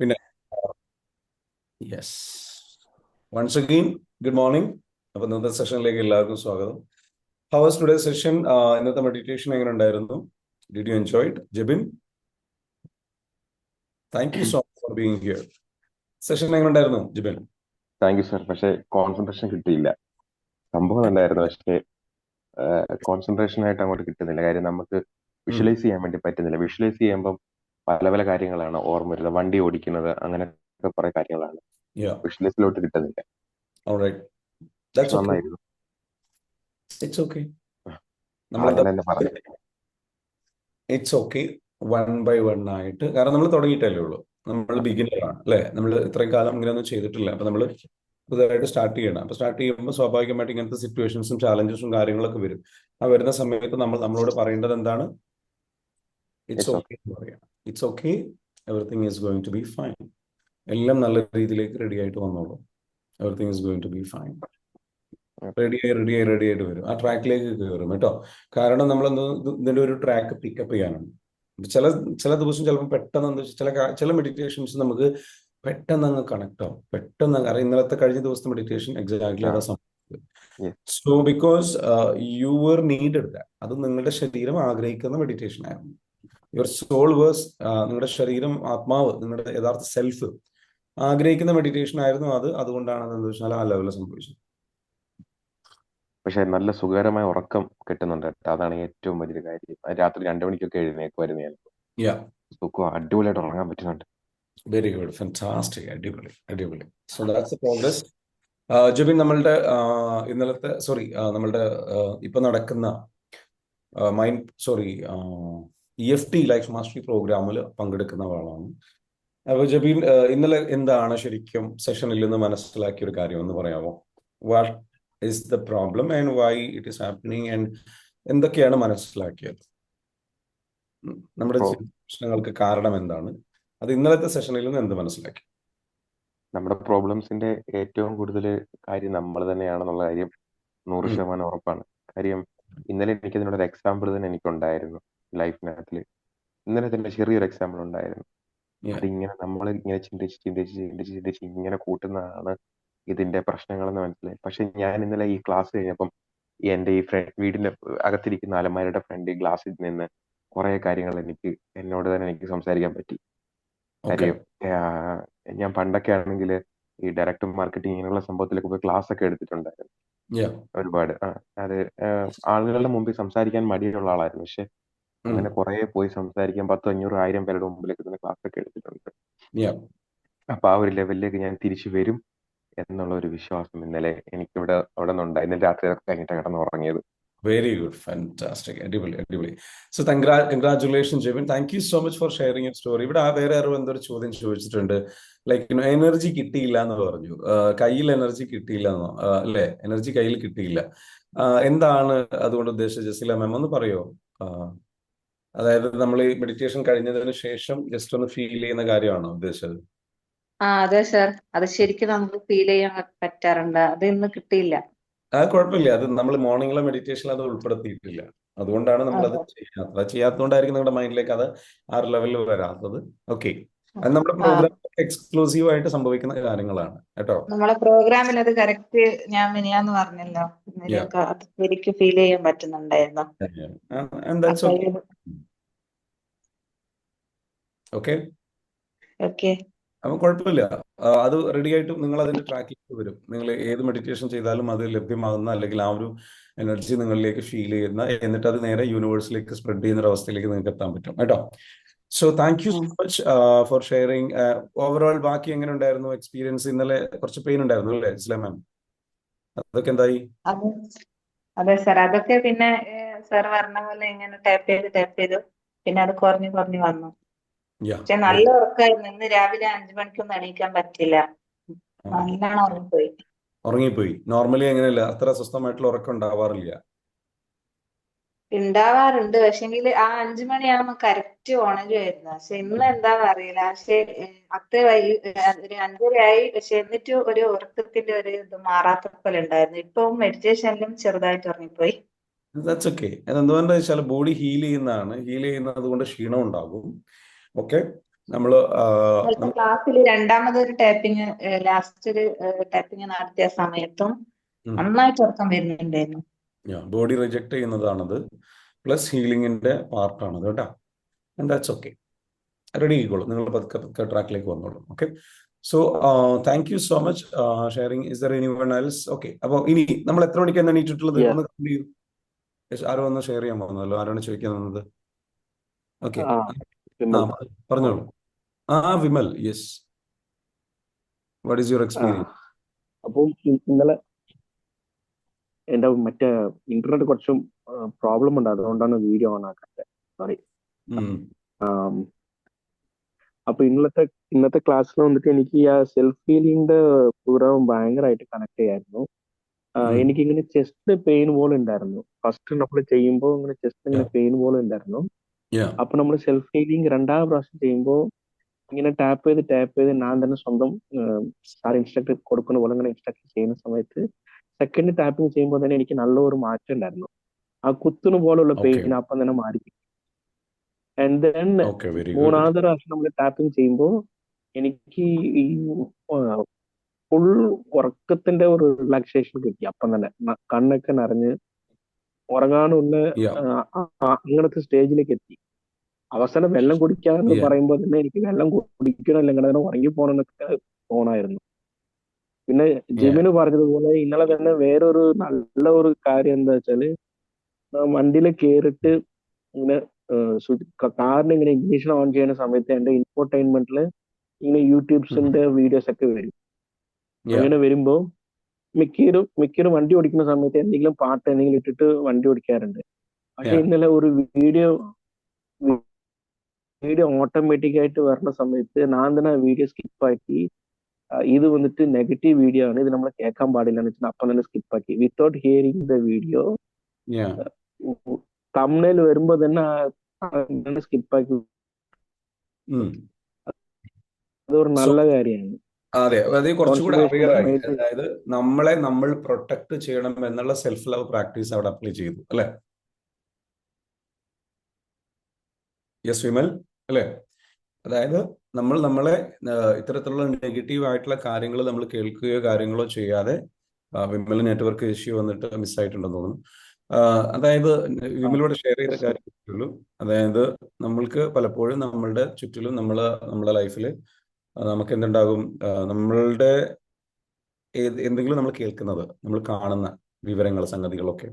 പിന്നെ yes, once again good morning. അപ്പൊ ഇന്നത്തെ സെഷനിലേക്ക് എല്ലാവർക്കും സ്വാഗതം. How was today session? ഇന്നത്തെ മെഡിറ്റേഷൻ എങ്ങനെ ഉണ്ടായിരുന്നു? Did you enjoy it? Jebin, thank you so much for being here. Session എങ്ങനെ ഉണ്ടായിരുന്നു ജെബിൻ? Thank you sir. പക്ഷെ കോൺസെൻട്രേഷൻ കിട്ടിയില്ല. സംഭവം നല്ലായിരുന്നു, പക്ഷേ കോൺസെൻട്രേഷൻ ആയിട്ട് അങ്ങോട്ട് കിട്ടുന്നില്ല. കാര്യം നമുക്ക് വിഷ്വലൈസ് ചെയ്യാൻ വേണ്ടി പറ്റുന്നില്ല. വിഷ്വലൈസ് ചെയ്യുമ്പം പല പല കാര്യങ്ങളാണ് ഓർമ്മ വരുന്നത്. വണ്ടി ഓടിക്കുന്നത്, അങ്ങനെയൊക്കെ കുറെ കാര്യങ്ങളാണ്. യാ, വിഷ്വലൈസിലോട്ട് കിട്ടുന്നില്ല. ഓൾറൈറ്റ്, പക്ഷെ ദാറ്റ്സ് ഓക്കെ, നന്നായിരുന്നു. It's okay. നമ്മളത് അങ്ങനെ തന്നെ പറഞ്ഞു. It's okay, one by one ആയിട്ട്. കാരണം നമ്മൾ തുടങ്ങിയിട്ടല്ലേ ഉള്ളൂ, നമ്മൾ ബിഗിനറാണ് അല്ലേ, നമ്മൾ ഇത്രയും കാലം ഇങ്ങനെയൊന്നും ചെയ്തിട്ടില്ല. അപ്പൊ നമ്മൾ പുതുതായിട്ട് സ്റ്റാർട്ട് ചെയ്യണം. അപ്പൊ സ്റ്റാർട്ട് ചെയ്യുമ്പോൾ സ്വാഭാവികമായിട്ട് ഇങ്ങനത്തെ സിറ്റുവേഷൻസും ചാലഞ്ചസും കാര്യങ്ങളൊക്കെ വരും. ആ വരുന്ന സമയത്ത് നമ്മളോട് പറയേണ്ടത് എന്താണ്? It's it's okay okay. എന്ന് പറയാം. It's okay, everything is going to be fine. എല്ലാം നല്ല രീതിയിലേക്ക് റെഡി ആയിട്ട് വന്നോളൂ. Everything is going to be fine. Ready ആയിട്ട് വരും. ആ ട്രാക്കിലേക്ക് കയറും കേട്ടോ. കാരണം നമ്മൾ ഇതിന്റെ ഒരു ട്രാക്ക് പിക്കപ്പ് ചെയ്യാനാണ്. ചില ചില ദിവസം ചിലപ്പോൾ പെട്ടെന്ന് എന്താ വെച്ചാൽ ചില മെഡിറ്റേഷൻസ് നമുക്ക് പെട്ടെന്ന് അങ്ങ് കണക്ട് ആവും. പെട്ടെന്ന് അറിയാം. ഇന്നലത്തെ കഴിഞ്ഞ ദിവസത്തെ മെഡിറ്റേഷൻ എക്സാക്ട്ലി ആ അതാ സംഭവിച്ചത്. Yes. So because you were needed that. അത് നിങ്ങളുടെ ശരീരം ആഗ്രഹിക്കുന്ന മെഡിറ്റേഷൻ ആയിരുന്നു. യുവർ സോൾ വേഴ്സ്, നിങ്ങളുടെ ശരീരം, ആത്മാവ്, നിങ്ങളുടെ യഥാർത്ഥ സെൽഫ് ആഗ്രഹിക്കുന്ന മെഡിറ്റേഷൻ ആയിരുന്നു അത്. അതുകൊണ്ടാണ് അത് എന്താ വെച്ചാൽ ആ ലെവലിൽ സംഭവിച്ചത്. പക്ഷെ നല്ല സുഖകരമായ ഉറക്കം കിട്ടുന്നുണ്ട് കേട്ടോ. അതാണ് ഏറ്റവും വലിയൊരു കാര്യം. രാത്രി 2 മണിക്കൊക്കെ എഴുന്നേക്കുമായിരുന്നു ഞാൻ. യാ, സുഖം, അടിപൊളിയായിട്ട് ഉറങ്ങാൻ പറ്റുന്നുണ്ട്. വെരി ഗുഡ്, ഫാന്റാസ്റ്റിക്, അടിപൊളി അടിപൊളി. So that's the progress. Jubin, നമ്മളുടെ ഇന്നലത്തെ സോറി നമ്മളുടെ ഇപ്പൊ നടക്കുന്ന mind sorry EFT life mastery പ്രോഗ്രാമിൽ പങ്കെടുക്കുന്ന ആളാണ്. അപ്പൊ ജബീൻ, ഇന്നലെ എന്താണ് ശരിക്കും സെഷനിൽ നിന്ന് മനസ്സിലാക്കിയ ഒരു കാര്യം എന്ന് പറയാമോ? What is the problem and why it is happening and എന്തൊക്കെയാണ് മനസ്സിലാക്കിയത്? നമ്മുടെ പ്രോ പ്രശ്നങ്ങൾക്ക് കാരണം എന്താണ്? അത് ഇന്നലത്തെ സെഷനിൽ നിന്ന് എന്ത് മനസ്സിലാക്കി? നമ്മുടെ പ്രോബ്ലംസിന്റെ ഏറ്റവും കൂടുതൽ കാര്യം നമ്മൾ തന്നെയാണെന്നുള്ള കാര്യം 100% ഉറപ്പാണ്. കാര്യം ഇന്നലെ എനിക്ക് അതിനോടൊരു എക്സാമ്പിൾ തന്നെ എനിക്കുണ്ടായിരുന്നു ലൈഫിനകത്തിൽ. ഇന്നലെ തന്നെ ചെറിയൊരു എക്സാമ്പിൾ ഉണ്ടായിരുന്നു. Yeah. അതിങ്ങനെ നമ്മൾ ഇങ്ങനെ ചിന്തിച്ച് ഇങ്ങനെ കൂട്ടുന്നതാണ് ഇതിന്റെ പ്രശ്നങ്ങളെന്ന് മനസ്സിലായി. പക്ഷെ ഞാൻ ഇന്നലെ ഈ ക്ലാസ് കഴിഞ്ഞപ്പം എന്റെ ഈ വീടിന്റെ അകത്തിരിക്കുന്ന അലമാരയുടെ ഫ്രണ്ട് ഗ്ലാസ്സിൽ നിന്ന് കുറെ കാര്യങ്ങൾ എന്നോട് തന്നെ എനിക്ക് സംസാരിക്കാൻ പറ്റി. Okay. കാര്യം ഞാൻ പണ്ടൊക്കെ ആണെങ്കിൽ ഈ ഡയറക്ട് മാർക്കറ്റിംഗ് ഇങ്ങനെയുള്ള സംഭവത്തിലൊക്കെ പോയി ക്ലാസ് ഒക്കെ എടുത്തിട്ടുണ്ടായിരുന്നു Yeah. ഒരുപാട്. അത് ആളുകളുടെ മുമ്പിൽ സംസാരിക്കാൻ മടിയുള്ള ആളായിരുന്നു. പക്ഷെ അങ്ങനെ Mm. കുറെ പോയി സംസാരിക്കാൻ 10, 500, 1000 പേരുടെ മുമ്പിലേക്ക് തന്നെ ക്ലാസ് ഒക്കെ എടുത്തിട്ടുണ്ട്. Yeah. അപ്പൊ ആ ഒരു ലെവലിലേക്ക് ഞാൻ തിരിച്ചു വരും എന്നുള്ള ഒരു വിശ്വാസം ഇന്നലെ എനിക്കിവിടെ അവിടെ നിന്നുണ്ടായി. ഇന്നലെ രാത്രി കഴിഞ്ഞിട്ട് കിടന്ന് ഉറങ്ങിയത്. Very good. Fantastic. അടിപൊളി അടിപൊളി. So congratulation Jebin. Thank you so much for sharing your story. ഇവിടെ വേറെ ആരോ എന്തൊരു ചോദ്യം ചോദിച്ചിട്ടുണ്ട്. ലൈക്ക് എനർജി കിട്ടിയില്ല എന്ന് പറഞ്ഞു. കയ്യിൽ എനർജി കിട്ടിയില്ല എന്നോ? അല്ലേ, എനർജി കയ്യിൽ കിട്ടിയില്ല. എന്താണ് അതുകൊണ്ട് ഉദ്ദേശിച്ചത്? ജസീല മാം ഒന്ന് പറയോ? അതായത് നമ്മൾ ഈ മെഡിറ്റേഷൻ കഴിഞ്ഞതിന് ശേഷം ജസ്റ്റ് ഒന്ന് ഫീൽ ചെയ്യുന്ന കാര്യമാണോ ഉദ്ദേശിച്ചത്? അതെ സർ. അത് ശരിക്കും നമുക്ക് ഫീൽ ചെയ്യാൻ പറ്റാറുണ്ട്. അത് ഇന്ന് കിട്ടിയില്ല. അത് കുഴപ്പമില്ല. അത് നമ്മൾ മോർണിംഗിലെ മെഡിറ്റേഷനിൽ അത് ഉൾപ്പെടുത്തിയിട്ടില്ല. അതുകൊണ്ടാണ് നമ്മൾ അത് അതെ. ചെയ്യാത്തത്. അത് ചെയ്യാത്തതുകൊണ്ടായിരിക്കും നിങ്ങളുടെ മൈൻഡിലേക്ക് അത് ആ ഒരു ലെവലിൽ വരാത്തത്. ഓക്കെ, അത് നമ്മുടെ ആ പ്രോഗ്രാം എക്സ്ക്ലൂസീവ് ആയിട്ട് സംഭവിക്കുന്ന കാര്യങ്ങളാണ് കേട്ടോ. നമ്മളെ പ്രോഗ്രാമിൽ അത് കറക്റ്റ് ഞാൻ മിനിയാന്ന് പറഞ്ഞല്ലോ. Yeah. ഇന്നലെയൊക്കെ അത് ശരിക്കും ഫീൽ ചെയ്യാൻ പറ്റുന്നുണ്ടായിരുന്നു. And that's അപ്പൊ okay. Okay. ഓക്കെ. അപ്പൊ കുഴപ്പമില്ല. അത് റെഡി ആയിട്ട് നിങ്ങൾ അതിന്റെ ട്രാക്കിലേക്ക് വരും. നിങ്ങൾ ഏത് മെഡിറ്റേഷൻ ചെയ്താലും അത് ലഭ്യമാകുന്ന, അല്ലെങ്കിൽ ആ ഒരു എനർജി നിങ്ങളിലേക്ക് ഫീൽ ചെയ്യുന്ന, എന്നിട്ട് അത് നേരെ യൂണിവേഴ്സിലേക്ക് സ്പ്രെഡ് ചെയ്യുന്ന ഒരു അവസ്ഥയിലേക്ക് നിങ്ങൾക്ക് എത്താൻ പറ്റും കേട്ടോ. So thank you so much for sharing. Overall ബാക്കി എങ്ങനെ ഉണ്ടായിരുന്നു എക്സ്പീരിയൻസ്? ഇന്നലെ കുറച്ച് പെയിൻ ഉണ്ടായിരുന്നു അല്ലേ ഇസ്ലാം മാം? അതൊക്കെ എന്തായി? അതെ. അതെ സർ. അതൊക്കെ പിന്നെ സർ പറഞ്ഞ പോലെ ഇങ്ങനെ ടാപ്പ് ചെയ്തു പിന്നെ അത് കുറഞ്ഞു കുറഞ്ഞു വന്നു. യാ, പക്ഷെ നല്ല ഉറക്കമായിരുന്നു. ഇന്ന് രാവിലെ 5 മണിക്കൊന്നും എണീക്കാൻ പറ്റില്ല. നല്ലോണം ഉറങ്ങിപ്പോയി. ഉറങ്ങിപ്പോയി. നോർമലി അങ്ങനെയല്ല, അത്ര സ്വസ്ഥമായിട്ടുള്ള ഉറക്കം ഉണ്ടാവാറില്ല. ഉണ്ടാവാറുണ്ട്. പക്ഷെങ്കിൽ ആ 5 മണിയാകുമ്പോ കറക്റ്റ് ഉണരുമായിരുന്നു. പക്ഷെ ഇന്ന് എന്താന്ന് അറിയില്ല. പക്ഷെ അത്ര ഒരു 5:30 ആയി. പക്ഷെ എന്നിട്ട് ഒരു ഉറക്കത്തിന്റെ ഒരു ഇത് മാറാത്ത പോലെ ഉണ്ടായിരുന്നു. ഇപ്പം മെഡിറ്റേഷനിലും ചെറുതായിട്ട് ഉറങ്ങിപ്പോയി. That's okay. അതെന്തുകൊണ്ടാ വെച്ചാൽ ബോഡി ഹീൽ ചെയ്യുന്നതാണ്. ഹീൽ ചെയ്യുന്നത് കൊണ്ട് ക്ഷീണം ഉണ്ടാകും. ഓക്കെ. നമ്മൾ ഇന്നലത്തെ ക്ലാസ്സിൽ രണ്ടാമതൊരു ടാപ്പിങ് ലാസ്റ്റ് ഒരു ടാപ്പിങ് നടത്തിയ സമയത്തും നന്നായിട്ട് ഉറക്കം വരുന്നുണ്ടായിരുന്നു. ബോഡി റിജക്ട് ചെയ്യുന്നതാണത്, പ്ലസ് ഹീലിംഗിന്റെ പാർട്ടാണത് കേട്ടോ. ആൻഡ് ദാറ്റ്സ് ഓക്കെ, റെഡി ആയിക്കോളും, നിങ്ങൾ പതുക്കെ പതുക്കെ ട്രാക്കിലേക്ക് വന്നോളൂ. Okay, so thank you so much sharing. Is there anyone else? Okay, അപ്പോൾ ഇനി നമ്മൾ എത്ര മണിക്കാണ് എണീറ്റിട്ടുള്ളത്? Yeah. ഒന്ന് കംപ്ലീറ്റ് ചെയ്യൂ. Yes, ആരോ ഒന്ന് ഷെയർ ചെയ്യാൻ പോകുന്നല്ലോ, ആരാണ് ചോദിക്കാൻ വന്നത്? ഓക്കെ, ആ വിമൽ. പറഞ്ഞോളൂ. Vimal, yes, what is your ആ എക്സ്പീരിയൻസ്? അപ്പം ഇന്നലെ എന്റെ മറ്റേ ഇന്റർനെറ്റ് കുറച്ചും പ്രോബ്ലം ഉണ്ട്, അതുകൊണ്ടാണ് വീഡിയോ ഓൺ ആക്കാത്തത്. സോറി. അപ്പൊ ഇന്നത്തെ ക്ലാസ്സിൽ വന്നിട്ട് എനിക്ക് ആ സെൽഫ് ഹീലിംഗിന്റെ പ്രോഗ്രാം ഭയങ്കരമായിട്ട് കണക്ട് ചെയ്യായിരുന്നു. എനിക്കിങ്ങനെ ചെസ്റ്റ് പെയിൻ പോലെ ഉണ്ടായിരുന്നു. ഫസ്റ്റ് നമ്മൾ ചെയ്യുമ്പോൾ ഇങ്ങനെ ചെസ്റ്റ് ഇങ്ങനെ പെയിൻ പോലെ ഉണ്ടായിരുന്നു. അപ്പൊ നമ്മൾ സെൽഫ് ഹീലിംഗ് രണ്ടാം പ്രാവശ്യം ചെയ്യുമ്പോൾ ഇങ്ങനെ ടാപ്പ് ചെയ്ത് ഞാൻ തന്നെ സ്വന്തം സാർ ഇൻസ്ട്രക്ടർ കൊടുക്കുന്ന പോലെ ഇങ്ങനെ ഇൻസ്ട്രക്ട് ചെയ്യുന്ന സമയത്ത് സെക്കൻഡ് ടാപ്പിംഗ് ചെയ്യുമ്പോൾ തന്നെ എനിക്ക് നല്ലൊരു മാറ്റം ഉണ്ടായിരുന്നു. ആ കുത്തുന്ന പോലുള്ള പെയിൻ അപ്പം തന്നെ മാറി. ആൻഡ് ദെൻ മൂന്നാമത്തെ പ്രാവശ്യം നമ്മൾ ടാപ്പിംഗ് ചെയ്യുമ്പോൾ എനിക്ക് ഈ ഫുൾ ഉറക്കത്തിന്റെ ഒരു റിലാക്സേഷൻ കിട്ടി. അപ്പം തന്നെ കണ്ണൊക്കെ നിറഞ്ഞ് ഉറങ്ങാനുള്ള അങ്ങനത്തെ സ്റ്റേജിലേക്ക് എത്തി. അവസാനം വെള്ളം കുടിക്കാന്ന് പറയുമ്പോൾ തന്നെ എനിക്ക് വെള്ളം കുടിക്കണം, അല്ലെങ്കിൽ തന്നെ ഉറങ്ങി പോകണമെന്നൊക്കെ തോന്നായിരുന്നു. പിന്നെ ജിമിന് പറഞ്ഞതുപോലെ ഇന്നലെ തന്നെ വേറൊരു നല്ല ഒരു കാര്യം എന്താ വെച്ചാല്, വണ്ടിയിൽ കയറിയിട്ട് ഇങ്ങനെ കാറിന് ഇങ്ങനെ ഇഗ്നിഷൻ ഓൺ ചെയ്യുന്ന സമയത്ത് എന്റെ ഇൻഫോർടൈൻമെന്റില് ഇങ്ങനെ യൂട്യൂബ്സിന്റെ വീഡിയോസ് ഒക്കെ വരും. അങ്ങനെ വരുമ്പോ മിക്കരും വണ്ടി ഓടിക്കുന്ന സമയത്ത് എന്തെങ്കിലും പാട്ട് എന്തെങ്കിലും ഇട്ടിട്ട് വണ്ടി ഓടിക്കാറുണ്ട്. പക്ഷെ ഇന്നലെ ഒരു വീഡിയോ ഓട്ടോമാറ്റിക് ആയിട്ട് വരുന്ന സമയത്ത് ഞാൻ തന്നെ വീഡിയോ സ്കിപ്പാക്കി. ഇത് വന്നിട്ട് നെഗറ്റീവ് വീഡിയോ ആണ്, ഇത് നമ്മൾ കേൾക്കാൻ പാടില്ല എന്ന് വെച്ചാൽ അപ്പം തന്നെ സ്കിപ്പാക്കി. Without hearing the video thumbnail വരുമ്പോ തന്നെ സ്കിപ്പാക്കി. അതൊരു നല്ല കാര്യമാണ്. അതെ, അത് കുറച്ചുകൂടെ അവെയറായി, അതായത് നമ്മൾ പ്രൊട്ടക്ട് ചെയ്യണം എന്നുള്ള സെൽഫ് ലവ് പ്രാക്ടീസ് അവിടെ അപ്ലൈ ചെയ്തു അല്ലെ? യെസ് വിമൽ, അല്ലേ? അതായത് നമ്മളെ ഇത്തരത്തിലുള്ള നെഗറ്റീവ് ആയിട്ടുള്ള കാര്യങ്ങൾ നമ്മൾ കേൾക്കുകയോ കാര്യങ്ങളോ ചെയ്യാതെ, വിമൽ നെറ്റ്വർക്ക് ഇഷ്യൂ വന്നിട്ട് മിസ്സായിട്ടുണ്ടെന്ന് തോന്നുന്നു. അതായത് വിമലോട് ഷെയർ ചെയ്ത കാര്യമുള്ളൂ. അതായത് നമ്മൾക്ക് പലപ്പോഴും നമ്മളുടെ ചുറ്റിലും നമ്മുടെ ലൈഫിൽ നമുക്ക് എന്തുണ്ടാകും, നമ്മളുടെ എന്തെങ്കിലും നമ്മൾ കേൾക്കുന്നത്, നമ്മൾ കാണുന്ന വിവരങ്ങൾ, സംഗതികളൊക്കെ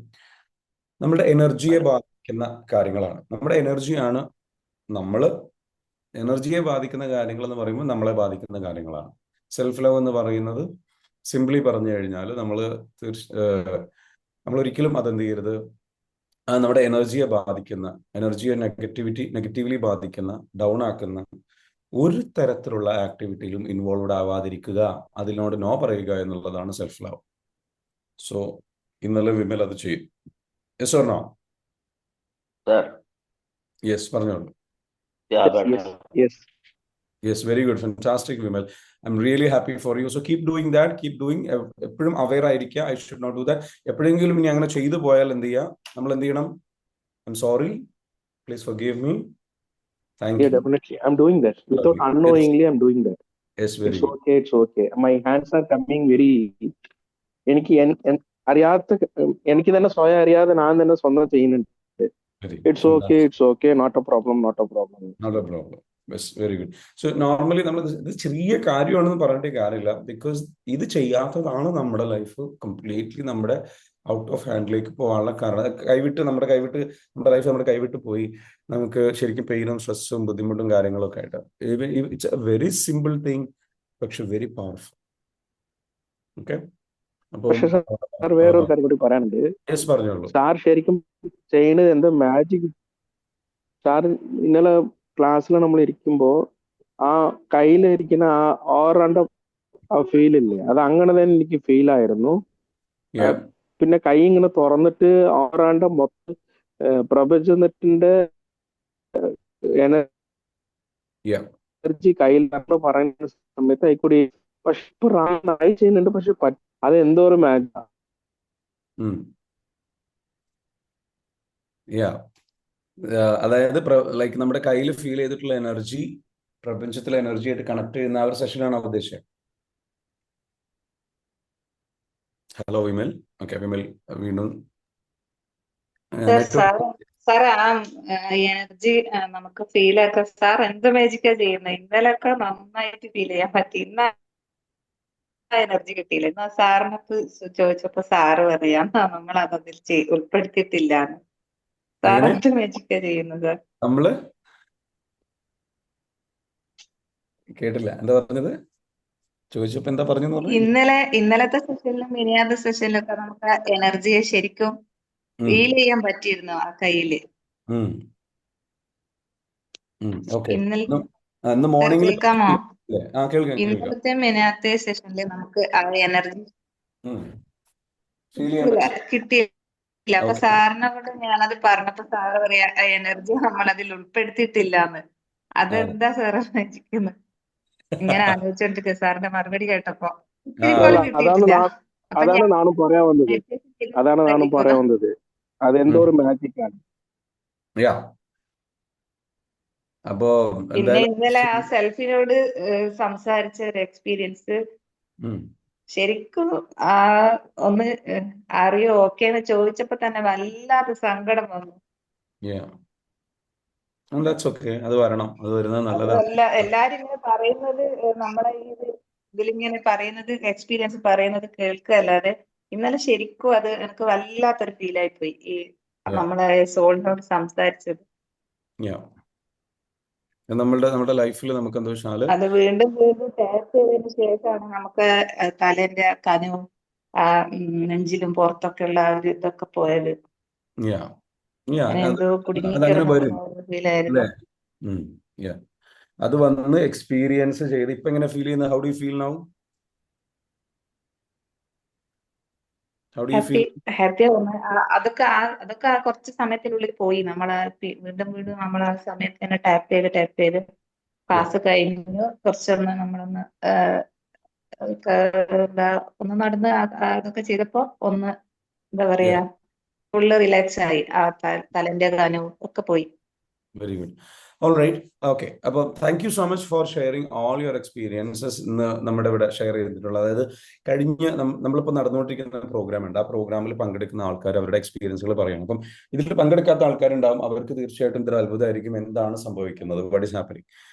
നമ്മുടെ എനർജിയെ ബാധിക്കുന്ന കാര്യങ്ങളാണ്. നമ്മുടെ എനർജിയെ ബാധിക്കുന്ന കാര്യങ്ങൾ എന്ന് പറയുമ്പോൾ നമ്മളെ ബാധിക്കുന്ന കാര്യങ്ങളാണ്. സെൽഫ് ലവ് എന്ന് പറയുന്നത് സിംപ്ലി പറഞ്ഞു കഴിഞ്ഞാൽ നമ്മൾ ഒരിക്കലും അതെന്ത് ചെയ്യരുത്, നമ്മുടെ എനർജിയെ നെഗറ്റീവ്ലി ബാധിക്കുന്ന, ഡൗൺ ആക്കുന്ന ഒരു തരത്തിലുള്ള ആക്ടിവിറ്റിയിലും ഇൻവോൾവ്ഡ് ആവാതിരിക്കുക, അതിനോട് നോ പറയുക എന്നുള്ളതാണ് സെൽഫ് ലവ്. സോ ഇന്നലെ വിമൽ അത് ചെയ്യും. Yes or no? യെസ്, പറഞ്ഞോളൂ. Yes, very good, fantastic, Vimal. I'm really happy for you. So keep doing that, എപ്പോഴും അവെയർ ആയിരിക്കുക. I should not do that. എപ്പോഴെങ്കിലും ഇനി അങ്ങനെ ചെയ്തു പോയാൽ എന്ത് ചെയ്യുക, നമ്മൾ എന്ത് ചെയ്യണം? I'm sorry, please forgive me, thank you. Definitely I'm doing that without unknowingly. I'm doing that. Yes, very good. It's okay. My hands are coming very, എനിക്ക് തന്നെ സ്വയം അറിയാതെ ഞാൻ തന്നെ സ്വന്തം ചെയ്യുന്നുണ്ട്. It's okay, not a problem. Yes, very good. So normally നമ്മൾ ഇത് ചെറിയ കാര്യമാണെന്ന് പറഞ്ഞിട്ട് കാര്യമില്ല, ബിക്കോസ് ഇത് ചെയ്യാത്തതാണ് നമ്മുടെ ലൈഫ് കംപ്ലീറ്റ്ലി നമ്മുടെ ഔട്ട് ഓഫ് ഹാൻഡിലേക്ക് പോകാനുള്ള കാരണം. നമ്മുടെ ലൈഫ് നമ്മുടെ കൈവിട്ട് പോയി, നമുക്ക് ശരിക്കും പെയിനും സ്ട്രെസ്സും ബുദ്ധിമുട്ടും കാര്യങ്ങളൊക്കെ ആയിട്ട്. It's A very simple thing, പക്ഷെ വെരി പവർഫുൾ. ഓക്കെ, അപ്പോൾ വേറൊരു കാര്യം കൂടി പറയാനുണ്ട്. സാർ ശരിക്കും ചെയ്യുന്നത് എന്താ മാജിക്. സാർ ഇന്നലെ ക്ലാസ്സിൽ നമ്മൾ ഇരിക്കുമ്പോ ആ കയ്യിലിരിക്കുന്ന ആ ഓറാണ്ട് ആ ഫീൽ ഇല്ലേ, അത് അങ്ങനെ തന്നെ എനിക്ക് ഫീൽ ആയിരുന്നു. പിന്നെ കൈ ഇങ്ങനെ തുറന്നിട്ട് ഓറാണ്ട് മൊത്തം പ്രപഞ്ചത്തിന്റെ എനർജി കയ്യിൽ പറയുന്ന സമയത്ത് ആയിക്കൂടി. പക്ഷെ ഇപ്പൊ റായി ചെയ്യുന്നുണ്ട്, പക്ഷെ അത് എന്തോ ഒരു മാജിക്. അതായത് ലൈക്ക് നമ്മുടെ കയ്യിൽ ഫീൽ ചെയ്തിട്ടുള്ള എനർജി പ്രപഞ്ചത്തിലെ എനർജിയായിട്ട് കണക്ട് ചെയ്യുന്ന ആ ഒരു സെഷനാണ് ഉദ്ദേശിച്ചത്. ഹലോ വിമൽ. ഓക്കെ, വിമൽ വീണ്ടും നെറ്റ്വർക്ക്. സാർ ആ എനർജി നമുക്ക് ഫീൽ ആക്കാൻ സാർ എന്ത് മാജിക്കാ ചെയ്യുന്നത്? ഇന്നലെയൊക്കെ നന്നായിട്ട് ഫീൽ ചെയ്യാൻ പറ്റി. ഇന്ന് എനർജി കിട്ടിയില്ല. ഇന്ന് സാറിനൊക്കെ ചോദിച്ചപ്പോ സാറ് പറയാം നമ്മൾ അതിൽ ഉൾപ്പെടുത്തിയിട്ടില്ല. സാർ എങ്ങനെ എന്ത് മാജിക്കാ ചെയ്യുന്നത്? നമ്മള് കേട്ടില്ല, എന്താ പറഞ്ഞത്? ചോദിച്ചപ്പോ എന്താ പറഞ്ഞു പറഞ്ഞു? ഇന്നലത്തെ സെഷനിലും മിനിയാത്ത സെഷനിലൊക്കെ നമുക്ക് എനർജിയെ ശരിക്കും ഫീൽ ചെയ്യാൻ പറ്റിയിരുന്നു ആ കയ്യില്. ഓക്കെ. ഇന്നലെ ഇന്ന് മോർണിംഗിൽ കേൾക്കാമോ? കേൾക്കാം. ഇന്നലത്തെ മിനിയാത്തെ സെഷനിൽ നമുക്ക് ആ എനർജി ഫീൽ ചെയ്യാൻ പറ്റി. കിട്ടിയില്ല. അപ്പൊ ഓക്കെ. സാറിനോട് ഞാനത് പറഞ്ഞപ്പോ സാറ് പറയാ എനർജി നമ്മൾ അതിൽ ഉൾപ്പെടുത്തിയിട്ടില്ലാന്ന്. അതെന്താ സാറ് ആലോചിക്കുന്നത്? ഇങ്ങനെ ആലോചിച്ചോണ്ടിരിക്കുക സാറിന്റെ മറുപടി കേട്ടപ്പോ. എനിക്കിതുപോലെ അല്ല, കിട്ടിയിട്ടില്ല. അപ്പൊ അതാണ് ഞാൻ നാനും പറയാൻ വന്നത്. അതെന്തോ ഒരു മാജിക്കാണ്. യാ, അപ്പോ പിന്നെ എന്തായാലും ഇന്നലെ ആ സെൽഫിനോട് സംസാരിച്ച ഒരു എക്സ്പീരിയൻസ് ശരിക്കും ആ ഒന്ന് അറിയോ ഓക്കേന്ന് ചോദിച്ചപ്പോ തന്നെ വല്ലാതെ സങ്കടം വന്നു. That's okay. അത് വരണം, അത് വരുന്നത് നല്ലതാണ്. അതല്ല എല്ലാരും ഇങ്ങനെ പറയുന്നത് നമ്മളെ ഈ ഇതിലിങ്ങനെ പറയുന്നത് എക്സ്പീരിയൻസ് പറയുന്നത് കേൾക്കുകയല്ലാതെ ഇന്നലെ ശരിക്കും അത് എനിക്ക് വല്ലാത്തൊരു ഫീലായി പോയി. ഈ നമ്മളെ സോളിനോട് സംസാരിച്ചത്. നമ്മുടെ ലൈഫിൽ നമുക്ക് എന്താ വെച്ചാല് അത് വീണ്ടും വീണ്ടും ടാപ്പ് ചെയ്തതിന് ശേഷമാണ് നമുക്ക് തലേന്റെ കനവും ആ നെഞ്ചിലും പുറത്തൊക്കെ ഉള്ള ആ ഒരു ഇതൊക്കെ പോയത്. എന്തോ അതങ്ങനെ കുടുങ്ങിക്കിടന്ന വരും ഫീലായിരുന്നു. അല്ലേ? അത് വന്ന് എക്സ്പീരിയൻസ് ചെയ്ത് ഇപ്പൊ എങ്ങനെ ഫീൽ ചെയ്യുന്നത്? How do you feel now? How do you feel? Happy അതൊക്കെ ആ കുറച്ച് സമയത്തിനുള്ളിൽ പോയി. വീണ്ടും വീണ്ടും നമ്മൾ ആ സമയത്ത് തന്നെ ടാപ്പ് ചെയ്ത് ക്ലാസ് കഴിഞ്ഞു കുറച്ചൊന്ന് നമ്മളൊന്ന് ഒന്ന് നടന്ന് അതൊക്കെ ചെയ്തപ്പോ ഒന്ന് എന്താ പറയാ ഫുള്ള് റിലാക്സ് ആയി. ആ തലന്റെ കനവും ഒക്കെ പോയി. Very good. All right. Okay. അപ്പോൾ thank you so much for sharing all your experiences ഇന്ന് നമ്മുടെ ഇവിടെ ഷെയർ ചെയ്തിട്ടുള്ളത്. അതായത് കഴിഞ്ഞ നമ്മളിപ്പോൾ നടന്നുകൊണ്ടിരിക്കുന്ന പ്രോഗ്രാം ഉണ്ട്. ആ പ്രോഗ്രാമിൽ പങ്കെടുക്കുന്ന ആൾക്കാർ അവരുടെ എക്സ്പീരിയൻസുകൾ പറയണം. അപ്പം ഇതിൽ പങ്കെടുക്കാത്ത ആൾക്കാരുണ്ടാവും. അവർക്ക് തീർച്ചയായിട്ടും ഇതൊരു അത്ഭുതമായിരിക്കും. എന്താണ് സംഭവിക്കുന്നത്? What is happening?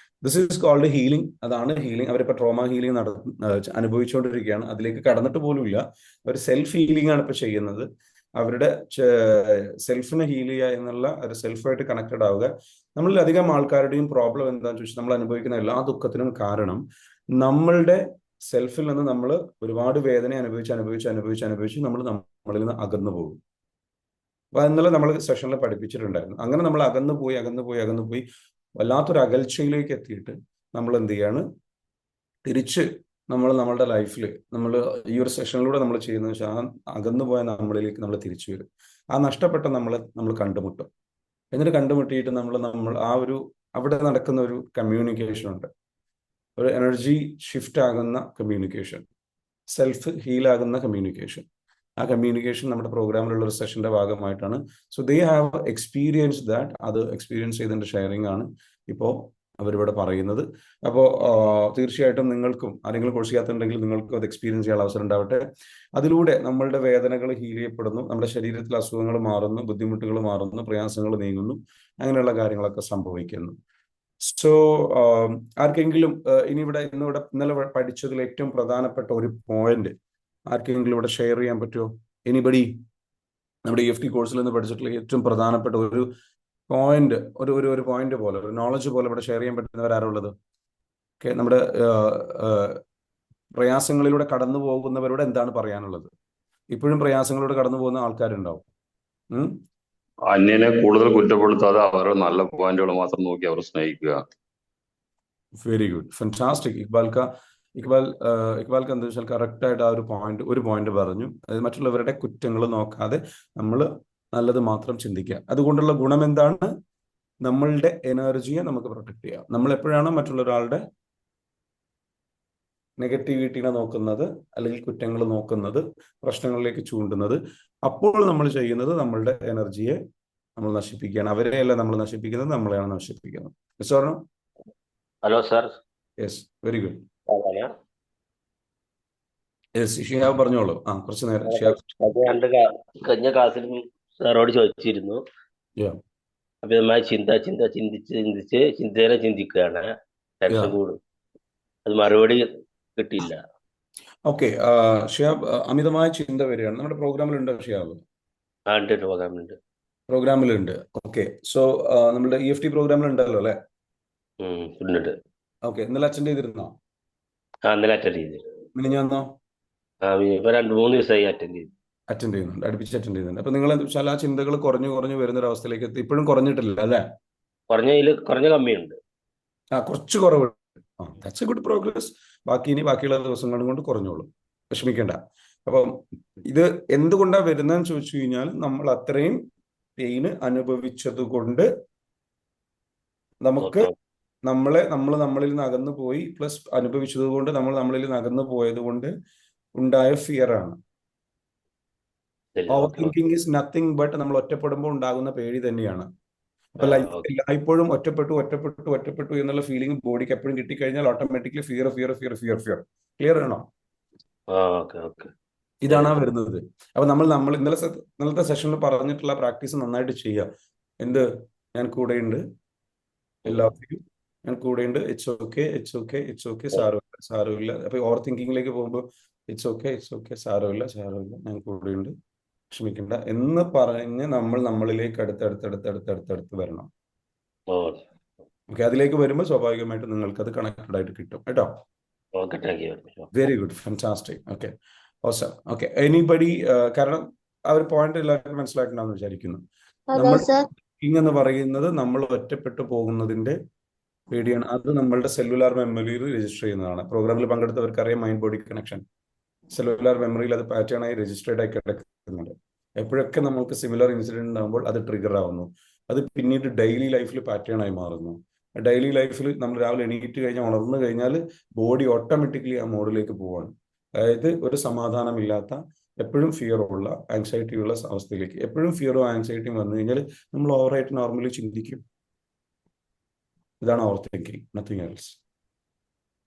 This is called healing. അതാണ് ഹീലിംഗ്. അവരിപ്പോൾ ട്രോമ ഹീലിംഗ് അനുഭവിച്ചുകൊണ്ടിരിക്കുകയാണ്. അതിലേക്ക് കടന്നിട്ട് പോലുമില്ല. അവർ സെൽഫ് ഹീലിംഗ് ആണ് ഇപ്പോൾ ചെയ്യുന്നത്. അവരുടെ സെൽഫിനെ ഹീൽ ചെയ്യുക എന്നുള്ള ഒരു സെൽഫായിട്ട് കണക്റ്റഡ് ആവുക. നമ്മളിൽ അധികം ആൾക്കാരുടെയും പ്രോബ്ലം എന്താണെന്ന് ചോദിച്ചാൽ നമ്മൾ അനുഭവിക്കുന്ന എല്ലാ ദുഃഖത്തിനും കാരണം നമ്മളുടെ സെൽഫിൽ നിന്ന് നമ്മൾ ഒരുപാട് വേദന അനുഭവിച്ച് നമ്മളിൽ നിന്ന് അകന്നു പോകും. അപ്പൊ ഇന്നലെ നമ്മൾ സെഷനിൽ പഠിപ്പിച്ചിട്ടുണ്ടായിരുന്നു. അങ്ങനെ നമ്മൾ അകന്നു പോയി വല്ലാത്തൊരു അകൽച്ചയിലേക്ക് എത്തിയിട്ട് നമ്മൾ എന്ത് ചെയ്യാണ്? തിരിച്ച് നമ്മളുടെ ലൈഫിൽ നമ്മൾ ഈ ഒരു സെഷനിലൂടെ നമ്മൾ ചെയ്യുന്നത് വെച്ചാൽ ആ അകന്നുപോയ നമ്മളിലേക്ക് നമ്മൾ തിരിച്ചു വരും. ആ നഷ്ടപ്പെട്ട നമ്മൾ കണ്ടുമുട്ടും. എന്നിട്ട് കണ്ടുമുട്ടിയിട്ട് നമ്മൾ ആ ഒരു അവിടെ നടക്കുന്ന ഒരു കമ്മ്യൂണിക്കേഷൻ ഉണ്ട്. ഒരു എനർജി ഷിഫ്റ്റ് ആകുന്ന കമ്മ്യൂണിക്കേഷൻ, സെൽഫ് ഹീലാകുന്ന കമ്മ്യൂണിക്കേഷൻ. ആ കമ്മ്യൂണിക്കേഷൻ നമ്മുടെ പ്രോഗ്രാമിലുള്ള ഒരു സെഷന്റെ ഭാഗമായിട്ടാണ്. So they have experience that. അത് എക്സ്പീരിയൻസ് ചെയ്തതിന്റെ ഷെയറിംഗ് ആണ് ഇപ്പോൾ അവരിവിടെ പറയുന്നത്. അപ്പോൾ തീർച്ചയായിട്ടും നിങ്ങൾക്കും ആരെങ്കിലും കോഴ്സ് ചെയ്യാത്തുണ്ടെങ്കിൽ നിങ്ങൾക്കും അത് എക്സ്പീരിയൻസ് ചെയ്യാൻ അവസരം ഉണ്ടാവട്ടെ. അതിലൂടെ നമ്മളുടെ വേദനകൾ ഹീൽ ചെയ്യപ്പെടുന്നു, നമ്മുടെ ശരീരത്തിൽ അസുഖങ്ങൾ മാറുന്നു, ബുദ്ധിമുട്ടുകൾ മാറുന്നു, പ്രയാസങ്ങൾ നീങ്ങുന്നു, അങ്ങനെയുള്ള കാര്യങ്ങളൊക്കെ സംഭവിക്കുന്നു. സോ ആർക്കെങ്കിലും ഇന്നലെ പഠിച്ചതിൽ ഏറ്റവും പ്രധാനപ്പെട്ട ഒരു പോയിന്റ് ആർക്കെങ്കിലും ഇവിടെ ഷെയർ ചെയ്യാൻ പറ്റുമോ? എനിബഡി? നമ്മുടെ EFT കോഴ്സിൽ നിന്ന് പഠിച്ചിട്ടുള്ള ഏറ്റവും പ്രധാനപ്പെട്ട ഒരു പോയിന്റ്, ഒരു പോയിന്റ് പോലെ, ഒരു നോളജ് പോലെ ഇവിടെ ഷെയർ ചെയ്യാൻ പറ്റുന്നവരാരുള്ളത്? ഓക്കെ, നമ്മുടെ പ്രയാസങ്ങളിലൂടെ കടന്നു പോകുന്നവരോട് എന്താണ് പറയാനുള്ളത്? ഇപ്പോഴും പ്രയാസങ്ങളിലൂടെ കടന്നു പോകുന്ന ആൾക്കാരുണ്ടാവും. അന്യനെ കൂടുതൽ കുറ്റപ്പെടുത്താതെ അവരുടെ നല്ല പോയിന്റുകൾ മാത്രം നോക്കി അവർ സ്നേഹിക്കുക. Very good, fantastic. ഇക്ബാൽക്ക് എന്താ വെച്ചാൽ കറക്റ്റ് ആയിട്ട് ആ ഒരു പോയിന്റ് പറഞ്ഞു. അതായത് മറ്റുള്ളവരുടെ കുറ്റങ്ങൾ നോക്കാതെ നമ്മൾ നല്ലത് മാത്രം ചിന്തിക്കുക. അതുകൊണ്ടുള്ള ഗുണം എന്താണ്? നമ്മളുടെ എനർജിയെ നമുക്ക് പ്രൊട്ടക്ട് ചെയ്യാം. നമ്മൾ എപ്പോഴാണ് മറ്റുള്ള ഒരാളുടെ നെഗറ്റിവിറ്റിനെ നോക്കുന്നത്, അല്ലെങ്കിൽ കുറ്റങ്ങൾ നോക്കുന്നത്, പ്രശ്നങ്ങളിലേക്ക് ചൂണ്ടുന്നത്, അപ്പോൾ നമ്മൾ ചെയ്യുന്നത് നമ്മളുടെ എനർജിയെ നമ്മൾ നശിപ്പിക്കുകയാണ്. അവരെയല്ല നമ്മൾ നശിപ്പിക്കുന്നത്, നമ്മളെയാണ് നശിപ്പിക്കുന്നത്. Hello sir. Yes, very good. സാറാണ്. യെസ്, ഷിഹാബ് പറഞ്ഞോളൂ. കുറച്ച് നേരം ഷിഹാബ്. കഴിഞ്ഞ ക്ലാസ്സിൽ സാറോട് ചോദിച്ചിരുന്നു. Yeah, അപ്പൊ നമ്മൾ ചിന്തിച്ച് ചിന്തേനെ ചിന്തിക്കുകയാണ്, ടെൻഷൻ yeah. കൂടും. അത് മറുപടി കിട്ടിയില്ല. ഓക്കെ, ഷിഹാബ്, അമിതമായ ചിന്ത വരികയാണ്. നമ്മുടെ പ്രോഗ്രാമിലുണ്ടോ ഷിഹാബ്? ഉണ്ട്, പ്രോഗ്രാമുണ്ട്. പ്രോഗ്രാമിലുണ്ട്. ഓക്കെ, സോ നമ്മുടെ EFT പ്രോഗ്രാമിലുണ്ടല്ലോ അല്ലേ? ഉണ്ട്. ഓക്കെ, ഇന്നലെ അറ്റൻഡ് ചെയ്തിരുന്നോ? ഇന്നലെ അറ്റൻഡ് ചെയ്തു. മിനിഞ്ഞാന്നോ? ഇപ്പൊ 2-3 ദിവസമായി അറ്റൻഡ് ചെയ്തു. അറ്റൻഡ് ചെയ്യുന്നുണ്ട്, അടുപ്പിച്ച് അറ്റൻഡ് ചെയ്യുന്നുണ്ട്. അപ്പൊ നിങ്ങൾ എന്താ വെച്ചാൽ ആ ചിന്തകൾ കുറഞ്ഞു വരുന്ന ഒരു അവസ്ഥയിലേക്ക് എത്തി. ഇപ്പോഴും കുറഞ്ഞിട്ടില്ല അല്ലേ? കുറഞ്ഞ കമ്മിയുണ്ട്. കുറച്ച് കുറവ്. That's a good progress. ബാക്കിയുള്ള ദിവസങ്ങളും കൊണ്ട് കുറഞ്ഞോളൂ, വിഷമിക്കേണ്ട. അപ്പം ഇത് എന്തുകൊണ്ടാണ് വരുന്നതെന്ന് ചോദിച്ചു കഴിഞ്ഞാൽ, നമ്മൾ അത്രയും പെയിന് അനുഭവിച്ചത് കൊണ്ട് നമുക്ക് നമ്മൾ നമ്മളിൽ നിന്ന് അകന്നു പോയി, പ്ലസ് അനുഭവിച്ചത് കൊണ്ട് നമ്മൾ നമ്മളിൽ നിന്ന് അകന്നു പോയത് കൊണ്ട് ഉണ്ടായ ഫിയർ ആണ്. Over thinking is nothing but നമ്മൾ ഒറ്റപ്പെടുമ്പോൾ ഉണ്ടാകുന്ന പേടി തന്നെയാണ്. അപ്പൊ ലൈഫ് എല്ലായ്പ്പോഴും ഒറ്റപ്പെട്ടു എന്നുള്ള ഫീലിംഗ് ബോഡിക്ക് എപ്പോഴും കിട്ടിക്കഴിഞ്ഞാൽ ഓട്ടോമാറ്റിക്കലി ഫിയർ. ക്ലിയർ ആണോ? ഇതാണ് വരുന്നത്. അപ്പൊ നമ്മൾ ഇന്നലത്തെ സെഷനിൽ പറഞ്ഞിട്ടുള്ള പ്രാക്ടീസ് നന്നായിട്ട് ചെയ്യുക. ഞാൻ കൂടെയുണ്ട്, എല്ലാവർക്കും ഞാൻ കൂടെയുണ്ട്. ഇറ്റ്സ് ഓക്കെ, സാരമില്ല. അപ്പൊ ഓവർ തിങ്കിങ്ങിലേക്ക് പോകുമ്പോൾ ഇറ്റ്സ് ഓക്കെ, സാരമില്ല, ഞാൻ കൂടെയുണ്ട്, ക്ഷമിക്കണ്ട എന്ന് പറഞ്ഞ് നമ്മൾ നമ്മളിലേക്ക് അടുത്തടുത്ത് വരണം. ഓക്കെ, അതിലേക്ക് വരുമ്പോൾ സ്വാഭാവികമായിട്ട് നിങ്ങൾക്ക് അത് കണക്റ്റഡ് ആയിട്ട് കിട്ടും കേട്ടോ. Very good, fantastic. Okay, awesome. Okay, anybody? കാരണം ആ ഒരു പോയിന്റ് എല്ലാവർക്കും മനസ്സിലാക്കണമെന്ന് വിചാരിക്കുന്നു. നമ്മൾ എന്ന് പറയുന്നത് നമ്മൾ ഒറ്റപ്പെട്ടു പോകുന്നതിന്റെ പേടിയാണ്. അത് നമ്മളുടെ സെല്ലുലാർ മെമ്മറിയിൽ രജിസ്റ്റർ ചെയ്യുന്നതാണ്. പ്രോഗ്രാമിൽ പങ്കെടുത്തവർക്കറിയാം, മൈൻഡ് ബോഡി കണക്ഷൻ സെല്ലുലാർ മെമ്മറിയിൽ അത് പാറ്റേൺ ആയി രജിസ്റ്റേർഡ് ആയി കിടക്കുന്നുണ്ട്. എപ്പോഴൊക്കെ നമുക്ക് സിമിലർ ഇൻസിഡന്റ് ഉണ്ടാകുമ്പോൾ അത് ട്രിഗർ ആവുന്നു. അത് പിന്നീട് ഡെയിലി ലൈഫിൽ പാറ്റേൺ ആയി മാറുന്നു. ഡെയിലി ലൈഫിൽ നമ്മൾ രാവിലെ എണീറ്റ് കഴിഞ്ഞാൽ, ഉണർന്നു കഴിഞ്ഞാൽ ബോഡി ഓട്ടോമാറ്റിക്കലി ആ മോഡിലേക്ക് പോവാണ്. അതായത് ഒരു സമാധാനമില്ലാത്ത, എപ്പോഴും ഫിയറുള്ള, ആങ്സൈറ്റി ഉള്ള അവസ്ഥയിലേക്ക്. എപ്പോഴും ഫിയറോ ആങ്സൈറ്റിയും വന്നു കഴിഞ്ഞാൽ നമ്മൾ ഓവറായിട്ട് നോർമലി ചിന്തിക്കും. ഇതാണ് ഓവർ തിങ്കിങ്, നത്തിങ് എൽസ്.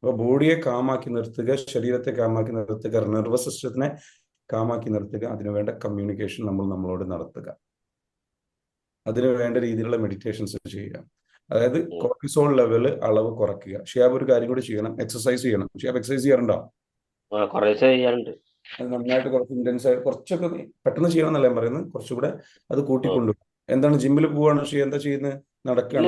അപ്പോൾ ബോഡിയെ കാമാക്കി നിർത്തുക, ശരീരത്തെ കാമാക്കി നിർത്തുക, നെർവസ് സിസ്റ്റത്തിനെ കാമാക്കി നിർത്തുക. അതിനുവേണ്ട കമ്മ്യൂണിക്കേഷൻ നമ്മളോട് നടത്തുക. അതിനു വേണ്ട രീതിയിലുള്ള മെഡിറ്റേഷൻസ് ചെയ്യുക. അതായത് കോർട്ടിസോൾ ലെവല് അളവ് കുറയ്ക്കുക. ഷിയാബ് ഒരു കാര്യം കൂടി ചെയ്യണം, എക്സസൈസ് ചെയ്യണം. ഷിയാബ് എക്സസൈസ് ചെയ്യാറുണ്ടോ? അത് നന്നായിട്ട് കുറച്ച് ഇന്റൻസ് ആയിട്ട് കുറച്ചൊക്കെ പെട്ടെന്ന് ചെയ്യണം എന്നല്ല ഞാൻ പറയുന്നത്, കുറച്ചുകൂടെ അത് കൂട്ടിക്കൊണ്ടുപോകും. എന്താണ്, ജിമ്മിൽ പോവാണ് ഷിയ? എന്താ ചെയ്യുന്നത്? നടക്കുകയാണ്?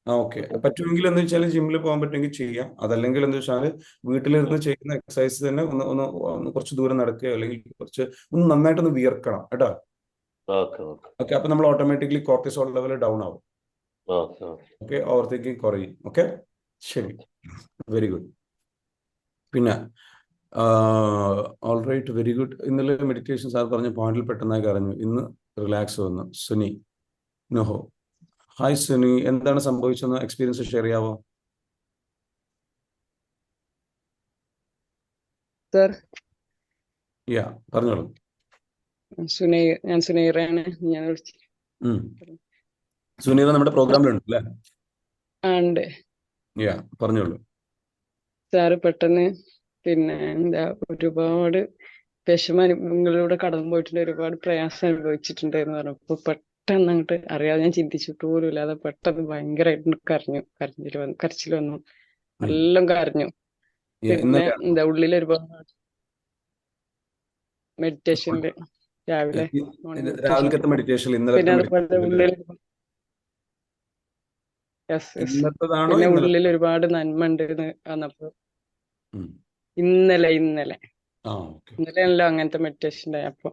ഓക്കെ, പറ്റുമെങ്കിൽ എന്താ വെച്ചാൽ ജിമ്മിൽ പോകാൻ പറ്റുമെങ്കിൽ ചെയ്യാം. അതല്ലെങ്കിൽ എന്താ വെച്ചാൽ വീട്ടിലിരുന്ന് ചെയ്യുന്ന എക്സസൈസ് തന്നെ ഒന്ന് കുറച്ച് ദൂരം നടക്കുകയോ, അല്ലെങ്കിൽ ഒന്ന് നന്നായിട്ടൊന്ന് വിയർക്കണം കേട്ടോ. ഓക്കെ, അപ്പൊ നമ്മൾ ഓട്ടോമാറ്റിക്കലി കോർട്ടിസോൾ ലെവൽ ഡൗൺ ആവും. ഓക്കെ, ഓവർ തിങ്കിങ് കുറയും. ഓക്കെ, ശരി, വെരി ഗുഡ്. പിന്നെ ഓൾറൈറ്റ്, വെരി ഗുഡ്. ഇന്നലെ മെഡിറ്റേഷൻ സാർ പറഞ്ഞ പോയിന്റിൽ പെട്ടെന്നായി അറിഞ്ഞു. ഇന്ന് റിലാക്സ് വന്നു. സുനി നോഹോ, ഹായ് സുനി, എന്താണ് സംഭവിച്ചെന്ന് എക്സ്പീരിയൻസ് ഷെയർ ചെയ്യാവോ? സർ, യാ, പറഞ്ഞോളൂ. ഞാൻ സുനീറയാണ്. ഞാൻ സുനീറ നമ്മുടെ പ്രോഗ്രാമിലുണ്ട് അല്ലേ? ഉണ്ട്. യാ, പറഞ്ഞോളൂ. സാറ് പെട്ടെന്ന് ഒരുപാട് വിഷമങ്ങളിലൂടെ കടന്നു പോയിട്ടുണ്ട്, ഒരുപാട് പ്രയാസം അനുഭവിച്ചിട്ടുണ്ട് എന്ന് പറഞ്ഞപ്പോ പെട്ടെന്ന് അങ്ങോട്ട് അറിയാതെ, ഞാൻ ചിന്തിച്ചിട്ട് പോലും ഇല്ലാതെ പെട്ടെന്ന് ഭയങ്കരമായിട്ട് കരച്ചിൽ വന്നു. എല്ലാം കരഞ്ഞു. പിന്നെ ഉള്ളിൽ ഒരുപാട് മെഡിറ്റേഷനില് രാവിലെ പിന്നെ അതുപോലെ ഉള്ളിൽ ഒരുപാട് നന്മ ഉണ്ട് വന്നപ്പോ ഇന്നലെയാണല്ലോ അങ്ങനത്തെ മെഡിറ്റേഷൻ ഉണ്ടായപ്പോ,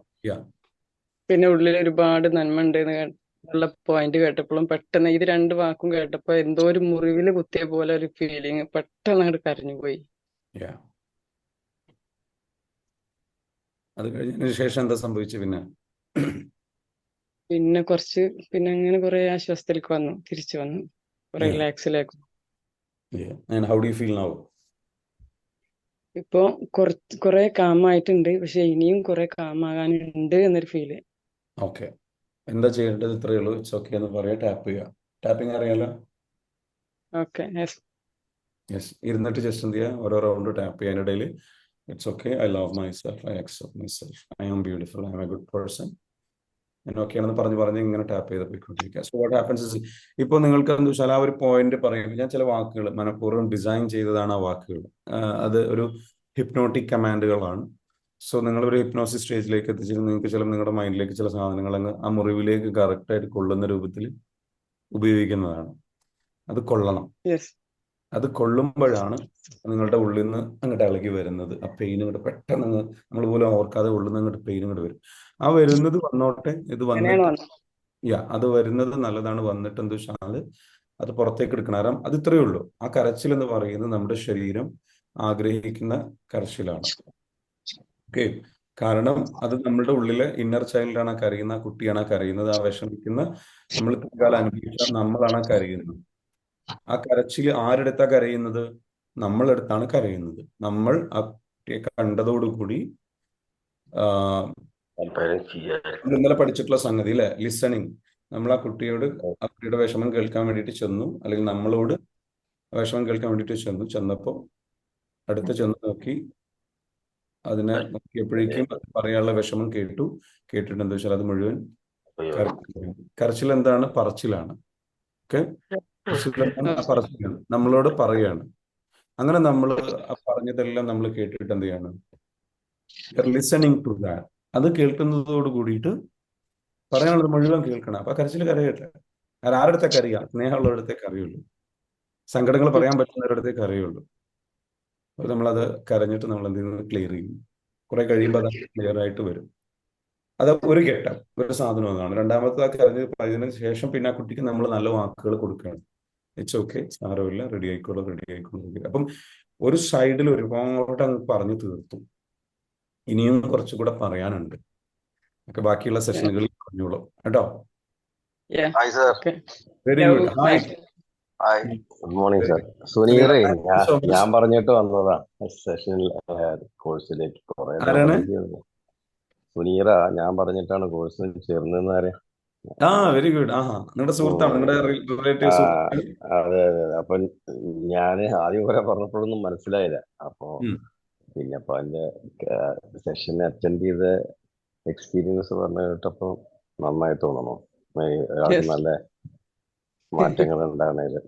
പിന്നെ ഉള്ളിൽ ഒരുപാട് നന്മ ഉണ്ട് എന്നുള്ള പോയിന്റ് കേട്ടപ്പോഴും പെട്ടെന്ന് ഇത് 2 വാക്കും കേട്ടപ്പോ എന്തോ ഒരു മുറിവില് കുത്തിയ പോലെ ഒരു ഫീലിങ്, പെട്ടെന്ന് അങ്ങോട്ട് കരഞ്ഞുപോയി. അത് കഴിഞ്ഞതിന് ശേഷം എന്താ സംഭവിച്ചു? പിന്നെ അങ്ങനെ കുറെ ആശ്വാസത്തിലേക്ക് വന്നു, തിരിച്ചു വന്നു, റിലാക്സിലേക്ക്. How do you feel now? ഇപ്പൊ കുറെ കാമായിട്ടുണ്ട്, പക്ഷെ ഇനിയും കുറെ കാമാകാനുണ്ട് എന്നൊരു ഫീല്. ഓക്കെ, എന്താ ചെയ്യേണ്ടത്? ഇത്രയേ ഉള്ളൂ. ഇറ്റ്സ് ഓക്കെ എന്ന് പറയാം. ടാപ്പ് ചെയ്യുക. ടാപ്പിംഗ് അറിയാലോ? Okay yes. യെസ്, ഇരുന്നിട്ട് ജസ്റ്റ് എന്ത് ചെയ്യുക, ഓരോ റൗണ്ട് ടാപ്പ് ചെയ്യാനിടയിൽ it's okay, I love myself, I accept myself, I am beautiful, I am a good person എന്നൊക്കെയാണെന്ന് പറഞ്ഞ് ഇങ്ങനെ ടാപ്പ് ചെയ്ത് പോയിക്കൊണ്ടിരിക്കുക. സോ വാട്ട് ഹാപ്പൻസ് ഇസ്, ഇപ്പോൾ നിങ്ങൾക്ക് എന്താ വെച്ചാൽ ആ ഒരു പോയിന്റ് പറയുമ്പോൾ ഞാൻ ചില വാക്കുകൾ മനഃപൂർവ്വം ഡിസൈൻ ചെയ്തതാണ് ആ വാക്കുകൾ. അത് ഒരു ഹിപ്നോട്ടിക് കമാൻഡുകളാണ്. സോ നിങ്ങളൊരു ഹിപ്നോസിസ് സ്റ്റേജിലേക്ക് എത്തിച്ചിട്ട് നിങ്ങൾക്ക് ചില നിങ്ങളുടെ മൈൻഡിലേക്ക് ചില സാധനങ്ങൾ അങ്ങ് ആ മുറിവിലേക്ക് കറക്റ്റായിട്ട് കൊള്ളുന്ന രൂപത്തിൽ ഉപയോഗിക്കുന്നതാണ്. അത് കൊള്ളണം. യെസ്. അത് കൊള്ളുമ്പോഴാണ് നിങ്ങളുടെ ഉള്ളിൽ നിന്ന് അങ്ങോട്ട് ഇളകി വരുന്നത്. ആ പെയിൻ ഇങ്ങോട്ട് പെട്ടെന്ന് നമ്മൾ പോലും ഓർക്കാതെ ഉള്ളിൽ നിന്ന് അങ്ങോട്ട് പെയിൻ ഇങ്ങോട്ട് വരും. ആ വരുന്നത് വന്നോട്ടെ, ഇത് അങ്ങനെയാണ് വന്നിട്ട് വന്നത്. അത് വരുന്നത് നല്ലതാണ്. വന്നിട്ട് എന്ത് വെച്ചാൽ അത് പുറത്തേക്ക് എടുക്കണം. കാരണം അത് ഇത്രയേ ഉള്ളൂ. ആ കരച്ചിൽ എന്ന് പറയുന്നത് നമ്മുടെ ശരീരം ആഗ്രഹിക്കുന്ന കരച്ചിലാണ്. ഓക്കെ, കാരണം അത് നമ്മളുടെ ഉള്ളിലെ ഇന്നർ ചൈൽഡാണ് കരയുന്ന, ആ കുട്ടിയാണ് കരയുന്നത്, ആ വിഷമിക്കുന്ന നമ്മൾ കാലം അനുഭവിച്ച നമ്മളാണ് കരയുന്നത്. ആ കരച്ചിൽ ആരെടുത്താ കരയുന്നത്? നമ്മളെടുത്താണ് കരയുന്നത്. നമ്മൾ ആ കുട്ടിയെ കണ്ടതോടുകൂടി നമ്മൾ ഇന്നലെ പഠിച്ചിട്ടുള്ള സംഗതി അല്ലെ, ലിസണിങ്. നമ്മൾ ആ കുട്ടിയുടെ വിഷമം കേൾക്കാൻ വേണ്ടിയിട്ട് ചെന്നു, അല്ലെങ്കിൽ നമ്മളോട് വിഷമം കേൾക്കാൻ വേണ്ടിയിട്ട് ചെന്നപ്പോൾ അടുത്ത് ചെന്ന് നോക്കി, അതിനെ നോക്കിയപ്പോഴേക്കും പറയാനുള്ള വിഷമം കേട്ടിട്ട് എന്താ വെച്ചാൽ അത് മുഴുവൻ കരച്ചിൽ എന്താണ്? പറച്ചിലാണ്. ഓക്കെ, പറച്ചിലാണ്, നമ്മളോട് പറയാണ്. അങ്ങനെ നമ്മൾ പറഞ്ഞതെല്ലാം നമ്മൾ കേട്ടിട്ട് എന്ത് ചെയ്യാണ്? Listening to that. അത് കേൾക്കുന്നതോട് കൂടിയിട്ട് പറയാനുള്ളത് മുഴുവൻ കേൾക്കണം. അപ്പൊ കരച്ചിൽ കരയട്ടെ. ആരുടെ അറിയാം? സ്നേഹമുള്ളവരടുത്തേക്ക് അറിയുള്ളൂ, സങ്കടങ്ങൾ പറയാൻ പറ്റുന്നവരടുത്തേക്ക് അറിയുള്ളൂ. അപ്പൊ നമ്മളത് കരഞ്ഞിട്ട് നമ്മൾ എന്ത് ചെയ്യുന്നത്? ക്ലിയർ ചെയ്യും. കുറെ കഴിയുമ്പോൾ അത് ക്ലിയർ ആയിട്ട് വരും. അത് ഒരു ഘട്ടം, ഒരു സാധനം അതാണ്. രണ്ടാമത്തെ ആ കരഞ്ഞ് അതിന് ശേഷം പിന്നെ ആ കുട്ടിക്ക് നമ്മൾ നല്ല വാക്കുകൾ കൊടുക്കുകയാണ്. ഇറ്റ്സ് ഓക്കെ, സാരമില്ല, റെഡി ആയിക്കോളൂ. അപ്പം ഒരു സൈഡിൽ ഒരുപാട് അങ്ങ് പറഞ്ഞു തീർത്തു. ഇനിയും കുറച്ചുകൂടെ പറയാനുണ്ട്. ഒക്കെ ബാക്കിയുള്ള സെഷനുകളിൽ പറഞ്ഞോളൂ കേട്ടോ. Very good. Hi, good morning sir. സുനീറേ, ഞാൻ പറഞ്ഞിട്ട് വന്നതാ സെഷനിൽ കോഴ്സിലേക്ക്. കുറെ ആരാണ്? സുനീറ, ഞാൻ പറഞ്ഞിട്ടാണ് കോഴ്സിൽ ചേർന്നതെന്ന് അറിയാം. Very good. നിങ്ങളുടെ സുഹൃത്താണ്, നിങ്ങളുടെ റിലേറ്റീവ് സുഹൃത്താണ്. അതെ. അപ്പൊ ഞാന് ആദ്യം കുറെ പറഞ്ഞപ്പോഴൊന്നും മനസ്സിലായില്ല. അപ്പൊ പിന്നെ അപ്പൊ അതിന്റെ സെഷൻ അറ്റൻഡ് ചെയ്ത എക്സ്പീരിയൻസ് പറഞ്ഞു കേട്ടപ്പോ നന്നായി തോന്നണു. നല്ല മാറ്റങ്ങൾ ഉണ്ടാകണേല്.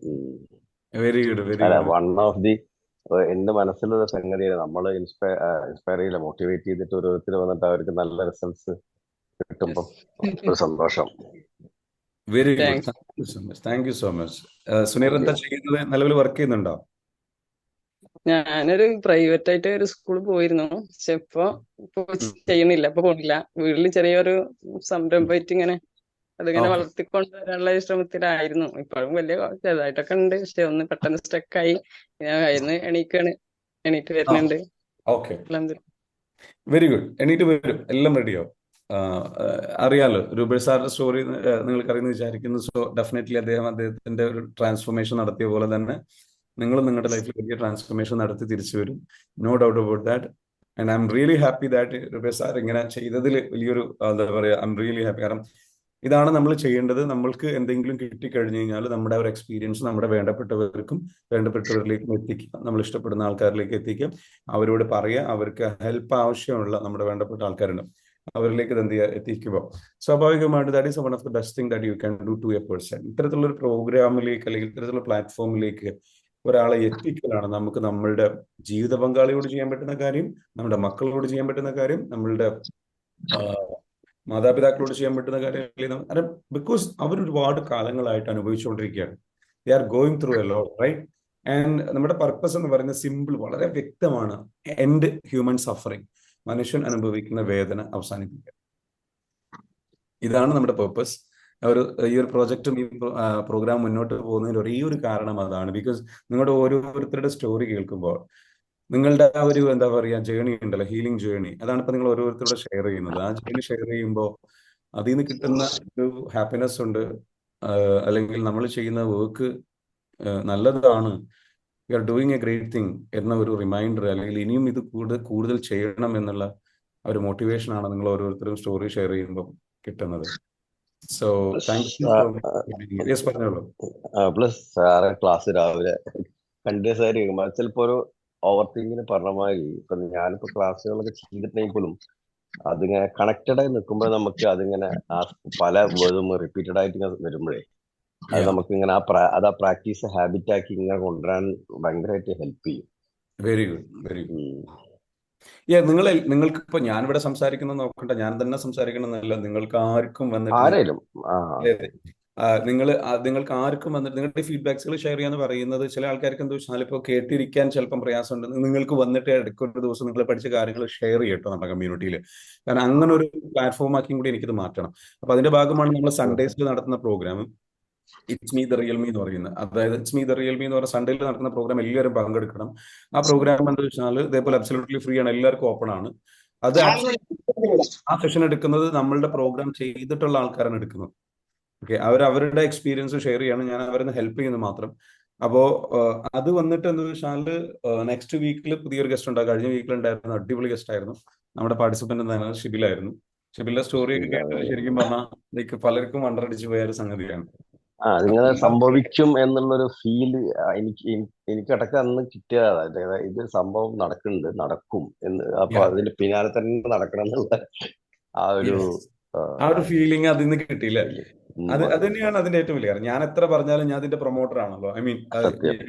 വെരി ഗുഡ്, വെരി അല്ല, ഗുഡ്. വൺ ഓഫ് ദി എന്റെ മനസ്സിലുള്ള സംഗതിയാണ്. നമ്മൾ ഇൻസ്പയർ ചെയ്യില്ല, മോട്ടിവേറ്റ് ചെയ്തിട്ട് ഓരോരുത്തർ വന്നിട്ട് അവർക്ക് നല്ല റിസൾട്ട്സ് കിട്ടുമ്പോ ഒരു സന്തോഷം. Very good, thank you so much. Suneer എന്താ ചെയ്യുന്നത്? നിലവിൽ വർക്ക് ചെയ്യുന്നുണ്ടോ? ഞാനൊരു പ്രൈവറ്റ് ആയിട്ട് ഒരു സ്കൂളിൽ പോയിരുന്നു. പക്ഷെ ഇപ്പൊ ചെയ്യുന്നില്ല, ഇപ്പൊ പോണില്ല. വീട്ടിൽ ചെറിയൊരു സംരംഭമായിട്ട് ഇങ്ങനെ അതിങ്ങനെ വളർത്തിക്കൊണ്ടുവരാനുള്ള ശ്രമത്തിലായിരുന്നു. ഇപ്പോഴും വലിയ ചെറുതായിട്ടൊക്കെ ഉണ്ട്, പക്ഷെ ഒന്ന് പെട്ടെന്ന് സ്റ്റക്കായി. ഞാൻ അതിന് എണീറ്റ് വരുന്നുണ്ട്. Okay, very good. എണീറ്റ് വരും, എല്ലാം റെഡിയാവും. അറിയാലോ രൂപേഷ് സാറിന്റെ സ്റ്റോറി നിങ്ങൾക്ക് അറിയുന്ന വിചാരിക്കുന്നു. സോ ഡെഫിനറ്റ്ലി അദ്ദേഹത്തിന്റെ ഒരു ട്രാൻസ്ഫോർമേഷൻ നടത്തിയ പോലെ തന്നെ നിങ്ങളും നിങ്ങളുടെ ലൈഫിൽ വലിയ ട്രാൻസ്ഫോർമേഷൻ നടത്തി തിരിച്ചു വരും. No doubt about that. And I am really happy that Rupesh sir ഇങ്ങനെ ചെയ്തതിൽ വലിയൊരു എന്താ പറയുക, ഐ എം റിയലി ഹാപ്പി. കാരണം ഇതാണ് നമ്മൾ ചെയ്യേണ്ടത്. നമ്മൾക്ക് എന്തെങ്കിലും കിട്ടിക്കഴിഞ്ഞു കഴിഞ്ഞാൽ നമ്മുടെ ഒരു എക്സ്പീരിയൻസ് നമ്മുടെ വേണ്ടപ്പെട്ടവരിലേക്കും എത്തിക്കുക, നമ്മൾ ഇഷ്ടപ്പെടുന്ന ആൾക്കാരിലേക്ക് എത്തിക്കുക, അവരോട് പറയുക, അവർക്ക് ഹെൽപ്പ് ആവശ്യമുള്ള നമ്മുടെ വേണ്ടപ്പെട്ട ആൾക്കാരുണ്ട്, അവരിലേക്ക് എന്ത് ചെയ്യുക, എത്തിക്കുമ്പോൾ സ്വാഭാവികമായിട്ട് that is one of the best thing that you can do to a person. ഇത്തരത്തിലുള്ള ഒരു പ്രോഗ്രാമിലേക്ക് അല്ലെങ്കിൽ ഇത്തരത്തിലുള്ള പ്ലാറ്റ്ഫോമിലേക്ക് ഒരാളെ എത്തിക്കലാണ് നമുക്ക് നമ്മളുടെ ജീവിത പങ്കാളിയോട് ചെയ്യാൻ പറ്റുന്ന കാര്യം, നമ്മുടെ മക്കളോട് ചെയ്യാൻ പറ്റുന്ന കാര്യം, നമ്മളുടെ മാതാപിതാക്കളോട് ചെയ്യാൻ പറ്റുന്ന കാര്യം. ബിക്കോസ് അവർ ഒരുപാട് കാലങ്ങളായിട്ട് അനുഭവിച്ചുകൊണ്ടിരിക്കുകയാണ്. They are going through a lot, right? And നമ്മുടെ പർപ്പസ് എന്ന് പറയുന്നത് സിമ്പിൾ, വളരെ വ്യക്തമാണ്. എൻഡ് ഹ്യൂമൻ സഫറിങ്, മനുഷ്യൻ അനുഭവിക്കുന്ന വേദന അവസാനിപ്പിക്കുക. ഇതാണ് നമ്മുടെ പർപ്പസ്. ഈ ഒരു പ്രോജക്റ്റും ഈ പ്രോഗ്രാം മുന്നോട്ട് പോകുന്നതിന് ഒരേ ഒരു കാരണം അതാണ്. ബിക്കോസ് നിങ്ങളുടെ ഓരോരുത്തരുടെ സ്റ്റോറി കേൾക്കുമ്പോൾ നിങ്ങളുടെ ആ ഒരു എന്താ പറയുക ജേണി ഉണ്ടല്ലോ, ഹീലിംഗ് ജേണി, അതാണ് ഇപ്പൊ നിങ്ങൾ ഓരോരുത്തരോട് ഷെയർ ചെയ്യുന്നത്. ആ ജേണി ഷെയർ ചെയ്യുമ്പോൾ അതിൽ നിന്ന് കിട്ടുന്ന ഒരു ഹാപ്പിനെസ് ഉണ്ട്, അല്ലെങ്കിൽ നമ്മൾ ചെയ്യുന്ന വർക്ക് നല്ലതാണ്, you are doing A great thing എന്ന ഒരു റിമൈൻഡർ, അല്ലെങ്കിൽ ഇനിയും ഇത് കൂടുതൽ ചെയ്യണം എന്നുള്ള ഒരു മോട്ടിവേഷനാണ് നിങ്ങൾ ഓരോരുത്തരും സ്റ്റോറി ഷെയർ ചെയ്യുമ്പോൾ കിട്ടുന്നത്. So thank you for yes പറഞ്ഞോളൂ. പ്ലസ് സാറെ ക്ലാസ് രാവിലെ കണ്ടിന്യൂസ് ആയിട്ട് കേൾക്കുമ്പോൾ ചിലപ്പോ ഒരു ഓവർ തിങ്കിങ് പറഞ്ഞ മാതിരി ഇപ്പൊ ഞാനിപ്പോ ക്ലാസ്സുകളൊക്കെ ചെയ്തിട്ടുണ്ടെങ്കിൽ പോലും അതിങ്ങനെ കണക്റ്റഡ് ആയി നിൽക്കുമ്പോൾ നമുക്ക് അതിങ്ങനെ ആ പല വേർഡും റിപ്പീറ്റഡ് ആയിട്ട് ഇങ്ങനെ വരുമ്പോഴേ അത് നമുക്ക് ഇങ്ങനെ അത് ആ പ്രാക്ടീസ് ഹാബിറ്റ് ആക്കി ഇങ്ങനെ കൊണ്ടുവരാൻ ഭയങ്കരമായിട്ട് ഹെൽപ്പ് ചെയ്യും. Very good, very good. ഉം. നിങ്ങൾക്ക് ഇപ്പൊ ഞാനിവിടെ സംസാരിക്കുന്നത് നോക്കണ്ട, ഞാൻ തന്നെ സംസാരിക്കണമെന്നല്ല, നിങ്ങൾക്ക് ആർക്കും വന്നിട്ട് ആരേലും നിങ്ങൾക്ക് ആർക്കും വന്നിട്ട് നിങ്ങളുടെ ഫീഡ്ബാക്സുകൾ ഷെയർ ചെയ്യാന്ന് പറയുന്നത് ചില ആൾക്കാർക്ക് എന്താ വെച്ചാൽ ഇപ്പോൾ കേട്ടിരിക്കാൻ ചിലപ്പം പ്രയാസമുണ്ട്. നിങ്ങൾക്ക് വന്നിട്ട് ഇടയ്ക്കൊരു ദിവസം നിങ്ങൾ പഠിച്ച കാര്യങ്ങൾ ഷെയർ ചെയ്യട്ടോ നമ്മുടെ കമ്മ്യൂണിറ്റിയിൽ. കാരണം അങ്ങനെ ഒരു പ്ലാറ്റ്ഫോം ആക്കിയും കൂടി എനിക്കിത് മാറ്റണം. അപ്പൊ അതിന്റെ ഭാഗമാണ് നമ്മൾ സൺഡേസിൽ നടത്തുന്ന program it's me the real me എന്ന് പറയുന്നത്. അതായത് ഇറ്റ്സ് മീ ദ റിയൽമി എന്ന് പറയുന്ന സൺഡേയിൽ നടക്കുന്ന പ്രോഗ്രാം എല്ലാവരും പങ്കെടുക്കണം. ആ പ്രോഗ്രാം എന്താ വെച്ചാൽ ഇതേപോലെ അബ്സല്യൂട്ട്ലി ഫ്രീ ആണ്, എല്ലാവർക്കും ഓപ്പൺ ആണ്. അത് ആ സെഷൻ എടുക്കുന്നത് നമ്മളുടെ പ്രോഗ്രാം ചെയ്തിട്ടുള്ള ആൾക്കാരാണ് എടുക്കുന്നത്. ഓക്കെ, അവരുടെ എക്സ്പീരിയൻസ് ഷെയർ ചെയ്യാണ്, ഞാൻ അവരെ ഹെൽപ്പ് ചെയ്യുന്നത് മാത്രം. അപ്പോ അത് വന്നിട്ട് എന്താ വെച്ചാൽ നെക്സ്റ്റ് വീക്കിൽ പുതിയൊരു ഗസ്റ്റ് ഉണ്ടാകും. കഴിഞ്ഞ വീക്കിൽ ഉണ്ടായിരുന്ന അടിപൊളി ഗസ്റ്റ് ആയിരുന്നു, നമ്മുടെ പാർട്ടിസിപ്പന്റ് എന്താണ് ഷിബിലായിരുന്നു. ഷിബിലിന്റെ സ്റ്റോറി ഒക്കെ കേട്ട് ശരിക്കും പറഞ്ഞാൽ പലർക്കും വണ്ടറടിച്ചു പോയ ഒരു സംഗതിയാണ്. അതിങ്ങനെ സംഭവിക്കും എന്നുള്ളൊരു ഫീല് എനിക്ക് ഇടയ്ക്ക് അന്ന് കിട്ടിയതാണ്. അതായത് ഇത് സംഭവം നടക്കും എന്ന്. അപ്പൊ അതിന്റെ പിന്നാലെ തന്നെ നടക്കണം എന്നുള്ള ആ ഒരു ഫീലിംഗ് അതിൽ നിന്ന് കിട്ടിയില്ല. അത് തന്നെയാണ് അതിന്റെ ഏറ്റവും വലിയ കാര്യം. ഞാൻ എത്ര പറഞ്ഞാലും ഞാൻ അതിന്റെ പ്രൊമോട്ടർ ആണല്ലോ. ഐ മീൻ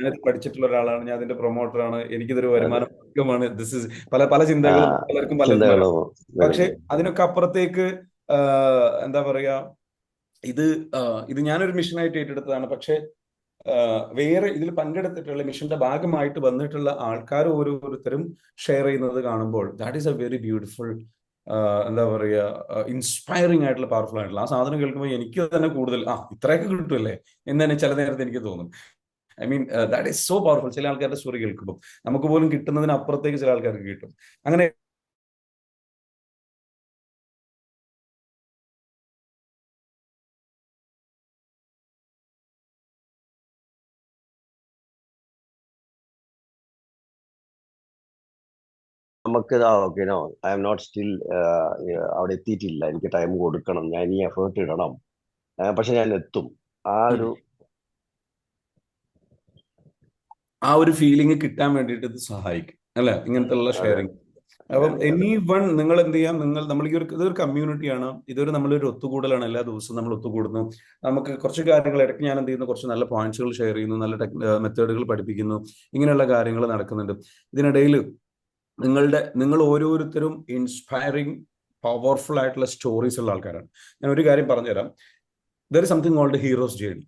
ഞാൻ പഠിച്ചിട്ടുള്ള ഒരാളാണ്, ഞാൻ അതിന്റെ പ്രൊമോട്ടറാണ്, എനിക്കിതൊരു വരുമാന മാർഗമാണ്. ദിസ് ഇസ് പല ചിന്തകളും പലർക്കും പലതും. പക്ഷെ അതിനൊക്കെ അപ്പുറത്തേക്ക് എന്താ പറയാ, ഇത് ഞാനൊരു മിഷനായിട്ട് ഏറ്റെടുത്തതാണ്. പക്ഷെ വേറെ ഇതിൽ പങ്കെടുത്തിട്ടുള്ള മിഷന്റെ ഭാഗമായിട്ട് വന്നിട്ടുള്ള ആൾക്കാർ ഓരോരുത്തരും ഷെയർ ചെയ്യുന്നത് കാണുമ്പോൾ that is A very beautiful, എന്താ പറയുക, ഇൻസ്പയറിംഗ് ആയിട്ടുള്ള പവർഫുൾ ആയിട്ടുള്ള ആ സാധനം കേൾക്കുമ്പോൾ എനിക്ക് തന്നെ കൂടുതൽ ഇത്രയൊക്കെ കിട്ടുമല്ലേ എന്ന് തന്നെ ചില നേരത്തെ എനിക്ക് തോന്നും. I mean that is so powerful. ചില ആൾക്കാരുടെ സ്റ്റോറി കേൾക്കുമ്പോൾ നമുക്ക് പോലും കിട്ടുന്നതിന് അപ്പുറത്തേക്ക് ചില ആൾക്കാർക്ക് കിട്ടും. അങ്ങനെ നമുക്ക് okay no I am not still അവിടെ എത്തിയിട്ടില്ല, എനിക്ക് ടൈം കൊടുക്കണം, ഞാൻ ഈ എഫേർട്ട് ഇടണം, പക്ഷെ ഞാൻ എത്തും. ആ ഒരു ഫീലിംഗ് കിട്ടാൻ വേണ്ടിയിട്ട് ഇത് സഹായിക്കും അല്ലെ, ഇങ്ങനത്തെ ഉള്ള ഷെയറിങ്. അപ്പം നിങ്ങൾ എന്ത് ചെയ്യാം, നമ്മൾ ഇതൊരു കമ്മ്യൂണിറ്റിയാണ്, നമ്മളൊരു ഒത്തുകൂടലാണ്. എല്ലാ ദിവസവും നമ്മൾ ഒത്തുകൂടുന്നു, നമുക്ക് കുറച്ച് കാര്യങ്ങൾ ഇടയ്ക്ക് ഞാൻ എന്ത് ചെയ്യുന്നു, കുറച്ച് നല്ല പോയിന്റ്സുകൾ ഷെയർ ചെയ്യുന്നു, നല്ല മെത്തേഡുകൾ പഠിപ്പിക്കുന്നു, ഇങ്ങനെയുള്ള കാര്യങ്ങൾ നടക്കുന്നുണ്ട്. ഇതിനിടയിൽ നിങ്ങൾ ഓരോരുത്തരും ഇൻസ്പയറിംഗ് പവർഫുൾ ആയിട്ടുള്ള സ്റ്റോറീസ് ഉള്ള ആൾക്കാരാണ്. ഞാൻ ഒരു കാര്യം പറഞ്ഞുതരാം. There is something called hero's journey.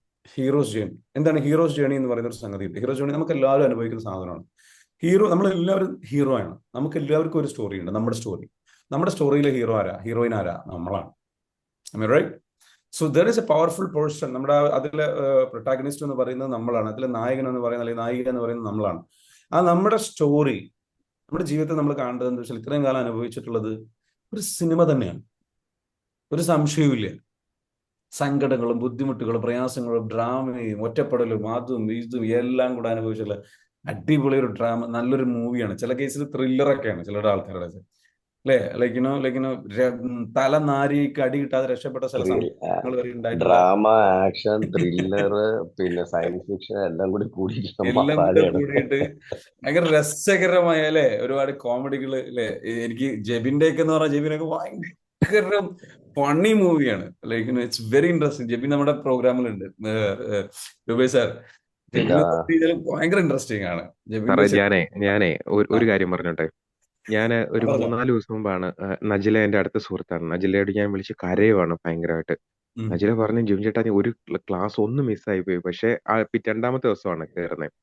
എന്താണ് ഹീറോസ് ജേണി എന്ന് പറയുന്ന ഒരു സംഗതിയുണ്ട്. ഹീറോസ് ജേണി നമുക്ക് എല്ലാവരും അനുഭവിക്കുന്ന സാധനമാണ്. നമ്മളെല്ലാവരും ഹീറോ ആണ്. നമുക്ക് എല്ലാവർക്കും ഒരു സ്റ്റോറി ഉണ്ട്, നമ്മുടെ സ്റ്റോറിയിലെ ഹീറോയിൻ ആരാ? നമ്മളാണ്. Right? So there is a powerful person. നമ്മുടെ അതിലെ പ്രൊട്ടാഗണിസ്റ്റ് എന്ന് പറയുന്നത് നമ്മളാണ്, അതിലെ നായകൻ എന്ന് പറയുന്നത്, അല്ലെങ്കിൽ നായിക എന്ന് പറയുന്നത് നമ്മളാണ്. നമ്മുടെ സ്റ്റോറി, നമ്മുടെ ജീവിതത്തിൽ നമ്മൾ കാണേണ്ടത് എന്താ വെച്ചാൽ ഇത്രയും കാലം അനുഭവിച്ചിട്ടുള്ളത് ഒരു സിനിമ തന്നെയാണ്, ഒരു സംശയവുമില്ല. സങ്കടങ്ങളും ബുദ്ധിമുട്ടുകളും പ്രയാസങ്ങളും ഡ്രാമയും ഒറ്റപ്പെടലും അതും ഇതും എല്ലാം കൂടെ അനുഭവിച്ചുള്ള അടിപൊളി ഒരു ഡ്രാമ, നല്ലൊരു മൂവിയാണ്. ചില കേസിൽ ത്രില്ലറൊക്കെയാണ് ചിലരുടെ ആൾക്കാരുടെ അല്ലേ. ലൈക്കിനോ തല നാരിക്ക് അടി കിട്ടാതെ രക്ഷപ്പെട്ട ചില ഡ്രാമ, ആക്ഷൻ, ത്രില്ലർ, പിന്നെ സയൻസ് ഫിക്ഷൻ എല്ലാം കൂടി കൂടിയിട്ട് ഭയങ്കര രസകരമായ അല്ലെ, ഒരുപാട് കോമഡികൾ അല്ലെ. എനിക്ക് ജെബിന്റെ ഒക്കെ എന്ന് പറഞ്ഞാൽ ജെബിനൊക്കെ ഭയങ്കര ഫണ്ണി മൂവിയാണ്. Like it's very interesting. Jebin നമ്മുടെ പ്രോഗ്രാമിലുണ്ട്, രൂപേ സാർ. ഭയങ്കര ഇൻട്രസ്റ്റിംഗ് ആണ്. ഞാനേ ഒരു കാര്യം പറഞ്ഞോട്ടെ. ഞാൻ ഒരു 3-4 ദിവസം മുമ്പാണ്, നജില എന്റെ അടുത്ത സുഹൃത്താണ്, നജിലയോട് ഞാൻ വിളിച്ച് കരയുവാണ് ഭയങ്കരമായിട്ട്. നജില പറഞ്ഞു, ജിം ചേട്ടാ ഒരു ക്ലാസ് ഒന്ന് മിസ്സായി പോയി, പക്ഷെ രണ്ടാമത്തെ ദിവസമാണ് കയറുന്നത്.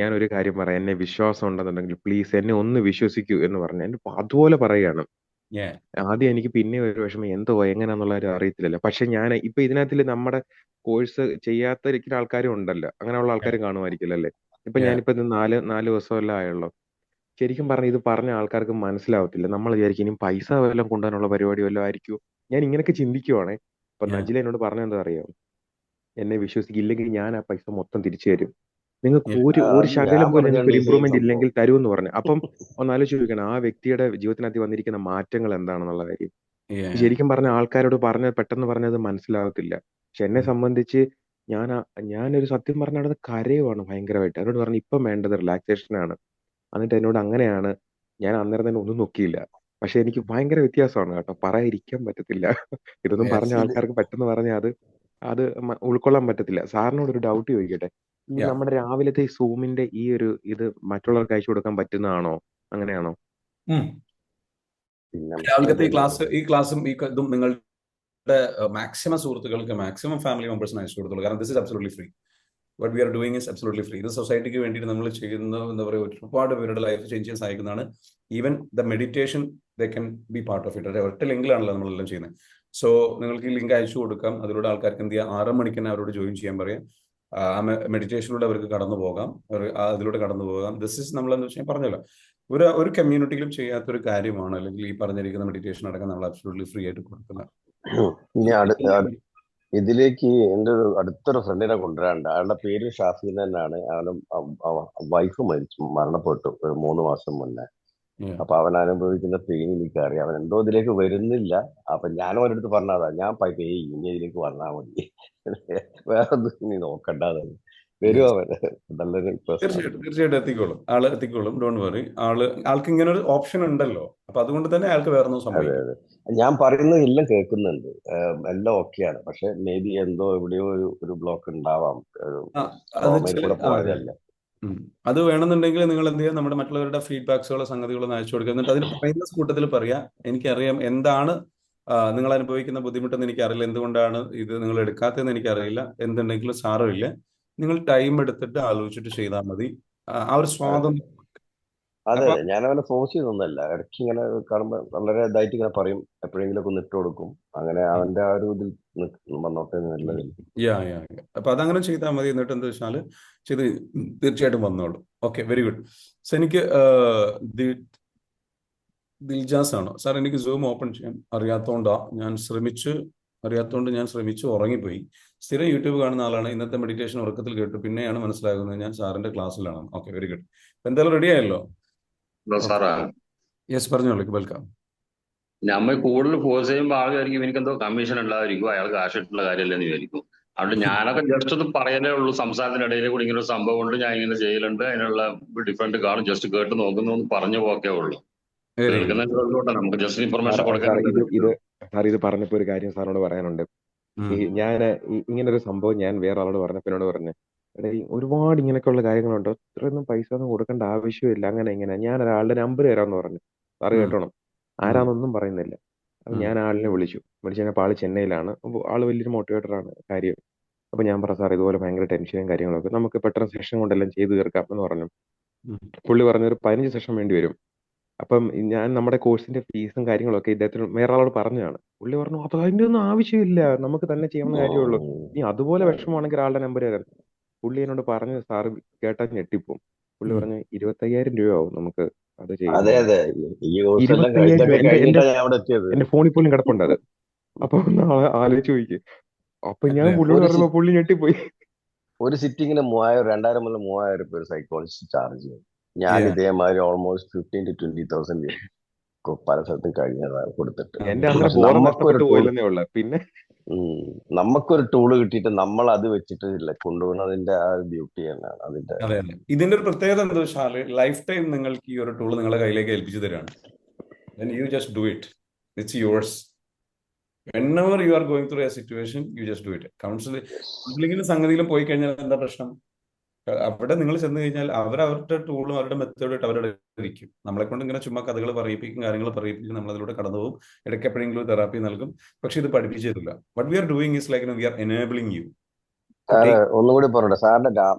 ഞാൻ ഒരു കാര്യം പറയാം, എന്നെ വിശ്വാസം ഉണ്ടെന്നുണ്ടെങ്കിൽ പ്ലീസ് എന്നെ ഒന്ന് വിശ്വസിക്കൂ എന്ന് പറഞ്ഞു. എന്നെ അതുപോലെ പറയുകയാണ്. ആദ്യം എനിക്ക് പിന്നെ ഒരു വിഷമം, എന്തോ എങ്ങനെയാന്നുള്ള ഒരു അറിയത്തില്ലല്ലോ. പക്ഷെ ഞാൻ ഇപ്പൊ ഇതിനകത്തിൽ നമ്മുടെ കോഴ്സ് ചെയ്യാത്ത ആൾക്കാരും ഉണ്ടല്ലോ, അങ്ങനെയുള്ള ആൾക്കാരും കാണുമായിരിക്കില്ല അല്ലേ. ഇപ്പൊ ഞാനിപ്പോ ഇത് 4 ദിവസമെല്ലാം ആയുള്ളൂ. ശരിക്കും പറഞ്ഞ ഇത് പറഞ്ഞ ആൾക്കാർക്ക് മനസ്സിലാവത്തില്ല. നമ്മൾ വിചാരിക്കും ഇനി പൈസ വല്ലതും കൊണ്ടുപോകാനുള്ള പരിപാടി വല്ലതും ആയിരിക്കുമോ. ഞാൻ ഇങ്ങനെയൊക്കെ ചിന്തിക്കുവാണേ. അപ്പൊ നജില എന്നോട് പറഞ്ഞെന്താ അറിയാം, എന്നെ വിശ്വസിക്കില്ലെങ്കിൽ ഞാൻ ആ പൈസ മൊത്തം തിരിച്ചു തരും, നിങ്ങൾക്ക് ഒരു ശകലം പോലും നിങ്ങൾക്ക് ഒരു ഇമ്പ്രൂവ്മെന്റ് ഇല്ലെങ്കിൽ തരുമെന്ന് പറഞ്ഞു. അപ്പം ഒന്ന് ആലോചിച്ച് ചോദിക്കണം, ആ വ്യക്തിയുടെ ജീവിതത്തിനകത്ത് വന്നിരിക്കുന്ന മാറ്റങ്ങൾ എന്താണെന്നുള്ള കാര്യം. Yeah. ശരിക്കും പറഞ്ഞ ആൾക്കാരോട് പെട്ടെന്ന് പറഞ്ഞത് മനസ്സിലാകത്തില്ല. പക്ഷെ എന്നെ സംബന്ധിച്ച് ഞാനൊരു സത്യം പറഞ്ഞ അവിടെ കരയുവാണ് ഭയങ്കരമായിട്ട്. എന്നോട് പറഞ്ഞു ഇപ്പം വേണ്ടത് റിലാക്സേഷൻ ആണ്. എന്നിട്ട് എന്നോട് അങ്ങനെയാണ്. ഞാൻ അന്നേരം തന്നെ ഒന്നും നോക്കിയില്ല. പക്ഷെ എനിക്ക് ഭയങ്കര വ്യത്യാസമാണ് കേട്ടോ. പറയാതിരിക്കാൻ പറ്റത്തില്ല. ഇതൊന്നും Yes. പറഞ്ഞ ആൾക്കാർക്ക് പെട്ടെന്ന് പറഞ്ഞാൽ അത് ഉൾക്കൊള്ളാൻ പറ്റത്തില്ല. സാറിനോട് ഒരു ഡൗട്ട് ചോദിക്കട്ടെ. ഈ Yeah. നമ്മുടെ രാവിലത്തെ ഈ സൂമിന്റെ ഈ ഒരു ഇത് മറ്റുള്ളവർക്ക് അയച്ചു കൊടുക്കാൻ പറ്റുന്നതാണോ? അങ്ങനെയാണോ? ഉം. പിന്നെ രാവിലത്തെ ഈ അതന്നെ ക്ലാസ്സും ഇതും നിങ്ങളുടെ മാക്സിമം സുഹൃത്തുക്കൾക്ക് മാക്സിമം ഫാമിലി മെമ്പേഴ്സിന് അയച്ചു കൊടുത്തോളൂ. കാരണം this is absolutely free. What we are doing is absolutely free. ഇത് സൊസൈറ്റിക്ക് വേണ്ടിയിട്ട് നമ്മൾ ചെയ്യുന്ന എന്താ പറയുക, ഒരുപാട് പേരുടെ ലൈഫ് ചേഞ്ച് ചെയ്യാൻ സഹായിക്കുന്നതാണ്. Even the meditation they can B part of it. ഒറ്റ ലിങ്കിലാണല്ലോ നമ്മളെല്ലാം ചെയ്യുന്നത്. സോ നിങ്ങൾക്ക് ഈ ലിങ്ക് അയച്ചു കൊടുക്കാം. അതിലൂടെ ആൾക്കാർക്ക് എന്ത് ചെയ്യാം, 6 മണിക്ക് തന്നെ അവരോട് ജോയിൻ ചെയ്യാൻ പറയാം. ആ മെഡിറ്റേഷനിലൂടെ അവർക്ക് കടന്നു പോകാം, അതിലൂടെ കടന്നു പോകാം. ദിസ് ഇസ് നമ്മളെന്ന് വെച്ചാൽ പറഞ്ഞല്ലോ, ഒരു കമ്മ്യൂണിറ്റിയിലും ചെയ്യാത്തൊരു കാര്യമാണ്. അല്ലെങ്കിൽ ഈ പറഞ്ഞിരിക്കുന്ന മെഡിറ്റേഷൻ അടക്കം നമ്മൾ അബ്സൊല്യൂട്ട്ലി ഫ്രീ ആയിട്ട് കൊടുക്കുന്നത്. ഇനി ഇതിലേക്ക് എൻ്റെ ഒരു അടുത്തൊരു ഫ്രണ്ടിനെ കൊണ്ടുവരാണ്ട്. അയാളുടെ പേര് ഷാഫി തന്നെയാണ്. വൈഫ് മരണപ്പെട്ടു ഒരു 3 മാസം മുന്നേ. Yeah. അപ്പൊ അവൻ അനുഭവിക്കുന്ന പെയിൻ എനിക്കറിയാം. അവൻ എന്തോ ഇതിലേക്ക് വരുന്നില്ല. അപ്പൊ ഞാനും അവരടുത്ത് പറഞ്ഞതാ, ഞാൻ പേ ചെയ്യും, ഇനി ഇതിലേക്ക് വന്നാൽ മതി, വേറെ ഒന്നും നീ നോക്കണ്ടാതെ. വരും Yes. അവൻ. നല്ലൊരു പേഴ്സണാലിറ്റി. തീർച്ചയായിട്ടും എത്തിക്കോളും. എത്തിക്കോളും. Don't worry. ആൾക്ക് ഇങ്ങനെ ഒരു ഓപ്ഷൻ ഉണ്ടല്ലോ. അപ്പൊ അതുകൊണ്ട് തന്നെ അയാൾക്ക് വേറെ ഒന്നും അതെ സംഭവിക്കും. അതെ, ഞാൻ പറയുന്നത് എല്ലാം കേൾക്കുന്നുണ്ട്. എല്ലാം ഓക്കെയാണ്. പക്ഷെ മേ ബി എന്തോ എവിടെയോ ഒരു ബ്ലോക്ക് ഉണ്ടാവാം. ട്രോമയിൽ കൂടെ പോയതല്ലേ. അത് വേണമെന്നുണ്ടെങ്കിൽ നിങ്ങൾ എന്ത് ചെയ്യുക, നമ്മുടെ മറ്റുള്ളവരുടെ ഫീഡ്ബാക്സുകളോ സംഗതികളോ അയച്ചു കൊടുക്കുക. എന്നിട്ട് അതിന് പറയുന്ന കൂട്ടത്തിൽ പറയാം, എനിക്കറിയാം എന്താണ് നിങ്ങൾ അനുഭവിക്കുന്ന ബുദ്ധിമുട്ടെന്ന് എനിക്കറിയില്ല, എന്തുകൊണ്ടാണ് ഇത് നിങ്ങൾ എടുക്കാത്തതെന്ന് എനിക്കറിയില്ല, എന്തുണ്ടെങ്കിലും സാരമില്ല, നിങ്ങൾ ടൈം എടുത്തിട്ട് ആലോചിച്ചിട്ട് ചെയ്താൽ മതി. ആ ഒരു സ്വാതന്ത്ര്യം. അതെ അപ്പൊ അതെ, ഞാൻ അവനെ ഫോഴ്സ് ചെയ്തൊന്നല്ല. ഇടയ്ക്ക് ഇങ്ങനെ കാണുമ്പോൾ വളരെ ഇതായിട്ട് ഇങ്ങനെ പറയും, എപ്പോഴെങ്കിലും ഒക്കെ ഒന്ന് ഇട്ട് കൊടുക്കും. അങ്ങനെ അവന്റെ ആ ഒരു ഇതിൽ വന്നോട്ടെ എന്നുള്ളതിൽ. അപ്പൊ അതങ്ങനെ ചെയ്താൽ മതി. എന്നിട്ട് എന്താ വെച്ചാല് ചെയ്ത് തീർച്ചയായിട്ടും വന്നോളൂ. Okay, very good. സോ എനിക്ക് ദിൽജാസ് ആണോ സാർ? എനിക്ക് സൂം ഓപ്പൺ ചെയ്യാൻ അറിയാത്തോണ്ട് ഞാൻ ശ്രമിച്ചു ഉറങ്ങിപ്പോയി. സ്ഥിരം യൂട്യൂബ് കാണുന്ന ആളാണ്. ഇന്നത്തെ മെഡിറ്റേഷൻ ഉറക്കത്തിൽ കേട്ടു, പിന്നെയാണ് മനസ്സിലാകുന്നത് ഞാൻ സാറിന്റെ ക്ലാസ്സിലാണ്. Okay, very good. എന്തായാലും റെഡി ആയല്ലോ? സാറാ, യെസ്, പറഞ്ഞോളൂ. വെൽക്കം. നമ്മൾ കൂടുതൽ ഫോഴ്സ് ചെയ്യുമ്പോൾ ആൾക്കാർക്ക് എനിക്കെന്തോ കമ്മീഷൻ ഉണ്ടായിരിക്കും, അയാൾ കാശ് ഇട്ടുള്ള കാര്യമല്ലെന്ന് വിചാരിക്കും. അതുകൊണ്ട് ഞാനൊക്കെ ജസ്റ്റ് ഒന്ന് പറയലേ ഉള്ളൂ. സംസാരത്തിനിടയിൽ കൂടി ഇങ്ങനെ ഒരു സംഭവം ഉണ്ട്, ഞാൻ ഇങ്ങനെ ചെയ്യലുണ്ട്, അതിനുള്ള ഡിഫറെന്റ് കാണും, ജസ്റ്റ് കേട്ട് നോക്കുന്നു എന്ന് പറഞ്ഞു പോക്കേ ഉള്ളൂ. കേൾക്കുന്നതിലോട്ടെ നമുക്ക് ജസ്റ്റ് ഇൻഫർമേഷൻ സാർ ഇത് പറഞ്ഞപ്പോ ഒരു കാര്യം സാറിനോട് പറയാനുണ്ട്. ഇങ്ങനെ ഒരു സംഭവം ഞാൻ വേറെ ആളോട് പറഞ്ഞപ്പോ എന്നോട് പറഞ്ഞു, ഒരുപാട് ഇങ്ങനെയൊക്കെയുള്ള കാര്യങ്ങളുണ്ടോ, ഇത്രയൊന്നും പൈസ ഒന്നും കൊടുക്കേണ്ട ആവശ്യമില്ല, അങ്ങനെ ഇങ്ങനെ. ഞാൻ ഒരാളുടെ നമ്പർ തരാമെന്ന് പറഞ്ഞു. സാറ് കേട്ടോണം, ആരാന്നൊന്നും പറയുന്നില്ല. അപ്പൊ ഞാൻ ആളിനെ വിളിച്ചു കഴിഞ്ഞപ്പോൾ ആള് ചെന്നൈയിലാണ്. ആള് വലിയൊരു മോട്ടിവേറ്ററാണ് കാര്യം. അപ്പൊ ഞാൻ പറഞ്ഞു, സാർ ഇതുപോലെ ഭയങ്കര ടെൻഷനും കാര്യങ്ങളൊക്കെ, നമുക്ക് പെട്ടെന്ന് സെഷൻ കൊണ്ടെല്ലാം ചെയ്തു തീർക്കാം എന്ന് പറഞ്ഞു. പുള്ളി പറഞ്ഞു ഒരു 15 സെഷൻ വേണ്ടി വരും. അപ്പം ഞാൻ നമ്മുടെ കോഴ്സിന്റെ ഫീസും കാര്യങ്ങളൊക്കെ ഇദ്ദേഹത്തിന് വേറെ ആളോട് പറഞ്ഞതാണ്. പുള്ളി പറഞ്ഞു, അപ്പൊ അതിന്റെ ഒന്നും ആവശ്യമില്ല, നമുക്ക് തന്നെ ചെയ്യാവുന്ന കാര്യമുള്ളൂ, നീ അതുപോലെ വിഷമമാണെങ്കിൽ ആളുടെ നമ്പർ തരാം. പുള്ളി എന്നോട് പറഞ്ഞു, സാറ് കേട്ടാൽ ഞെട്ടിപ്പോവും. പുള്ളി പറഞ്ഞു 25,000 രൂപയാവും നമുക്ക് അത് ചെയ്യാൻ. അതെ അതെ, ഈ കോഴ്സ് എല്ലാം 25,000 രൂപ കഴിഞ്ഞിട്ടാണ് ഞാൻ അവിടെ എത്തിയത്. എന്റെ ഫോണിൽ പോലും കിടപ്പുണ്ട് അത്. അപ്പൊ ഒന്ന് ആലോചിച്ച് നോക്കി. അപ്പൊ ഞാൻ പുള്ളിയോട് പറഞ്ഞപ്പോ പുള്ളി ഞെട്ടിപ്പോയി. ഒരു സിറ്റിങ്ങിന് 2,000 മുതൽ 3,000 രൂപ ഒരു സൈക്കോളജിസ്റ്റ് ചാർജ് ചെയ്യും. ഞാൻ ഇതേമാതിരി ഓൾമോസ്റ്റ് 15,000 to 20,000 പല സ്ഥലത്തും കഴിഞ്ഞതാണ് കൊടുത്തിട്ട്. എന്റെ അത്ര ബോധം നഷ്ടപ്പെട്ടു പോയില്ലെന്നേ ഉള്ളു. പിന്നെ നമുക്കൊരു ടൂള് കിട്ടിയിട്ട് നമ്മൾ അത് വെച്ചിട്ട് കൊണ്ടുപോകുന്നതിന്റെ ആ ബ്യൂട്ടി തന്നെയാണ് അതിന്റെ. അതെ, ഇതിന്റെ ഒരു പ്രത്യേകത എന്താ വെച്ചാൽ ലൈഫ് ടൈം നിങ്ങൾക്ക് ഈ ഒരു ടൂൾ നിങ്ങളുടെ കയ്യിലേക്ക് ഏൽപ്പിച്ചു തരാണ്. Then you just do it. It's yours. Whenever you are going through a situation, you just do it. കൗൺസിലിങ്ങിന് സംഗതിയിലും പോയി കഴിഞ്ഞാൽ എന്താ പ്രശ്നം? അവിടെ നിങ്ങൾ ചെന്ന് കഴിഞ്ഞാൽ അവരുടെ ടൂളും അവരുടെ മെത്തേഡായിട്ട് അവരുടെ ഇരിക്കും. നമ്മളെ കൊണ്ട് ഇങ്ങനെ ചുമ്മാ കഥകൾ പറയിപ്പിക്കും, കാര്യങ്ങൾ പറയിപ്പിക്കും, നമ്മൾ അതിലൂടെ കടന്നു പോകും. ഇടയ്ക്ക് എപ്പോഴെങ്കിലും തെറാപ്പി നൽകും, പക്ഷെ ഇത് പഠിപ്പിച്ചു തരില്ല. What we are doing is like we are enabling you. Sir ഒന്നുകൂടി പറഞ്ഞോട്ടെ, സാറിന്റെ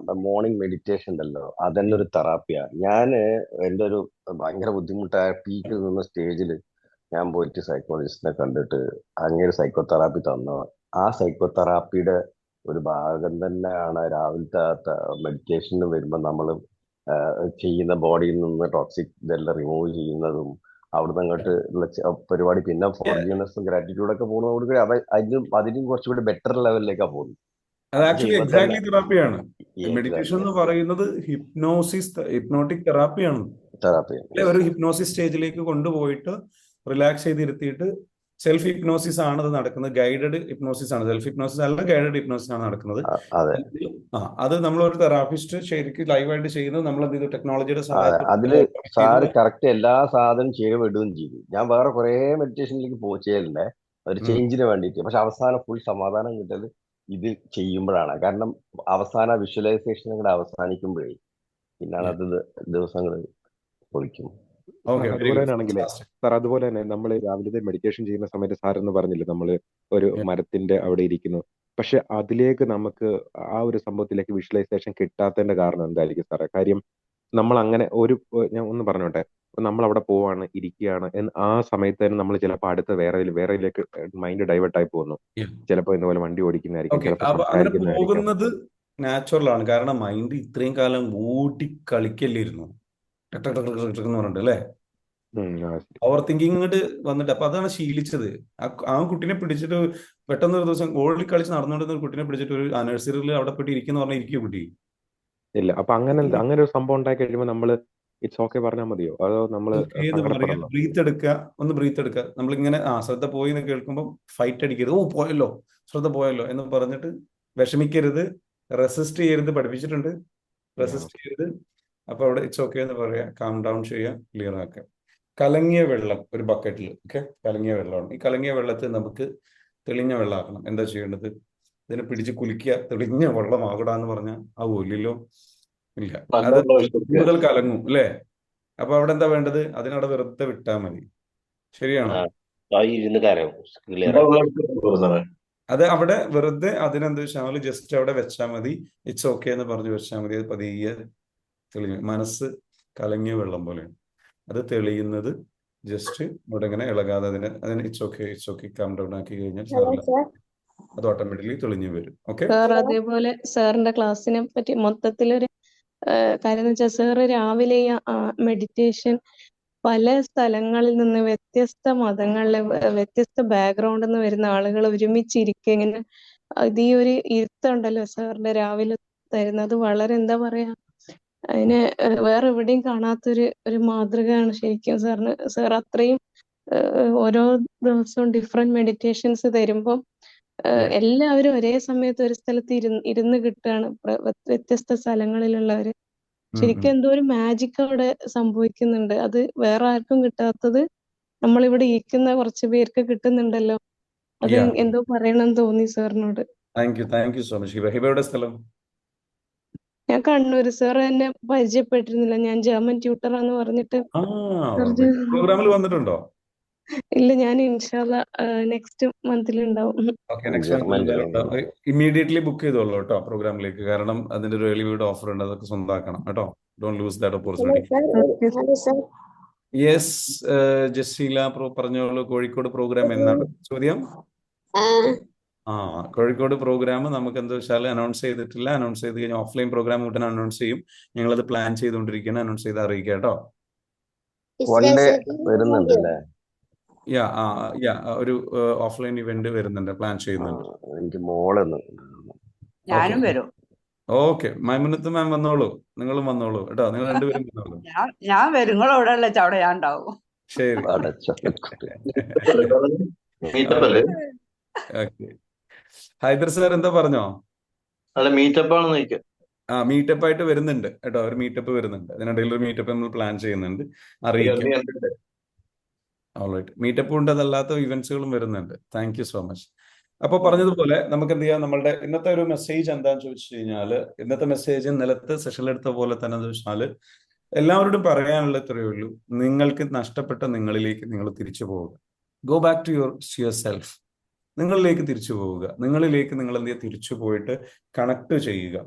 മോർണിംഗ് മെഡിറ്റേഷൻ ഉണ്ടല്ലോ, അതെന്നെ ഒരു തെറാപ്പിയാണ്. എൻ്റെ ഒരു ഭയങ്കര ബുദ്ധിമുട്ടായ പീക്കിൽ നിന്ന സ്റ്റേജിൽ ഞാൻ പോയിട്ട് സൈക്കോളജിസ്റ്റിനെ കണ്ടിട്ട് അങ്ങേര് സൈക്കോ തെറാപ്പി തന്നു. ആ സൈക്കോ തെറാപ്പിയുടെ ഒരു ഭാഗം തന്നെയാണ് രാവിലത്തെ മെഡിറ്റേഷന് വരുമ്പോൾ നമ്മൾ ചെയ്യുന്ന ബോഡിയിൽ നിന്ന് ടോക്സിക് ഇതെല്ലാം റിമൂവ് ചെയ്യുന്നതും അവിടുന്ന് അങ്ങോട്ട് പരിപാടി. പിന്നെ ഫോർഗീവ്നെസ്സും ഗ്രാറ്റിറ്റ്യൂഡൊക്കെ പോകുന്നതോടുകൂടി അതിനും കുറച്ചുകൂടി ബെറ്റർ ലെവലിലേക്കാണ് പോകുന്നത്. അത് ആക്ച്വലി എക്സാക്ട്ലി തെറാപ്പിയാണ്. മെഡിറ്റേഷൻ എന്ന് പറയുന്നത് ഹിപ്നോട്ടിക് തെറാപ്പിയാണ്. ഒരു ഹിപ്നോസിസ് സ്റ്റേജിലേക്ക് കൊണ്ടുപോയിട്ട് റിലാക്സ് ചെയ്തിരുത്തിയിട്ട് സെൽഫ് ഹിപ്നോസിസ് ആണ് അത് നടക്കുന്നത്. ഗൈഡഡ് ഹിപ്നോസിസ് ആണ്, സെൽഫ് ഹിപ്നോസിസ് അല്ല, ഗൈഡഡ് ഹിപ്നോസിസ് ആണ് നടക്കുന്നത്. അതെ അത് നമ്മളൊരു തെറാപ്പിസ്റ്റ് ശരിക്കും ലൈവായിട്ട് ചെയ്യുന്നത് നമ്മൾ എന്ത് ചെയ്തു, ടെക്നോളജിയുടെ അതെ സഹായത്തോടെ അതില് ഓട്ടോമേറ്റ് സാറ് ചെയ്ത്. കറക്റ്റ് എല്ലാ സാധനം ചെയ്തിടുകയും ചെയ്തു. ഞാൻ വേറെ കുറെ മെഡിറ്റേഷനിലേക്ക് ചെയ്യലുണ്ട് ഒരു ചേഞ്ചിന് വേണ്ടിയിട്ട്. പക്ഷെ അവസാനം ഫുൾ സമാധാനം കിട്ടത് ഇത് ചെയ്യുമ്പോഴാണ്. കാരണം അവസാന വിഷ്വലൈസേഷൻ കൂടെ അവസാനിക്കുമ്പോഴേ പിന്നാണ് അത് ദിവസങ്ങൾ പൊളിക്കും. ഓക്കെ, വെരി അതുപോലെ ഗുഡ്, തന്നെയാണെങ്കിലേ ഫാന്റാസ്റ്റിക്. സാർ, അതുപോലെ തന്നെ നമ്മൾ രാവിലത്തെ മെഡിറ്റേഷൻ ചെയ്യുന്ന സമയത്ത് സാർ എന്ന് പറഞ്ഞില്ലേ, നമ്മൾ ഒരു മരത്തിന്റെ അവിടെ ഇരിക്കുന്നു. പക്ഷെ അതിലേക്ക് നമുക്ക് ആ ഒരു സംഭവത്തിലേക്ക് വിഷ്വലൈസേഷൻ കിട്ടാത്തതിന്റെ കാരണം എന്തായിരിക്കും സാറേ? കാര്യം നമ്മൾ അങ്ങനെ ഞാൻ ഒന്ന് പറഞ്ഞോട്ടെ, നമ്മൾ അവിടെ പോവാണ്, ഇരിക്കുകയാണ്, ആ സമയത്ത് തന്നെ നമ്മൾ ചിലപ്പോൾ അടുത്ത വേറെയിലേക്ക് മൈൻഡ് ഡൈവേർട്ട് ആയി പോകുന്നു. ചിലപ്പോൾ ഇതുപോലെ വണ്ടി ഓടിക്കുന്നതായിരിക്കും, ഓക്കെ, ചിലപ്പോൾ അപ്പൊ അങ്ങനെ സംസാരിക്കുന്നതായിരിക്കും. പോകുന്നത് നാച്ചുറൽ ആണ്. കാരണം മൈൻഡ് ഇത്രയും കാലം ഓടി കളിക്കല്ലായിരുന്നു എന്ന് പറഞ്ഞിട്ട് അല്ലേ, ഓവർ തിങ്കിങ് ഇങ്ങോട്ട് വന്നിട്ട്. അപ്പൊ അതാണ് ശീലിച്ചത്. ആ കുട്ടീനെ പിടിച്ചിട്ട് പെട്ടെന്ന് ഒരു ദിവസം ഓടി കളിച്ച് നടന്നുകൊണ്ടിരുന്ന ഒരു കുട്ടീനെ പിടിച്ചിട്ട് ഒരു നഴ്സറിയിൽ അവിടെ പോയിട്ട് ഇരിക്കുന്ന പറഞ്ഞാൽ ഇരിക്കും കുട്ടി. ഇല്ല. അപ്പൊ അങ്ങനെ ഒരു സംഭവം ഉണ്ടായി കഴിയുമ്പോൾ നമ്മൾ ഇറ്റ്സ് ഓക്കെ പറഞ്ഞാൽ മതിയോ, അതോ നമ്മൾ സങ്കടപ്പെടണോ? ബ്രീത്ത് എടുക്കുക, ഒന്ന് ബ്രീത്ത് എടുക്കുക. നമ്മളിങ്ങനെ ശ്രദ്ധ പോയി എന്ന് കേൾക്കുമ്പോൾ ഫൈറ്റ് അടിക്കരുത്. ഓ പോയല്ലോ, ശ്രദ്ധ പോയല്ലോ എന്ന് പറഞ്ഞിട്ട് വിഷമിക്കരുത്, റെസിസ്റ്റ് ചെയ്യരുത്. പഠിപ്പിച്ചിട്ടുണ്ട്, റെസിസ്റ്റ് ചെയ്യരുത്. അപ്പൊ അവിടെ ഇറ്റ്സ് ഓക്കെ എന്ന് പറയാ, കാം ഡൗൺ ചെയ്യുക, ക്ലിയർ ആക്കുക. കലങ്ങിയ വെള്ളം ഒരു ബക്കറ്റിൽ, ഓക്കെ, കലങ്ങിയ വെള്ളമാണ്. ഈ കലങ്ങിയ വെള്ളത്തിൽ നമുക്ക് തെളിഞ്ഞ വെള്ളമാക്കണം. എന്താ ചെയ്യേണ്ടത്? ഇതിനെ പിടിച്ച് കുലിക്കുക. തെളിഞ്ഞ വെള്ളം ആകടാന്ന് പറഞ്ഞാൽ ആവൂല്ലോ, ഇല്ല, അത് കൂടുതൽ കലങ്ങും അല്ലേ. അപ്പൊ അവിടെ എന്താ വേണ്ടത്? അതിനവിടെ വെറുതെ വിട്ടാൽ മതി. ശരിയാണോ? ഇരുന്ന് കരയും, ക്ലിയർ. അത് അവിടെ വെറുതെ അതിനെന്ത് വെച്ചാൽ ജസ്റ്റ് അവിടെ വെച്ചാൽ മതി. ഇറ്റ്സ് ഓക്കെ എന്ന് പറഞ്ഞു വെച്ചാൽ മതി. അത് പതിയെ തെളിഞ്ഞു. മനസ്സ് കലങ്ങിയ വെള്ളം പോലെയാണ്. അത് തെളിയുന്നത് ജസ്റ്റ് ഇവിടെ ഇങ്ങനെ ഇളകാതെ അതിന് ഇറ്റ്സ് ഓക്കെ കാം ഡൗൺ ആക്കി കഴിഞ്ഞാൽ അത് ഓട്ടോമാറ്റിക്കലി തെളിഞ്ഞു വരും. ഓക്കെ സാർ, അതേപോലെ സാറിന്റെ ക്ലാസ്സിനെ പറ്റി മൊത്തത്തിലൊരു കാര്യം എന്ന് വെച്ചാൽ, സാറ് രാവിലെ മെഡിറ്റേഷൻ പല സ്ഥലങ്ങളിൽ നിന്ന്, വ്യത്യസ്ത മതങ്ങളിലെ വ്യത്യസ്ത ബാക്ക്ഗ്രൗണ്ടിൽ നിന്ന് വരുന്ന ആളുകൾ ഒരുമിച്ചിരിക്കുക, ഇങ്ങനെ ഇത് ഈ ഒരു ഇരുത്തമുണ്ടല്ലോ സാറിന്റെ രാവിലെ തരുന്നത്, വളരെ എന്താ പറയാ, അതിനെ വേറെ എവിടെയും കാണാത്തൊരു മാതൃകയാണ് ശരിക്കും സാറിന്. സാർ അത്രയും ഓരോ ദിവസവും ഡിഫറെന്റ് മെഡിറ്റേഷൻസ് തരുമ്പോൾ എല്ലാവരും ഒരേ സമയത്ത് ഒരു സ്ഥലത്ത് ഇരുന്ന് കിട്ടുകയാണ്, വ്യത്യസ്ത സ്ഥലങ്ങളിലുള്ളവര്. ശരിക്കും എന്തോ ഒരു മാജിക് അവിടെ സംഭവിക്കുന്നുണ്ട്. അത് വേറെ ആർക്കും കിട്ടാത്തത് നമ്മളിവിടെ ഇരിക്കുന്ന കുറച്ച് പേർക്ക് കിട്ടുന്നുണ്ടല്ലോ. അത് എന്തോ പറയണമെന്ന് തോന്നി സാറിനോട്. Thank you so much. ഹിബയുടെ സ്ഥലം? ഞാൻ കണ്ണൂര്. സാർ എന്നെ പരിചയപ്പെട്ടിരുന്നില്ല, ഞാൻ ജർമ്മൻ ട്യൂട്ടറാന്ന് പറഞ്ഞിട്ട്. പ്രോഗ്രാമിൽ വന്നിട്ടുണ്ടോ? ഇല്ല, ഞാൻ ഇൻഷാല്ലാ നെക്സ്റ്റ് മന്തിൽ ഉണ്ടാവും. ഇമ്മീഡിയറ്റ്ലി ബുക്ക് ചെയ്തോളൂ കേട്ടോ പ്രോഗ്രാമിലേക്ക്. കാരണം അതിന്റെ ഒരു ഏർലി ബേർഡ് ഓഫർ ഉണ്ട്, അതൊക്കെ സ്വന്തമാക്കണം കേട്ടോ. Don't lose that opportunity. Yes Jaseela പറഞ്ഞോളൂ. കോഴിക്കോട് പ്രോഗ്രാം എന്നാണ് ചോദ്യം? കോഴിക്കോട് പ്രോഗ്രാം നമുക്ക് എന്താ വെച്ചാൽ അനൗൺസ് ചെയ്തിട്ടില്ല. അനൗൺസ് ചെയ്ത് കഴിഞ്ഞാൽ ഓഫ്ലൈൻ പ്രോഗ്രാം ഉടനെ അനൗൺസ് ചെയ്യും. ഞങ്ങളത് പ്ലാൻ ചെയ്തുകൊണ്ടിരിക്കുകയാണ്. അനൗൺസ് ചെയ്ത് അറിയിക്കാം കേട്ടോ. ഒരു ഓഫ്ലൈൻ ഇവന്റ് വരുന്നുണ്ട്, പ്ലാൻ ചെയ്യുന്നുണ്ട്. ഞാനും വരും. ഓക്കെ, മൈമുനത്ത് മാം വന്നോളൂ, നിങ്ങളും വന്നോളൂ കേട്ടോ. നിങ്ങൾ രണ്ടുപേരും വന്നോളൂ. ഞാൻ വരും. നിങ്ങൾ എവിടെ ഉള്ള അവിടെ ഞാൻ ഉണ്ടാവും. ശരി. ഹൈദർ സാർ എന്താ പറഞ്ഞോ? മീറ്റപ്പ് ആയിട്ട് വരുന്നുണ്ട് കേട്ടോ. ഒരു മീറ്റപ്പ് വരുന്നുണ്ട്. അതിനിടയിൽ ഒരു മീറ്റപ്പ് നമ്മൾ പ്ലാൻ ചെയ്യുന്നുണ്ട്, അറിയിക്കാം. ഓൾറൈറ്റ്, മീറ്റപ്പ് ഉണ്ട്, അതല്ലാത്ത ഇവന്റ്സുകളും വരുന്നുണ്ട്. Thank you so much. അപ്പൊ പറഞ്ഞതുപോലെ നമുക്ക് എന്ത് ചെയ്യാം, നമ്മളുടെ ഇന്നത്തെ ഒരു മെസ്സേജ് എന്താന്ന് ചോദിച്ചു കഴിഞ്ഞാല്, ഇന്നത്തെ മെസ്സേജ് ഇന്നലത്തെ സെഷനിലെടുത്ത പോലെ തന്നെ എന്ന് വെച്ചാൽ എല്ലാവരോടും പറയാനുള്ള ഇത്രയേ ഉള്ളൂ. നിങ്ങൾക്ക് നഷ്ടപ്പെട്ട നിങ്ങളിലേക്ക് നിങ്ങൾ തിരിച്ചു പോവുക. Go back to yourself. നിങ്ങളിലേക്ക് തിരിച്ചു പോവുക. നിങ്ങളിലേക്ക് നിങ്ങൾ എന്ത് ചെയ്യുക, തിരിച്ചു പോയിട്ട് കണക്ട് ചെയ്യുക.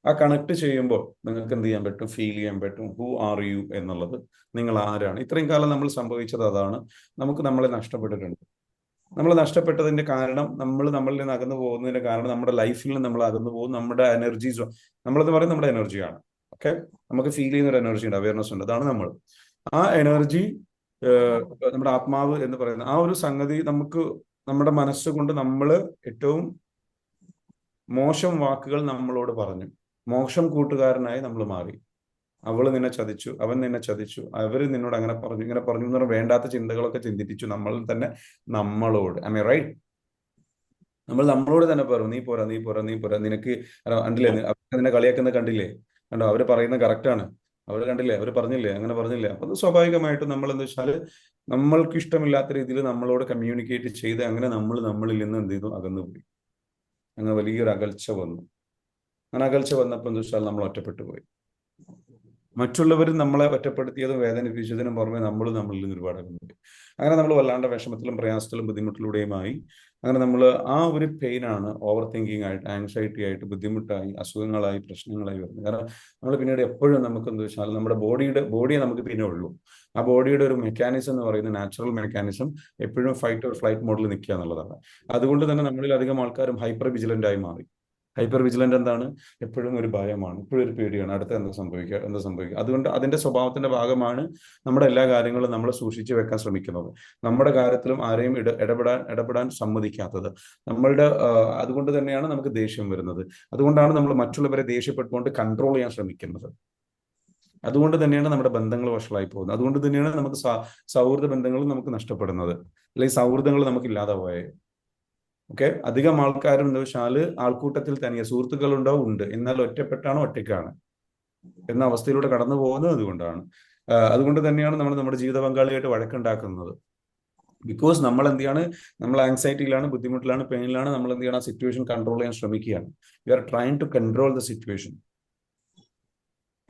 ആ കണക്ട് ചെയ്യുമ്പോൾ നിങ്ങൾക്ക് എന്ത് ചെയ്യാൻ പറ്റും, ഫീൽ ചെയ്യാൻ പറ്റും ഹൂ ആർ യു എന്നുള്ളത്. നിങ്ങൾ ആരാണ്? ഇത്രയും കാലം നമ്മൾ സംഭവിച്ചത് അതാണ്. നമുക്ക് നമ്മളെ നഷ്ടപ്പെട്ടിട്ടുണ്ട്. നമ്മൾ നഷ്ടപ്പെട്ടതിന്റെ കാരണം, നമ്മളിൽ നിന്ന് അകന്നു പോകുന്നതിന്റെ കാരണം, നമ്മുടെ ലൈഫിൽ നിന്ന് നമ്മൾ അകന്നു പോകും. നമ്മുടെ എനർജീസ്, നമ്മളെന്ന് പറയുന്നത് നമ്മുടെ എനർജിയാണ്. ഓക്കെ, നമുക്ക് ഫീൽ ചെയ്യുന്ന ഒരു എനർജി ഉണ്ട്, അവയർനെസ് ഉണ്ട്. അതാണ് നമ്മൾ. ആ എനർജി, നമ്മുടെ ആത്മാവ് എന്ന് പറയുന്ന ആ ഒരു സംഗതി, നമുക്ക് നമ്മുടെ മനസ്സുകൊണ്ട് നമ്മൾ ഏറ്റവും മോശം വാക്കുകൾ നമ്മളോട് പറഞ്ഞു, മോശം കൂട്ടുകാരനായി നമ്മൾ മാറി. അവള് നിന്നെ ചതിച്ചു, അവൻ നിന്നെ ചതിച്ചു, അവര് നിന്നോട് അങ്ങനെ പറഞ്ഞു ഇങ്ങനെ പറഞ്ഞു എന്ന് പറഞ്ഞാൽ വേണ്ടാത്ത ചിന്തകളൊക്കെ ചിന്തിപ്പിച്ചു നമ്മളിൽ തന്നെ നമ്മളോട്. I mean right? നമ്മൾ നമ്മളോട് തന്നെ പറഞ്ഞു നീ പോരാ, നീ പോരാ, നീ പോരാ, നിനക്ക് കണ്ടില്ലേ, അവർക്ക് നിന്നെ കളിയാക്കുന്നത് കണ്ടില്ലേ, കണ്ടോ അവര് പറയുന്നത് കറക്റ്റാണ്, അവർ കണ്ടില്ലേ, അവർ പറഞ്ഞില്ലേ, അങ്ങനെ പറഞ്ഞില്ലേ. അപ്പൊ അത് സ്വാഭാവികമായിട്ടും നമ്മൾ എന്താ വെച്ചാൽ നമ്മൾക്ക് ഇഷ്ടമില്ലാത്ത രീതിയിൽ നമ്മളോട് കമ്മ്യൂണിക്കേറ്റ് ചെയ്ത് അങ്ങനെ നമ്മൾ നമ്മളിൽ നിന്ന് എന്ത് ചെയ്തു, അകന്നു പോയി. അങ്ങനെ വലിയൊരു അകൽച്ച വന്നു. അങ്ങനെ അകൽച്ച വന്നപ്പോൾ എന്താ വെച്ചാൽ നമ്മൾ ഒറ്റപ്പെട്ടു പോയി. മറ്റുള്ളവർ നമ്മളെ ഒറ്റപ്പെടുത്തിയതും വേദനിപ്പിച്ചതിനും പുറമെ നമ്മളിൽ നിന്ന് ഒരുപാട് അകന്നു പോയി. അങ്ങനെ നമ്മൾ വല്ലാണ്ട് വിഷമത്തിലും പ്രയാസത്തിലും ബുദ്ധിമുട്ടിലൂടെയുമായി. അങ്ങനെ നമ്മൾ ആ ഒരു പെയിനാണ് ഓവർ തിങ്കിങ് ആയിട്ട്, ആങ്സൈറ്റി ആയിട്ട്, ബുദ്ധിമുട്ടായി, അസുഖങ്ങളായി, പ്രശ്നങ്ങളായി വരുന്നത്. കാരണം നമ്മൾ പിന്നീട് എപ്പോഴും നമുക്ക് എന്താ വെച്ചാൽ നമ്മുടെ ബോഡിയെ നമുക്ക് പിന്നെ ഉള്ളൂ. ആ ബോഡിയുടെ ഒരു മെക്കാനിസം എന്ന് പറയുന്നത് നാച്ചുറൽ മെക്കാനിസം എപ്പോഴും ഫൈറ്റ് ഓർ ഫ്ലൈറ്റ് മോഡിൽ നിൽക്കുക എന്നുള്ളതാണ്. അതുകൊണ്ട് തന്നെ നമ്മളിൽ അധികം ആൾക്കാരും ഹൈപ്പർ വിജിലന്റ് ആയി മാറി. ഹൈപ്പർ വിജിലന്റ് എന്താണ്? എപ്പോഴും ഒരു ഭയമാണ്, എപ്പോഴും ഒരു പേടിയാണ്, അടുത്ത എന്താ സംഭവിക്കുക. അതുകൊണ്ട് അതിന്റെ സ്വഭാവത്തിന്റെ ഭാഗമാണ് നമ്മുടെ എല്ലാ കാര്യങ്ങളും നമ്മൾ സൂക്ഷിച്ചു വെക്കാൻ ശ്രമിക്കുന്നത്, നമ്മുടെ കാര്യത്തിലും ആരെയും ഇടപെടാൻ സമ്മതിക്കാത്തത്. അതുകൊണ്ട് തന്നെയാണ് നമുക്ക് ദേഷ്യം വരുന്നത്. അതുകൊണ്ടാണ് നമ്മൾ മറ്റുള്ളവരെ ദേഷ്യപ്പെട്ടുകൊണ്ട് കൺട്രോൾ ചെയ്യാൻ ശ്രമിക്കുന്നത്. അതുകൊണ്ട് തന്നെയാണ് നമ്മുടെ ബന്ധങ്ങൾ വഷളായി പോകുന്നത്. അതുകൊണ്ട് തന്നെയാണ് നമുക്ക് സൗഹൃദ ബന്ധങ്ങളും നമുക്ക് നഷ്ടപ്പെടുന്നത്, അല്ലെങ്കിൽ സൗഹൃദങ്ങൾ നമുക്ക് ഇല്ലാതെ പോയത്. ഓക്കെ, അധികം ആൾക്കാരും എന്താ വെച്ചാൽ ആൾക്കൂട്ടത്തിൽ തന്നെ സുഹൃത്തുക്കളുണ്ടാവും, ഉണ്ട്, എന്നാൽ ഒറ്റപ്പെട്ടാണോ ഒറ്റയ്ക്കാണ് എന്ന അവസ്ഥയിലൂടെ കടന്നു പോകുന്നത്. അതുകൊണ്ട് തന്നെയാണ് നമ്മൾ നമ്മുടെ ജീവിത പങ്കാളിയായിട്ട് വഴക്കുണ്ടാക്കുന്നത്. ബിക്കോസ് നമ്മൾ എന്ത് ചെയ്യാണ്, നമ്മൾ ആങ്സൈറ്റിയിലാണ്, ബുദ്ധിമുട്ടിലാണ്, പെയിനിലാണ്. നമ്മൾ എന്ത് ചെയ്യണം, ആ സിറ്റുവേഷൻ കൺട്രോൾ ചെയ്യാൻ ശ്രമിക്കുകയാണ്. We are trying to control the situation.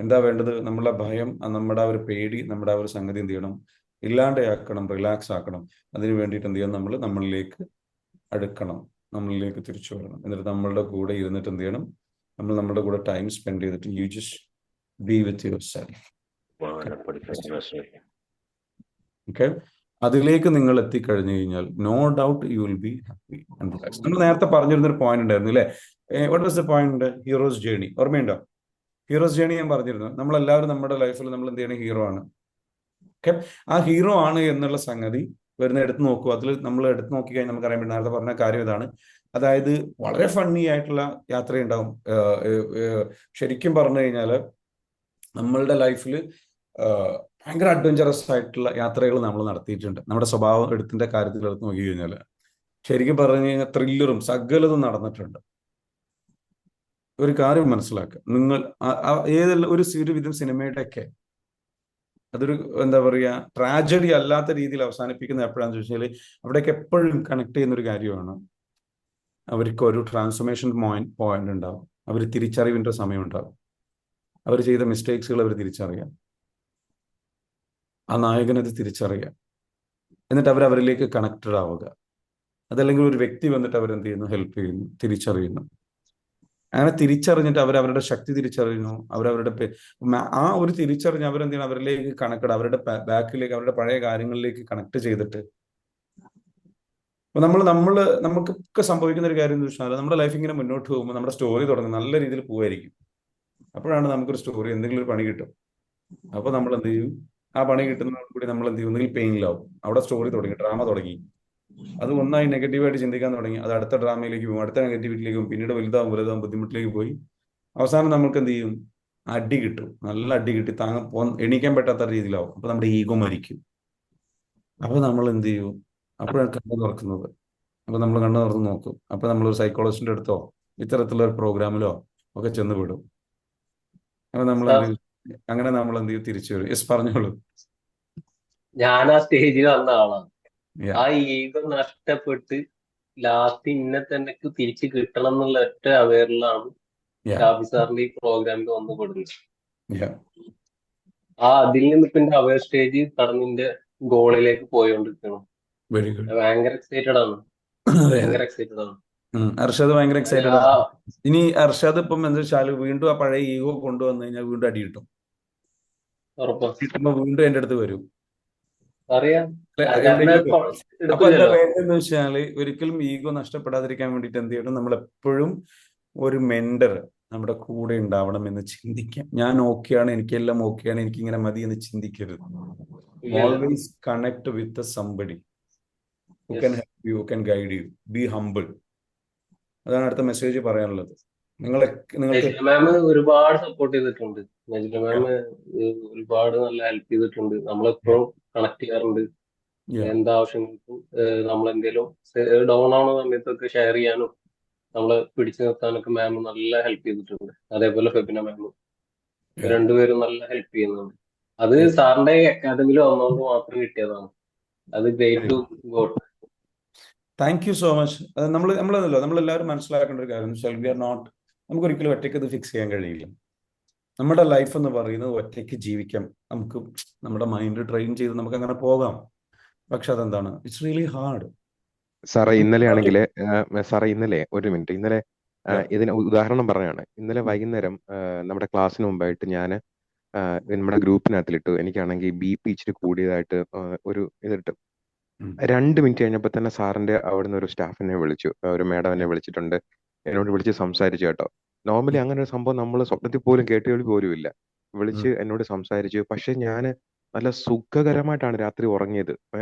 എന്താ വേണ്ടത്? നമ്മളെ ഭയം, നമ്മുടെ ആ ഒരു പേടി, നമ്മുടെ ആ ഒരു സംഗതി എന്ത് ചെയ്യണം, ഇല്ലാണ്ടാക്കണം, റിലാക്സ് ആക്കണം. അതിന് വേണ്ടിയിട്ട് എന്ത് ചെയ്യണം, നമ്മളിലേക്ക് അടുക്കണം, നമ്മളിലേക്ക് തിരിച്ചു വരണം. എന്നിട്ട് നമ്മളുടെ കൂടെ ഇരുന്നിട്ട് എന്ത് ചെയ്യണം, നമ്മളുടെ കൂടെ ടൈം സ്പെൻഡ് ചെയ്തിട്ട് you just be with yourself. Okay, അതിലേക്ക് നിങ്ങൾ എത്തിക്കഴിഞ്ഞു കഴിഞ്ഞാൽ no doubt you will be happy and relax. നമ്മൾ നേരത്തെ പറഞ്ഞിരുന്നൊരു പോയിന്റ് ഉണ്ടായിരുന്നു അല്ലേ? What was the point? Hero's journey. ഓർമ്മയുണ്ടോ? ഹീറോസ് ജേണി ഞാൻ പറഞ്ഞിരുന്നു. നമ്മളെല്ലാവരും നമ്മുടെ ലൈഫിൽ നമ്മൾ എന്ത് ചെയ്യണം, ഹീറോ ആണ്. ഓക്കെ, ആ ഹീറോ ആണ് എന്നുള്ള സംഗതി എടുത്ത് നോക്കൂ. അതിൽ നമ്മൾ എടുത്ത് നോക്കിക്കഴിഞ്ഞാൽ നമുക്ക് അറിയാൻ പറ്റും. നേരത്തെ പറഞ്ഞ കാര്യം ഇതാണ്. അതായത് വളരെ ഫണ്ണി ആയിട്ടുള്ള യാത്രയുണ്ടാവും. ശരിക്കും പറഞ്ഞു കഴിഞ്ഞാൽ നമ്മളുടെ ലൈഫിൽ ഭയങ്കര അഡ്വഞ്ചറസ് ആയിട്ടുള്ള യാത്രകൾ നമ്മൾ നടത്തിയിട്ടുണ്ട്. നമ്മുടെ സ്വഭാവം എടുത്തിന്റെ കാര്യത്തിൽ എടുത്ത് നോക്കി കഴിഞ്ഞാൽ ശരിക്കും പറഞ്ഞു കഴിഞ്ഞാൽ ത്രില്ലറും സകലതും നടന്നിട്ടുണ്ട്. ഒരു കാര്യം മനസ്സിലാക്കുക, നിങ്ങൾ ഏതെല്ലാം ഒരു വിധം സിനിമയുടെയൊക്കെ അതൊരു എന്താ പറയുക, ട്രാജഡി അല്ലാത്ത രീതിയിൽ അവസാനിപ്പിക്കുന്നത് എപ്പോഴാന്ന് ചോദിച്ചാൽ അവിടേക്ക് എപ്പോഴും കണക്ട് ചെയ്യുന്ന ഒരു കാര്യമാണ്. അവർക്ക് ഒരു ട്രാൻസ്ഫോർമേഷൻ പോയിന്റ് ഉണ്ടാവും. അവർ തിരിച്ചറിവിന്റെ സമയം ഉണ്ടാവും. അവർ ചെയ്ത മിസ്റ്റേക്സുകൾ അവർ തിരിച്ചറിയാം. ആ നായകനത് തിരിച്ചറിയാം. എന്നിട്ട് അവരിലേക്ക് കണക്റ്റഡ് ആവുക. അതല്ലെങ്കിൽ ഒരു വ്യക്തി വന്നിട്ട് അവരെന്ത് ചെയ്യുന്നു, ഹെൽപ്പ് ചെയ്യുന്നു, തിരിച്ചറിയുന്നു. അങ്ങനെ തിരിച്ചറിഞ്ഞിട്ട് അവരവരുടെ ശക്തി തിരിച്ചറിയുന്നു. ആ ഒരു തിരിച്ചറിഞ്ഞ് അവരെന്ത് ചെയ്യണം, അവരിലേക്ക് കണക്ട്, അവരുടെ ബാക്കിലേക്ക്, അവരുടെ പഴയ കാര്യങ്ങളിലേക്ക് കണക്ട് ചെയ്തിട്ട് അപ്പൊ നമുക്കൊക്കെ സംഭവിക്കുന്ന ഒരു കാര്യം എന്ന് വെച്ചാൽ നമ്മുടെ ലൈഫ് ഇങ്ങനെ മുന്നോട്ട് പോകുമ്പോൾ നമ്മുടെ സ്റ്റോറി തുടങ്ങും, നല്ല രീതിയിൽ പോവായിരിക്കും. അപ്പോഴാണ് നമുക്കൊരു സ്റ്റോറി, എന്തെങ്കിലും ഒരു പണി കിട്ടും. അപ്പൊ നമ്മൾ എന്ത് ചെയ്യും, ആ പണി കിട്ടുന്നതോടുകൂടി നമ്മൾ എന്ത് ചെയ്യും, ഒന്നുകിൽ പെയിനിലാവും. അവിടെ സ്റ്റോറി തുടങ്ങി, ഡ്രാമ തുടങ്ങി. അത് ഒന്നായി നെഗറ്റീവായിട്ട് ചിന്തിക്കാൻ തുടങ്ങി. അത് അടുത്ത ഡ്രാമയിലേക്ക് പോകും, അടുത്ത നെഗറ്റിവിറ്റിലേക്ക് പോകും. പിന്നീട് വലുതാവും ബുദ്ധിമുട്ടിലേക്ക് പോയി അവസാനം നമുക്ക് എന്ത് ചെയ്യും, അടി കിട്ടും. നല്ല അടി കിട്ടി എണീക്കാൻ പറ്റാത്ത രീതിയിലാവും. അപ്പൊ നമ്മുടെ ഈഗോ മരിക്കും. അപ്പൊ നമ്മൾ എന്ത് ചെയ്യും, അപ്പോഴാണ് കണ്ണു തുറക്കുന്നത്. അപ്പൊ നമ്മൾ കണ്ണു തുറന്ന് നോക്കും. അപ്പൊ നമ്മളൊരു സൈക്കോളജിസ്റ്റിന്റെ അടുത്തോ ഇത്തരത്തിലുള്ള ഒരു പ്രോഗ്രാമിലോ ഒക്കെ ചെന്ന് വിടും. അപ്പൊ നമ്മൾ അങ്ങനെ നമ്മൾ എന്ത് ചെയ്യും, തിരിച്ചു വരും. യെസ്, പറഞ്ഞോളൂ. ഞാൻ ആ സ്റ്റേജിൽ വന്ന ആളാണ്. ആ ഈഗോ നഷ്ടപ്പെട്ട് ലാസ്റ്റ് ഇന്നെ തന്നെ തിരിച്ചു കിട്ടണം എന്നുള്ള ഒറ്റ അവയറിലാണ് ഷാഫി സാറിന്റെ ഈ പ്രോഗ്രാമിൽ വന്നുപെടുന്നത്. അതിൽ നിന്ന് ഇപ്പൊ അവയർ സ്റ്റേജ് കടന്നിന്റെ ഗോളിലേക്ക് പോയോണ്ടിരിക്കണം. ഭയങ്കര എക്സൈറ്റഡ് ആണ്. അർഷദ് ഭയങ്കര എക്സൈറ്റഡ് ആണ്. ഇനി അർഷദ് ഇപ്പം എന്താ വെച്ചാൽ വീണ്ടും ആ പഴയ ഈഗോ കൊണ്ടുവന്നു കഴിഞ്ഞാൽ വീണ്ടും അടി കിട്ടും. വീണ്ടും എന്റെ അടുത്ത് വരും. അപ്പൊ എന്താ വേണ്ടതെന്ന് വെച്ചാല് ഒരിക്കലും ഈഗോ നഷ്ടപ്പെടാതിരിക്കാൻ വേണ്ടിട്ട് എന്ത് ചെയ്യണം, നമ്മൾ എപ്പോഴും ഒരു മെന്റർ നമ്മുടെ കൂടെ ഉണ്ടാവണം എന്ന് ചിന്തിക്കാം. ഞാൻ ഓക്കെയാണ്, എനിക്കെല്ലാം ഓക്കെയാണ്, എനിക്കിങ്ങനെ മതി എന്ന് ചിന്തിക്കരുത്. Always connect with somebody who can help you, who can guide you. Be humble. അതാണ് അടുത്ത മെസ്സേജ് പറയാനുള്ളത്. നിങ്ങളെ നിങ്ങൾക്ക് നജില മാം ഒരുപാട് സപ്പോർട്ട് ചെയ്തിട്ടുണ്ട്. നജില മാം ഒരുപാട് നല്ല ഹെൽപ്പ് ചെയ്തിട്ടുണ്ട്. നമ്മളെപ്പോഴും കണക്ട് ചെയ്യാറുണ്ട്. എന്താവശ്യങ്ങൾക്കും നമ്മൾ എന്തെങ്കിലും ഡൗൺ ആവുന്ന സമയത്തൊക്കെ ഷെയർ ചെയ്യാനും നമ്മളെ പിടിച്ചു നിർത്താനൊക്കെ മാം നല്ല ഹെൽപ്പ് ചെയ്തിട്ടുണ്ട്. അതേപോലെ ഫെബിന മാമും രണ്ടുപേരും നല്ല ഹെൽപ്പ് ചെയ്യുന്നുണ്ട്. അത് സാറിന്റെ അക്കാദമിയിൽ വന്നതുകൊണ്ട് മാത്രം കിട്ടിയതാണ്. അത് great to God. Thank you so much. നമ്മളെല്ലാവരും മനസ്സിലാക്കേണ്ട ഒരു കാര്യം വെച്ചാൽ വി ആർ നോട്ട്, നമുക്കൊരിക്കലും ഒറ്റയ്ക്ക് ഇത് ഫിക്സ് ചെയ്യാൻ കഴിയില്ല. നമ്മുടെ ലൈഫ് എന്ന് പറയുന്നത് ഒറ്റയ്ക്ക് ജീവിക്കാം, നമുക്ക് നമ്മുടെ മൈൻഡ് ട്രെയിൻ ചെയ്ത് നമുക്ക് അങ്ങനെ പോകാം. പക്ഷെ അതെന്താണ്, ഇറ്റ്സ് റിയലി ഹാർഡ്. സാറേ ഇന്നലെ ഒരു മിനിറ്റ്, ഇന്നലെ ഇതിന് ഉദാഹരണം പറഞ്ഞാണ്. ഇന്നലെ വൈകുന്നേരം നമ്മുടെ ക്ലാസ്സിന് മുമ്പായിട്ട് ഞാൻ നമ്മുടെ ഗ്രൂപ്പിനകത്തിലിട്ടു, എനിക്കാണെങ്കിൽ BP ഇച്ചിരി കൂടിയതായിട്ട് ഒരു ഇതിട്ട് 2 മിനിറ്റ് കഴിഞ്ഞപ്പോൾ തന്നെ സാറിന്റെ അവിടുന്ന് ഒരു സ്റ്റാഫിനെ വിളിച്ചു, ഒരു മേഡം എന്നെ വിളിച്ചിട്ടുണ്ട്, എന്നോട് വിളിച്ച് സംസാരിച്ചു കേട്ടോ. നോർമലി അങ്ങനെ ഒരു സംഭവം നമ്മൾ സ്വപ്നത്തിൽ പോലും കേട്ടുകൾ പോലും ഇല്ല. വിളിച്ച് എന്നോട് സംസാരിച്ചു. പക്ഷെ ഞാൻ നല്ല സുഖകരമായിട്ടാണ് രാത്രി ഉറങ്ങിയത്.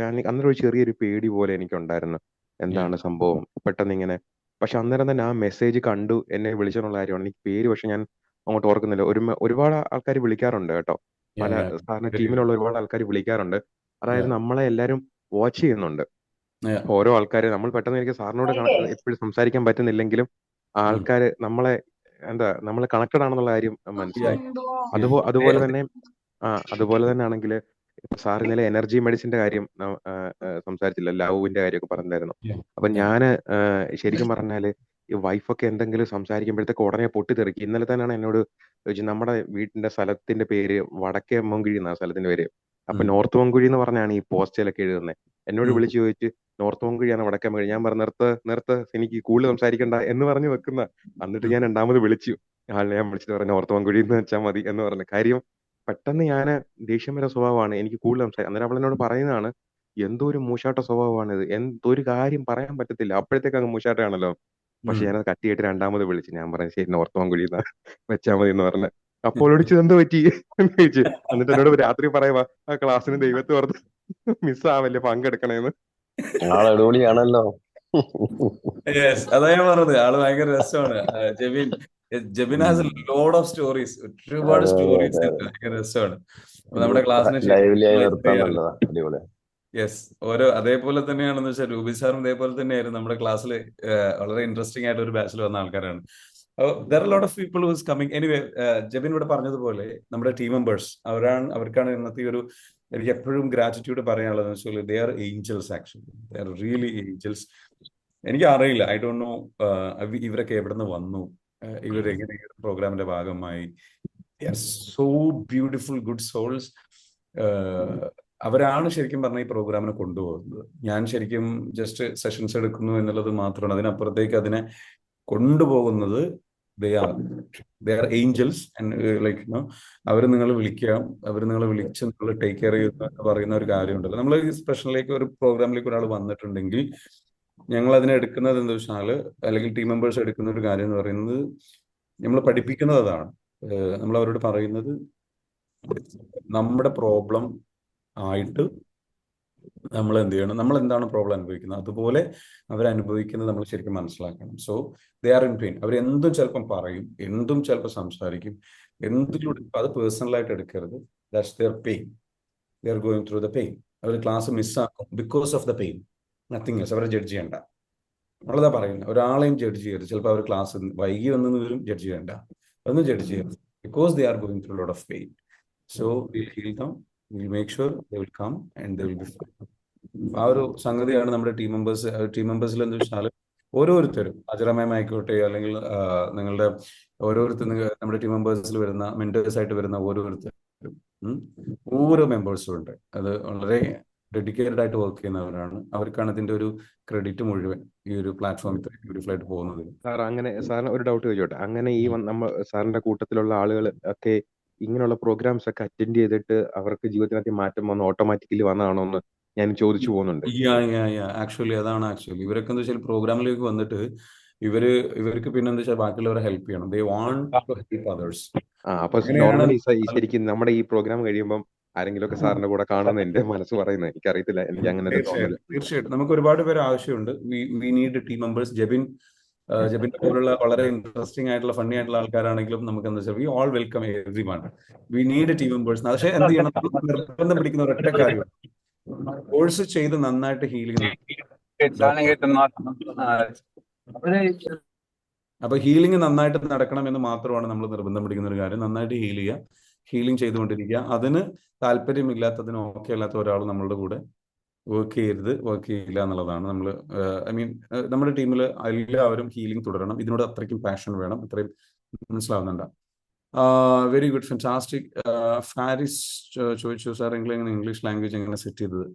അന്നേരം ഒരു ചെറിയൊരു പേടി പോലെ എനിക്കുണ്ടായിരുന്നു, എന്താണ് സംഭവം പെട്ടെന്ന് ഇങ്ങനെ. പക്ഷെ അന്നേരം തന്നെ ആ മെസ്സേജ് കണ്ടു എന്നെ വിളിച്ചെന്നുള്ള കാര്യമാണ്. എനിക്ക് പേര് പക്ഷെ ഞാൻ അങ്ങോട്ട് ഓർക്കുന്നില്ല. ഒരുപാട് ആൾക്കാർ വിളിക്കാറുണ്ട് കേട്ടോ, പല സാറിന്റെ ടീമിലുള്ള ഒരുപാട് ആൾക്കാർ വിളിക്കാറുണ്ട്. അതായത് നമ്മളെ എല്ലാവരും വാച്ച് ചെയ്യുന്നുണ്ട്. ഓരോ ആൾക്കാര് നമ്മൾ പെട്ടെന്ന് എനിക്ക് സാറിനോട് എപ്പോഴും സംസാരിക്കാൻ പറ്റുന്നില്ലെങ്കിലും ആൾക്കാര് നമ്മളെ കണക്റ്റഡ് ആണെന്നുള്ള കാര്യം മനസ്സിലായി. അതുപോലെ തന്നെ ആണെങ്കിൽ സാർ ഇന്നലെ എനർജി മെഡിസിന്റെ കാര്യം സംസാരിച്ചില്ല, ലവിന്റെ കാര്യമൊക്കെ പറഞ്ഞിട്ടുണ്ടായിരുന്നു. അപ്പൊ ഞാന് ശരിക്കും പറഞ്ഞാല് ഈ വൈഫൊക്കെ എന്തെങ്കിലും സംസാരിക്കുമ്പോഴത്തേക്ക് ഉടനെ പൊട്ടിത്തെറിക്കും. ഇന്നലെ തന്നെയാണ് എന്നോട് ചോദിച്ചു, നമ്മുടെ വീട്ടിന്റെ സ്ഥലത്തിന്റെ പേര് വടക്കേ മങ്കുഴി എന്നാ സ്ഥലത്തിന്റെ പേര്. അപ്പൊ നോർത്ത് മങ്കുഴി എന്ന് പറഞ്ഞാണ് ഈ പോസ്റ്റലൊക്കെ എഴുതുന്നത്. എന്നോട് വിളിച്ചു ചോദിച്ചു, നോർത്ത് മങ്കുഴിയാണ് വടക്കേ മങ്കുഴി? ഞാൻ പറഞ്ഞു നിർത്ത് എനിക്ക് കൂടുതൽ സംസാരിക്കണ്ട എന്ന് പറഞ്ഞു വെക്കുന്ന. എന്നിട്ട് ഞാൻ രണ്ടാമത് വിളിച്ചു ആളിനെ, ഞാൻ വിളിച്ചിട്ട് പറഞ്ഞു നോർത്ത് മങ്കുഴി എന്ന് വെച്ചാൽ മതി എന്ന് പറഞ്ഞു. കാര്യം പെട്ടെന്ന് ഞാൻ ദേഷ്യം വരെ സ്വഭാവമാണ്, എനിക്ക് കൂടുതൽ സംസാരിക്കും. അന്നേരം അവൾ എന്നോട് പറയുന്നതാണ്, എന്തോ ഒരു മൂശാട്ട സ്വഭാവമാണിത്, എന്തൊരു കാര്യം പറയാൻ പറ്റത്തില്ല, അപ്പോഴത്തേക്ക് അങ്ങ് മൂശാട്ടമാണല്ലോ. പക്ഷെ ഞാനത് കട്ടിയായിട്ട് രണ്ടാമത് വിളിച്ചു. ഞാൻ പറഞ്ഞു ശരി നോർത്ത് മങ്കുഴി വെച്ചാൽ മതി എന്ന് പറഞ്ഞു. അപ്പോൾ ഒളിച്ചത് എന്തോ പറ്റി എന്ന് ചോദിച്ചു. എന്നിട്ട് എന്നോട് രാത്രി പറയുവാ, ആ ക്ലാസ്സിന് ദൈവത്തെ ഓർത്ത് മിസ്സാവല്ലേ പങ്കെടുക്കണേന്ന്. അടിപൊളിയാണല്ലോ. അതാ ഞാൻ പറഞ്ഞത്, ആള് ഭയങ്കര രസമാണ്. Jebin has load of stories, ഒരുപാട് സ്റ്റോറീസ്, ഭയങ്കര രസമാണ്. നമ്മുടെ ക്ലാസ്സിനെ അതേപോലെ തന്നെയാണെന്ന് വെച്ചാൽ രൂപി സാറും ഇതേപോലെ തന്നെയായിരുന്നു നമ്മുടെ ക്ലാസ്സിൽ. വളരെ ഇൻട്രസ്റ്റിംഗ് ആയിട്ട് ഒരു ബാച്ചിൽ വന്ന ആൾക്കാരാണ്. there are a lot of people who is coming anyway. Jebin ഇവിടെ പറഞ്ഞതുപോലെ നമ്മുടെ ടീം മെമ്പേഴ്സ് അവർക്കാണ് ഇന്നത്തെ ഒരു, എനിക്ക് എപ്പോഴും ഗ്രാറ്റിറ്റ്യൂഡ് പറയാനുള്ളതെന്ന് വെച്ചാൽ they are angels. Actually they are really angels. എനിക്ക് അറിയില്ല, ഐ ഡോണ്ട് നോ ഇവരൊക്കെ എവിടെ നിന്ന് വന്നു, ഇവരെങ്ങനെ പ്രോഗ്രാമിന്റെ ഭാഗമായി. So beautiful, good souls. അവരാണ് ശരിക്കും പറഞ്ഞ ഈ പ്രോഗ്രാമിനെ കൊണ്ടുപോകുന്നത്. ഞാൻ ശരിക്കും ജസ്റ്റ് സെഷൻസ് എടുക്കുന്നു എന്നുള്ളത് മാത്രമാണ്. അതിനപ്പുറത്തേക്ക് അതിനെ കൊണ്ടുപോകുന്നത് they are angels and like അവർ നിങ്ങളെ വിളിക്കാം, അവർ നിങ്ങളെ വിളിച്ച് നിങ്ങൾ ടേക്ക് കെയർ ചെയ്യുന്ന പറയുന്ന ഒരു കാര്യമുണ്ടല്ലോ. നമ്മൾ ഈ സ്പെഷ്യലിലേക്ക് ഒരു പ്രോഗ്രാമിലേക്ക് ഒരാൾ വന്നിട്ടുണ്ടെങ്കിൽ ഞങ്ങൾ അതിനെ എടുക്കുന്നത് എന്താ വെച്ചാൽ, അല്ലെങ്കിൽ ടീം മെമ്പേഴ്സ് എടുക്കുന്ന ഒരു കാര്യം എന്ന് പറയുന്നത്, നമ്മൾ പഠിപ്പിക്കുന്നത് അതാണ്. നമ്മൾ അവരോട് പറയുന്നത് നമ്മുടെ പ്രോബ്ലം ആയിട്ട് നമ്മൾ എന്ത് ചെയ്യണം, നമ്മൾ എന്താണ് പ്രോബ്ലം അനുഭവിക്കുന്നത് അതുപോലെ അവരനുഭവിക്കുന്നത് നമ്മൾ ശരിക്കും മനസ്സിലാക്കണം. So they are in pain. അവരെന്തും ചിലപ്പം പറയും, എന്തും ചിലപ്പോൾ സംസാരിക്കും, എന്തിലൂടെ അത് പേഴ്സണലായിട്ട് എടുക്കരുത്. That's their pain. They are going through the pain. അവർ ക്ലാസ് മിസ്സാക്കും because of the pain, nothing else. അവരെ ജഡ്ജ് ചെയ്യണ്ട, നമ്മളതാ പറയുന്നത്. ഒരാളെയും ജഡ്ജ് ചെയ്യരുത്. ചിലപ്പോൾ അവർ ക്ലാസ് വൈകി വന്നവരും ജഡ്ജ് ചെയ്യണ്ട, അതൊന്നും ജഡ്ജ് ചെയ്യരുത്. Because they are going through lot of pain. So will heal them, will make sure they will come and they will be fine. ആ ഒരു സംഗതിയാണ് നമ്മുടെ ടീം മെമ്പേഴ്സിൽ എന്ന് വെച്ചാൽ ഓരോരുത്തരും, അജറമയം ആയിക്കോട്ടെ, അല്ലെങ്കിൽ നിങ്ങളുടെ നമ്മുടെ ടീം മെമ്പേഴ്സിൽ വരുന്ന മെന്റേഴ്സ് ആയിട്ട് വരുന്ന ഓരോ മെമ്പേഴ്സും ഉണ്ട്. അത് വളരെ ഡെഡിക്കേറ്റഡ് ആയിട്ട് വർക്ക് ചെയ്യുന്നവരാണ്. അവർക്കാണ് ഇതിന്റെ ഒരു ക്രെഡിറ്റ് മുഴുവൻ ഈ ഒരു പ്ലാറ്റ്ഫോം ഇത്ര ബ്യൂട്ടിഫുൾ ആയിട്ട് പോകുന്നത്. സാറിന് ഒരു ഡൗട്ട് ചോദിച്ചോട്ടെ, അങ്ങനെ ഈ സാറിന്റെ കൂട്ടത്തിലുള്ള ആളുകൾ ഒക്കെ ഇങ്ങനെയുള്ള പ്രോഗ്രാംസ് ഒക്കെ അറ്റൻഡ് ചെയ്തിട്ട് അവർക്ക് ജീവിതത്തിനകത്ത് മാറ്റം വന്ന് ഓട്ടോമാറ്റിക്കലി വന്നതാണോ എന്ന് ഞാൻ ചോദിച്ചു പോകുന്നുണ്ട്. ആക്ച്വലി അതാണ്. ഇവരൊക്കെ എന്താ വെച്ചാൽ പ്രോഗ്രാമിലേക്ക് വന്നിട്ട് ഇവർക്ക് പിന്നെ എന്താ വെച്ചാൽ ബാക്കിയുള്ളവരെ ഹെൽപ്പ് ചെയ്യണം. They want to help others. അപ്പൊ നോർമലി ശരിക്കും നമ്മുടെ ഈ പ്രോഗ്രാം കഴിയുമ്പോൾ ആരെങ്കിലും ഒക്കെ സാറിന്റെ കൂടെ കാണുമെന്ന് എന്റെ മനസ്സ് പറയുന്നത്. എനിക്കറിയത്തില്ല, എനിക്ക് അങ്ങനെ തീർച്ചയായിട്ടും നമുക്ക് ഒരുപാട് പേര് ആവശ്യമുണ്ട്. We need team members. Jebin ജബിന്റെ പോലുള്ള വളരെ ഇൻട്രസ്റ്റിംഗ് ആയിട്ടുള്ള ഫണ്ണി ആയിട്ടുള്ള ആൾക്കാരാണെങ്കിലും നമുക്ക് എന്താ വെച്ചാൽ we all welcome every one. We need A team person. പക്ഷേ എന്ത് ചെയ്യണം, നിർബന്ധം പിടിക്കുന്ന ഒരൊറ്റ കാര്യം, കോഴ്സ് ചെയ്ത് നന്നായിട്ട് ഹീലിംഗ്. അപ്പൊ ഹീലിംഗ് നന്നായിട്ട് നടക്കണം എന്ന് മാത്രമാണ് നമ്മൾ നിർബന്ധം പിടിക്കുന്ന ഒരു കാര്യം. നന്നായിട്ട് ഹീൽ ചെയ്യുക, ഹീലിംഗ് ചെയ്തുകൊണ്ടിരിക്കുക. അതിന് താല്പര്യമില്ലാത്തതിന് ഓക്കെ അല്ലാത്ത ഒരാൾ നമ്മളുടെ കൂടെ വർക്ക് ചെയ്യില്ല എന്നുള്ളതാണ്. നമ്മൾ നമ്മുടെ ടീമിൽ എല്ലാവരും ഹീലിംഗ് തുടരണം. ഇതിനോട് അത്രയ്ക്കും പാഷൻ വേണം. ഇത്രയും മനസ്സിലാവുന്നുണ്ട്. Very good, fantastic. ഫാരിസ് ചോദിച്ചു, സാർ ഇംഗ്ലീഷ് ലാംഗ്വേജ് എങ്ങനെ സെറ്റ് ചെയ്തത്?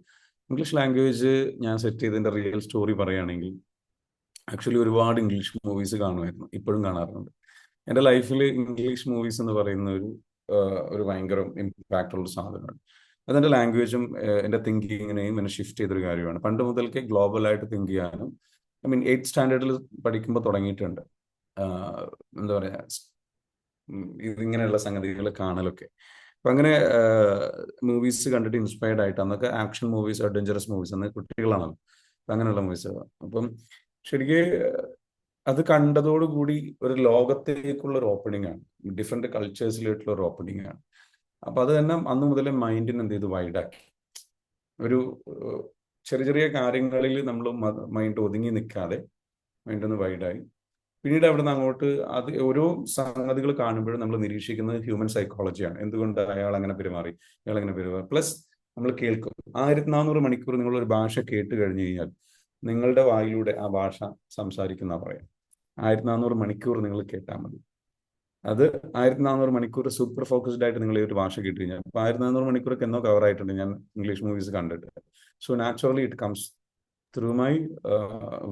ഇംഗ്ലീഷ് ലാംഗ്വേജ് ഞാൻ സെറ്റ് ചെയ്തതിൻ്റെ റിയൽ സ്റ്റോറി പറയുകയാണെങ്കിൽ, ആക്ച്വലി ഒരുപാട് ഇംഗ്ലീഷ് മൂവീസ് കാണുമായിരുന്നു, ഇപ്പോഴും കാണാറുണ്ട്. എൻ്റെ ലൈഫിൽ ഇംഗ്ലീഷ് മൂവീസ് എന്ന് പറയുന്ന ഒരു ഭയങ്കര ഇമ്പാക്റ്റ് ഉള്ള സാധനമാണ്. അതെൻ്റെ ലാംഗ്വേജും എൻ്റെ തിങ്കിങ്ങിനെയും എന്നെ ഷിഫ്റ്റ് ചെയ്തൊരു കാര്യമാണ്. പണ്ട് മുതൽക്കേ ഗ്ലോബലായിട്ട് തിങ്ക് ചെയ്യാനും 8th സ്റ്റാൻഡേർഡിൽ പഠിക്കുമ്പോൾ തുടങ്ങിയിട്ടുണ്ട്. എന്താ പറയുക, ഇതിങ്ങനെയുള്ള സംഗതികൾ കാണലൊക്കെ. അപ്പം അങ്ങനെ മൂവീസ് കണ്ടിട്ട് ഇൻസ്പയർഡ് ആയിട്ട്, അന്നൊക്കെ ആക്ഷൻ മൂവീസ്, അഡ്വഞ്ചറസ് മൂവീസ്, അന്ന് കുട്ടികളാണല്ലോ, അപ്പം അങ്ങനെയുള്ള മൂവീസ്. അപ്പം ശരിക്കും അത് കണ്ടതോടുകൂടി ഒരു ലോകത്തേക്കുള്ള ഒരു ഓപ്പണിംഗ് ആണ്, ഡിഫറെൻറ്റ് കൾച്ചേഴ്സിലായിട്ടുള്ള ഒരു ഓപ്പണിംഗ് ആണ്. അപ്പം അത് തന്നെ അന്ന് മുതലേ മൈൻഡിന് എന്ത് ചെയ്തു, വൈഡാക്കി. ഒരു ചെറിയ ചെറിയ കാര്യങ്ങളിൽ നമ്മൾ മൈൻഡ് ഒതുങ്ങി നിൽക്കാതെ മൈൻഡൊന്ന് വൈഡായി. പിന്നീട് അവിടെ നിന്ന് അങ്ങോട്ട് അത് ഓരോ സംഗതികൾ കാണുമ്പോഴും നമ്മൾ നിരീക്ഷിക്കുന്നത് ഹ്യൂമൻ സൈക്കോളജിയാണ്. എന്തുകൊണ്ട് അയാൾ അങ്ങനെ പെരുമാറി, അയാൾ അങ്ങനെ പെരുമാറി. പ്ലസ് നമ്മൾ കേൾക്കും. 1400 മണിക്കൂർ നിങ്ങളൊരു ഭാഷ കേട്ട് കഴിഞ്ഞു കഴിഞ്ഞാൽ നിങ്ങളുടെ വായിലൂടെ ആ ഭാഷ സംസാരിക്കുന്ന പറയാം. 1400 മണിക്കൂർ നിങ്ങൾ കേട്ടാൽ മതി. അത് 1400 മണിക്കൂർ സൂപ്പർ ഫോക്കസ്ഡ് ആയിട്ട് നിങ്ങൾ ഈ ഒരു ഭാഷ കേട്ട് കഴിഞ്ഞാൽ, ഇപ്പോൾ 1400 മണിക്കൂറൊക്കെ എന്നോ കവർ ആയിട്ടുണ്ട് ഞാൻ ഇംഗ്ലീഷ് മൂവീസ് കണ്ടിട്ട്. So naturally it comes through my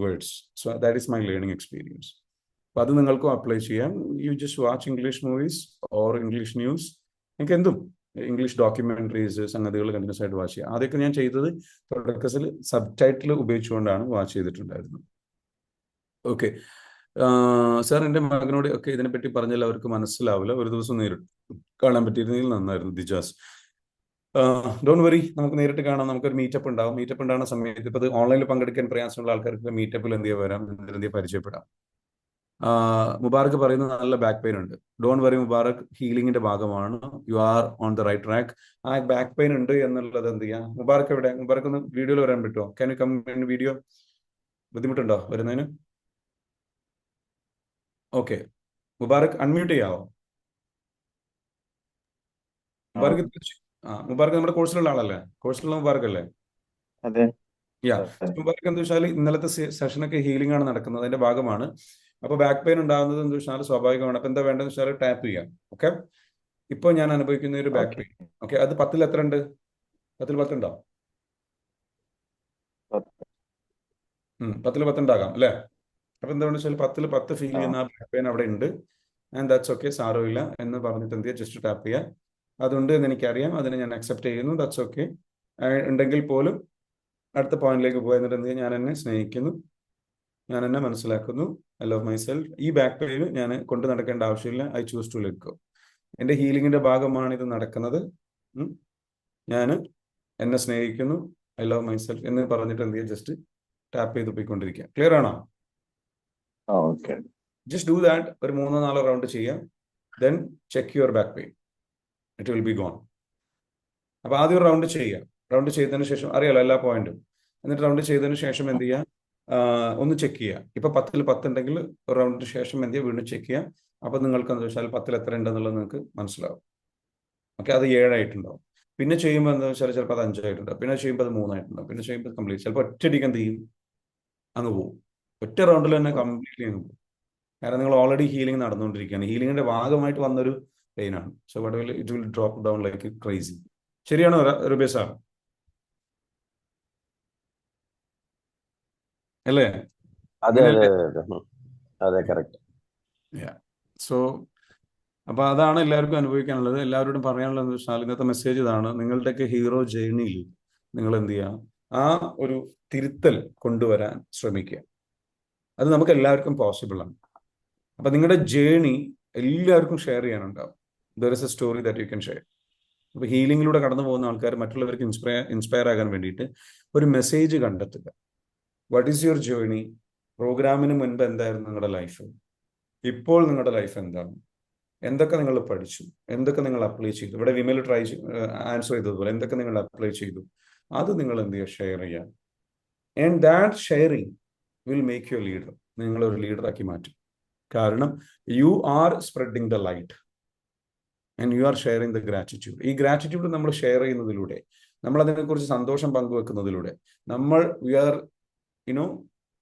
words. So that is my learning experience. അപ്പം അത് നിങ്ങൾക്കും അപ്ലൈ ചെയ്യാം. You just watch English movies or English news. എനിക്ക് എന്തും ഇംഗ്ലീഷ് ഡോക്യുമെന്ററീസ്, സംഗതികൾ കണ്ടിന്യൂസ് ആയിട്ട് വാച്ച് ചെയ്യുക. ആദ്യമൊക്കെ ഞാൻ ചെയ്തത് തുടക്കത്തിൽ സബ് ടൈറ്റിൽ ഉപയോഗിച്ചുകൊണ്ടാണ് വാച്ച് ചെയ്തിട്ടുണ്ടായിരുന്നത്. ഓക്കെ സാർ, എൻ്റെ മകനോട് ഒക്കെ ഇതിനെപ്പറ്റി പറഞ്ഞാൽ അവർക്ക് മനസ്സിലാവില്ല, ഒരു ദിവസം നേരിട്ട് കാണാൻ പറ്റിയിരുന്നെങ്കിൽ നന്നായിരുന്നു. ദിജാസ്, ഡോണ്ട് വറി, നമുക്ക് നേരിട്ട് കാണാം. നമുക്കൊരു മീറ്റപ്പ് ഉണ്ടാവും. മീറ്റപ്പ് ഉണ്ടാകുന്ന സമയത്ത് ഇപ്പോൾ അത് ഓൺലൈനിൽ പങ്കെടുക്കാൻ പ്രയാസമുള്ള ആൾക്കാർക്ക് മീറ്റപ്പിൽ എന്ത് ചെയ്യാൻ വരാം, എന്ത് പരിചയപ്പെടാം. മുബാറക്ക് പറയുന്നത് നല്ല ബാക്ക് പെയിൻ ഉണ്ട്. ഡോണ്ട് വറി മുബാറക്ക്, ഹീലിംഗിന്റെ ഭാഗമാണ്. You are on the right track. ആ ബാക്ക് പെയിൻ ഉണ്ട് എന്നുള്ളത് എന്ത് ചെയ്യാം. മുബാറക്ക് എവിടെ? മുബാറക്ക് ഒന്ന് വീഡിയോയിൽ വരാൻ പറ്റുമോ? Can you come in video? ബുദ്ധിമുട്ടുണ്ടോ വരുന്നതിന്? ഓക്കെ, മുബാറക്ക് അൺമ്യൂട്ട് ചെയ്യാവോ? മുബാറക്ക് മുബാറക്ക് നമ്മുടെ കോഴ്സിലുള്ള ആളല്ലേ? കോഴ്സിലുള്ള മുബാറക്ക് അല്ലേ? അതെ. യാ, മുബാറക്ക് എന്താ വെച്ചാൽ ഇന്നലത്തെ സെഷനൊക്കെ ഹീലിംഗ് ആണ് നടക്കുന്നത്, അതിന്റെ ഭാഗമാണ്. അപ്പോൾ ബാക്ക് പെയിൻ ഉണ്ടാകുന്നത് എന്താ വെച്ചാൽ സ്വാഭാവികമാണ്. അപ്പൊ എന്താ വേണ്ടതെന്ന് വെച്ചാൽ ടാപ്പ് ചെയ്യാം. ഓക്കെ, ഇപ്പോൾ ഞാൻ അനുഭവിക്കുന്ന ഒരു ബാക്ക് പെയിൻ. ഓക്കെ, അത് 10ൽ എത്ര ഉണ്ട്? 10ൽ 10 ഉണ്ടോ? 10ൽ 10 ഉണ്ടാകാം അല്ലേ? അപ്പൊ എന്താണെന്ന് വെച്ചാൽ 10ൽ 10 ഫീൽ ചെയ്യുന്ന ആ ബാക്ക് പെയിൻ അവിടെ ഉണ്ട്. ആൻഡ് ദാറ്റ്സ് ഓക്കെ, സാരമില്ല എന്ന് പറഞ്ഞിട്ട് എന്ത് ചെയ്യുക, ജസ്റ്റ് ടാപ്പ് ചെയ്യുക. അതുണ്ട് എന്ന് എനിക്കറിയാം, അതിനെ ഞാൻ അക്സെപ്റ്റ് ചെയ്യുന്നു. That's okay. ഉണ്ടെങ്കിൽ പോലും അടുത്ത പോയിന്റിലേക്ക് പോയി എന്നിട്ട് എന്ത് ചെയ്യുക, ഞാൻ എന്നെ സ്നേഹിക്കുന്നു, ഞാൻ എന്നെ മനസ്സിലാക്കുന്നു, ഐ ലവ് മൈസെൽഫ്. ഈ ബാക്ക് പെയിൻ ഞാൻ കൊണ്ട് നടക്കേണ്ട ആവശ്യമില്ല. I choose to let go. എൻ്റെ ഹീലിംഗിന്റെ ഭാഗമാണ് ഇത് നടക്കുന്നത്. ഞാൻ എന്നെ സ്നേഹിക്കുന്നു, ഐ ലവ് മൈസെൽഫ് എന്ന് പറഞ്ഞിട്ട് എന്ത് ചെയ്യുക, ജസ്റ്റ് ടാപ്പ് ചെയ്ത് പോയിക്കൊണ്ടിരിക്കുക. ക്ലിയർ ആണോ? ഓക്കെ. Just do that. ഒരു 3-4 റൗണ്ട് ചെയ്യാം. Then check your back pain, it will be gone. അപ്പൊ ആദ്യം ഒരു റൗണ്ട് ചെയ്യുക. റൗണ്ട് ചെയ്തതിന് ശേഷം അറിയാലോ എല്ലാ പോയിന്റും. എന്നിട്ട് റൗണ്ട് ചെയ്തതിന് ശേഷം എന്ത് ചെയ്യുക, ഒന്ന് ചെക്ക് ചെയ്യുക. ഇപ്പൊ 10ൽ 10 ഉണ്ടെങ്കിൽ ഒരു റൗണ്ടിന് ശേഷം എന്ത് ചെയ്യുക, വീണ്ടും ചെക്ക് ചെയ്യുക. അപ്പൊ നിങ്ങൾക്ക് എന്താ വെച്ചാൽ 10ൽ എത്ര ഉണ്ടെന്നുള്ളത് നിങ്ങൾക്ക് മനസ്സിലാവും. ഓക്കെ, അത് 7 ആയിട്ടുണ്ടാവും. പിന്നെ ചെയ്യുമ്പോൾ എന്താ വെച്ചാൽ ചിലപ്പോൾ അത് 5 ആയിട്ടുണ്ടാവും. പിന്നെ ചെയ്യുമ്പോൾ അത് 3 ആയിട്ടുണ്ടാവും. പിന്നെ ചെയ്യുമ്പോൾ കംപ്ലീറ്റ് ചിലപ്പോൾ ഒറ്റയടിക്ക് എന്ത് ചെയ്യും, അങ്ങ് പോകും. ഒറ്റ റൗണ്ടിൽ തന്നെ കംപ്ലീറ്റ്ലി അങ്ങ് പോകും. കാരണം നിങ്ങൾ ഓൾറെഡി ഹീലിംഗ് നടന്നുകൊണ്ടിരിക്കുകയാണ്. ഹീലിംഗിന്റെ ഭാഗമായിട്ട് വന്നൊരു പെയിനാണ്. So what will it will drop down like crazy. ശരിയാണോ റുബേ സാർ? അല്ലേ? അതെ അതെ അതെ, കറക്റ്റ്. സോ അപ്പൊ അതാണ് എല്ലാവർക്കും അനുഭവിക്കാനുള്ളത്. എല്ലാവരോടും പറയാനുള്ളത് വെച്ചാൽ ഇന്നത്തെ മെസ്സേജ് ഇതാണ്. നിങ്ങളുടെയൊക്കെ ഹീറോ ജേർണിയിൽ നിങ്ങൾ എന്ത് ചെയ്യുക, ആ ഒരു തിരുത്തൽ കൊണ്ടുവരാൻ ശ്രമിക്കുക. അത് നമുക്ക് എല്ലാവർക്കും പോസിബിൾ ആണ്. അപ്പൊ നിങ്ങളുടെ ജേർണി എല്ലാവർക്കും ഷെയർ ചെയ്യാനുണ്ടാവും. There is a story that you can share. അപ്പൊ ഹീലിംഗിലൂടെ കടന്നു പോകുന്ന ആൾക്കാർ മറ്റുള്ളവർക്ക് ഇൻസ്പയർ ആകാൻ വേണ്ടിയിട്ട് ഒരു മെസ്സേജ് കണ്ടെത്തുക. What is your journey? പ്രോഗ്രാമിന് മുൻപ് എന്തായിരുന്നു നിങ്ങളുടെ ലൈഫ്, ഇപ്പോൾ നിങ്ങളുടെ ലൈഫ് എന്താണ്, എന്തൊക്കെ നിങ്ങൾ പഠിച്ചു, എന്തൊക്കെ നിങ്ങൾ അപ്ലൈ ചെയ്തു. ഇവിടെ വിമൽ ആൻസർ ചെയ്തതുപോലെ എന്തൊക്കെ നിങ്ങൾ അപ്ലൈ ചെയ്തു, അത് നിങ്ങൾ എന്ത് ചെയ്യുക, ഷെയർ ചെയ്യാം. And that sharing will make you leader. നിങ്ങളൊരു ലീഡറാക്കി മാറ്റും. കാരണം you are spreading the light and you are sharing the gratitude. ഈ ഗ്രാറ്റിറ്റ്യൂഡ് നമ്മൾ ഷെയർ ചെയ്യുന്നതിലൂടെ, നമ്മൾ അതിനെക്കുറിച്ച് സന്തോഷം പങ്കുവെക്കുന്നതിലൂടെ, നമ്മൾ we are you know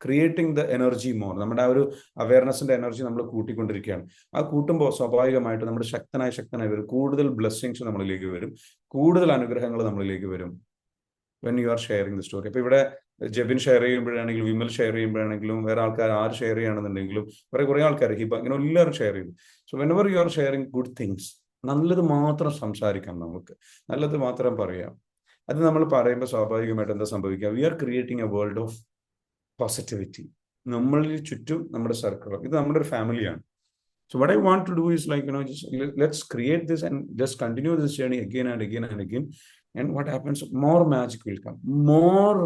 creating the energy more. നമ്മുടെ ആ ഒരു അവയർനെസ്സിന്റെ എനർജി നമ്മൾ കൂട്ടിക്കൊണ്ടിരിക്കുകയാണ്. ആ കൂട്ടുമ്പോൾ സ്വാഭാവികമായിട്ട് നമ്മുടെ ശക്തനായി വരും. കൂടുതൽ ബ്ലെസ്സിങ്സ് നമ്മളിലേക്ക് വരും, കൂടുതൽ അനുഗ്രഹങ്ങൾ നമ്മളിലേക്ക് വരും. When you are sharing the story. അപ്പൊ ഇവിടെ ജെബിൻ ഷെയർ ചെയ്യുമ്പോഴാണെങ്കിലും, വിമൽ ഷെയർ ചെയ്യുമ്പോഴാണെങ്കിലും, വേറെ ആൾക്കാർ ആര് ഷെയർ ചെയ്യുകയാണെന്നുണ്ടെങ്കിലും, കുറേ ആൾക്കാർ, ഹിബ, ഇങ്ങനെ എല്ലാവരും ഷെയർ ചെയ്തു. So when ever you are sharing good things, നല്ലത് മാത്രം സംസാരിക്കാം, നമുക്ക് നല്ലത് മാത്രം പറയാം. അത് നമ്മൾ പറയുമ്പോൾ സ്വാഭാവികമായിട്ട് എന്താ സംഭവിക്കുക, we are creating a world of positivity. നമ്മളിൽ ചുറ്റും നമ്മുടെ സർക്കിൾ, ഇത് നമ്മുടെ ഒരു ഫാമിലിയാണ്. So what I want to do is let's create this and just continue this journey again and again and again. And what happens, more magic will come, more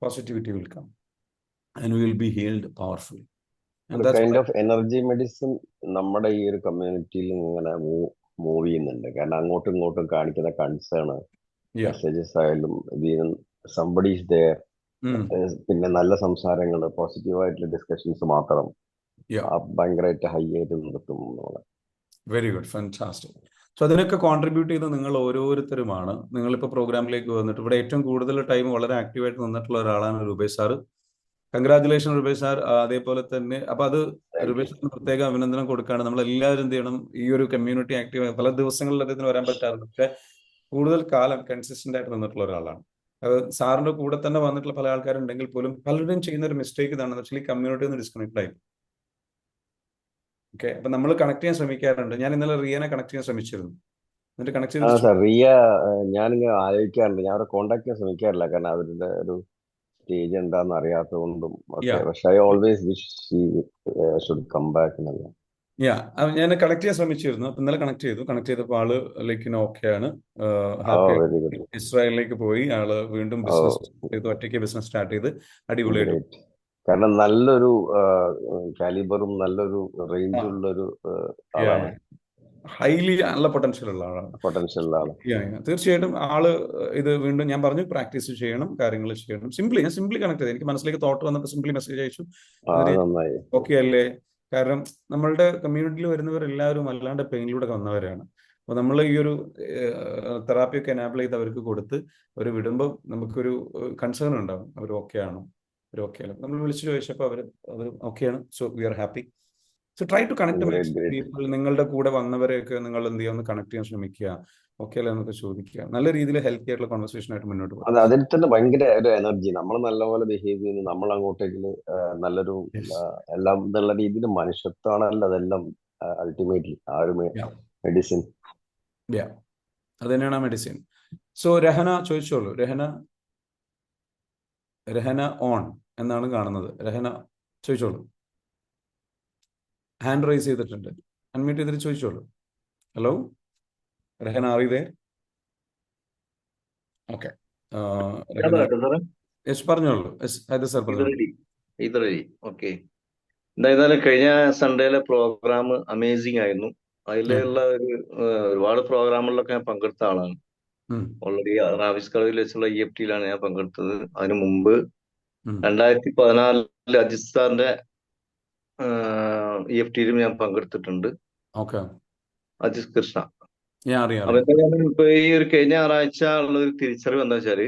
positivity will come, and we will be healed powerfully. And ഒരു that's kind of energy medicine നമ്മുടെ ഈ ഒരു കമ്മ്യൂണിറ്റിയിൽ ഇങ്ങനെ move ചെയ്യുന്നുണ്ട്. കാരണം അങ്ങോട്ടും ഇങ്ങോട്ടും കാണിക്കുന്ന കൺസേൺ, മെസ്സേജസ് ആയാലും സംബഡി ഈസ് ദേർ, പിന്നെ നല്ല സംസാരങ്ങൾ, പോസിറ്റീവായിട്ടുള്ള ഡിസ്കഷൻസ് മാത്രം ഭയങ്കരമായിട്ട് ഹൈ ആയിട്ട് നിർത്തും. Very good, fantastic. സോ അതിനൊക്കെ കോൺട്രിബ്യൂട്ട് ചെയ്ത് നിങ്ങൾ ഓരോരുത്തരുമാണ്. നിങ്ങളിപ്പോൾ പ്രോഗ്രാമിലേക്ക് വന്നിട്ട് ഇവിടെ ഏറ്റവും കൂടുതൽ ടൈം വളരെ ആക്റ്റീവായിട്ട് നിന്നിട്ടുള്ള ഒരാളാണ് Rupesh sir. Congratulation Rupesh sir. അതേപോലെ തന്നെ അപ്പൊ അത് രൂപേഷ് സാറിന് പ്രത്യേക അഭിനന്ദനം കൊടുക്കുകയാണ്. നമ്മൾ എല്ലാവരും എന്ത് ചെയ്യണം, ഈ ഒരു കമ്മ്യൂണിറ്റി ആക്റ്റീവ്. പല ദിവസങ്ങളിൽ അദ്ദേഹത്തിന് വരാൻ പറ്റാറുണ്ട്, പക്ഷെ കൂടുതൽ കാലം കൺസിസ്റ്റന്റ് ആയിട്ട് നിന്നിട്ടുള്ള ഒരാളാണ്. സാറിന്റെ കൂടെ തന്നെ വന്നിട്ടുള്ള പല ആൾക്കാരുണ്ടെങ്കിൽ പോലും പലരുടെയും ചെയ്യുന്ന ഒരു മിസ്റ്റേക്ക് ഇതാണെന്ന് വെച്ചാൽ ഈ കമ്മ്യൂണിറ്റി ഒന്ന് ഡിസ്കണക്ട് ആയി. ഓക്കെ, അപ്പൊ നമ്മൾ കണക്ട് ചെയ്യാൻ ശ്രമിക്കാറുണ്ട്. ഞാൻ ഇന്നലെ റിയനെ കണക്ട് ചെയ്യാൻ ശ്രമിച്ചിരുന്നു. എന്നിട്ട് കണക്ട് ചെയ്ത് റിയ ഞാനിങ്ങനെ ആലോചിക്കാറുണ്ട്, ഞാൻ അവരെ കോണ്ടാക്ട് ചെയ്യാൻ ശ്രമിക്കാറില്ല, കാരണം അവരുടെ ഒരു സ്റ്റേജ് എന്താന്ന് അറിയാത്തതുകൊണ്ടും ഒക്കെ. പക്ഷെ I always wish she should come back എന്നല്ല. ഞാൻ കണക്ട് ചെയ്യാൻ ശ്രമിച്ചിരുന്നു. അപ്പൊ ഇന്നലെ കണക്ട് ചെയ്തപ്പോൾ ആള് ലൈക്ക് ഓക്കെയാണ്, ഹാപ്പി. ഇസ്രായേലിലേക്ക് പോയി ആള്, വീണ്ടും ബിസിനസ് ചെയ്തു, ഒറ്റയ്ക്ക് ബിസിനസ് സ്റ്റാർട്ട് ചെയ്ത് അടിപൊളിയായിട്ട്. കാരണം നല്ലൊരു കാലിബറും നല്ലൊരു റേഞ്ചുള്ളൊരു ആളാണ്, ഹൈലി നല്ല പൊട്ടൻഷ്യൽ ഉള്ള ആളാണ്. തീർച്ചയായിട്ടും ആള് ഇത് വീണ്ടും ഞാൻ പറഞ്ഞു, പ്രാക്ടീസ് ചെയ്യണം, കാര്യങ്ങൾ ചെയ്യണം. ഞാൻ സിംപ്ലി കണക്ട് ചെയ്ത്, എനിക്ക് മനസ്സിലേക്ക് തോട്ട് വന്നപ്പോൾ സിംപ്ലി മെസ്സേജ് അയച്ചു, ഓക്കെ അല്ലേ. കാരണം നമ്മളുടെ കമ്മ്യൂണിറ്റിയിൽ വരുന്നവരെല്ലാവരും അല്ലാണ്ട് പെയിനിലൂടെ വന്നവരാണ്. അപ്പോൾ നമ്മൾ ഈ ഒരു തെറാപ്പിയൊക്കെ എനാബിൾ ചെയ്ത് അവർക്ക് കൊടുത്ത് അവർ വിടുമ്പോൾ നമുക്കൊരു കൺസേൺ ഉണ്ടാവും, അവർ ഓക്കെ ആണോ, അവർ ഓക്കെ അല്ല. നമ്മൾ വിളിച്ചു ചോദിച്ചപ്പോൾ അവർ ഓക്കെയാണ്. So we are happy. So try to connect with people. നിങ്ങളുടെ കൂടെ വന്നവരെയൊക്കെ നിങ്ങൾ എന്ത് ചെയ്യുക, ഒന്ന് കണക്ട് ചെയ്യാൻ ശ്രമിക്കുക. ഓക്കെ അല്ലേ എന്നൊക്കെ ചോദിക്കുക. നല്ല രീതിയിൽ ഹെൽത്തി ആയിട്ടുള്ള കോൺവെർസേഷൻ ആയിട്ട് മുന്നോട്ട് പോകും. അതിൽ തന്നെ ഭയങ്കര ഒരു എനർജി, നമ്മൾ നല്ലപോലെ ബിഹേവ് ചെയ്യുന്നു, നമ്മൾ അങ്ങോട്ടേക്ക് നല്ലൊരു എല്ലാം എന്നുള്ള രീതിയിൽ മനുഷ്യത്വമാണല്ലോ അതെല്ലാം അൾട്ടിമേറ്റ്ലി ആ ഒരു മെഡിസിൻ. അത് തന്നെയാണ് ആ മെഡിസിൻ. സോ രഹന ചോദിച്ചോളൂ. രഹന ഓൺ എന്നാണ് കാണുന്നത്. രഹന ചോദിച്ചോളൂ. ഹാൻഡ് റൈസ് ചെയ്തിട്ടുണ്ട്, അൺമ്യൂട്ട് ചെയ്തിട്ട് ചോദിച്ചോളൂ. Hello Rahana, are you there? Okay, പറഞ്ഞോളൂ. ഓക്കെ, എന്തായാലും കഴിഞ്ഞ സൺഡേയിലെ പ്രോഗ്രാം അമേസിംഗ് ആയിരുന്നു. അതിലുള്ള ഒരുപാട് പ്രോഗ്രാമുകളിലൊക്കെ ഞാൻ പങ്കെടുത്ത ആളാണ്. ഓൾറെഡി റാവിസ് കളവിൽ വെച്ചുള്ള EFT ഞാൻ പങ്കെടുത്തത്. അതിനു മുമ്പ് 2014 അജിത് സാറിന്റെ EFT ഞാൻ പങ്കെടുത്തിട്ടുണ്ട്, അജിത് കൃഷ്ണ. അപ്പൊ എന്തായാലും ഇപ്പൊ ഈ ഒരു കഴിഞ്ഞ ഞായറാഴ്ച ഉള്ള ഒരു തിരിച്ചറിവ് എന്താ വെച്ചാല്,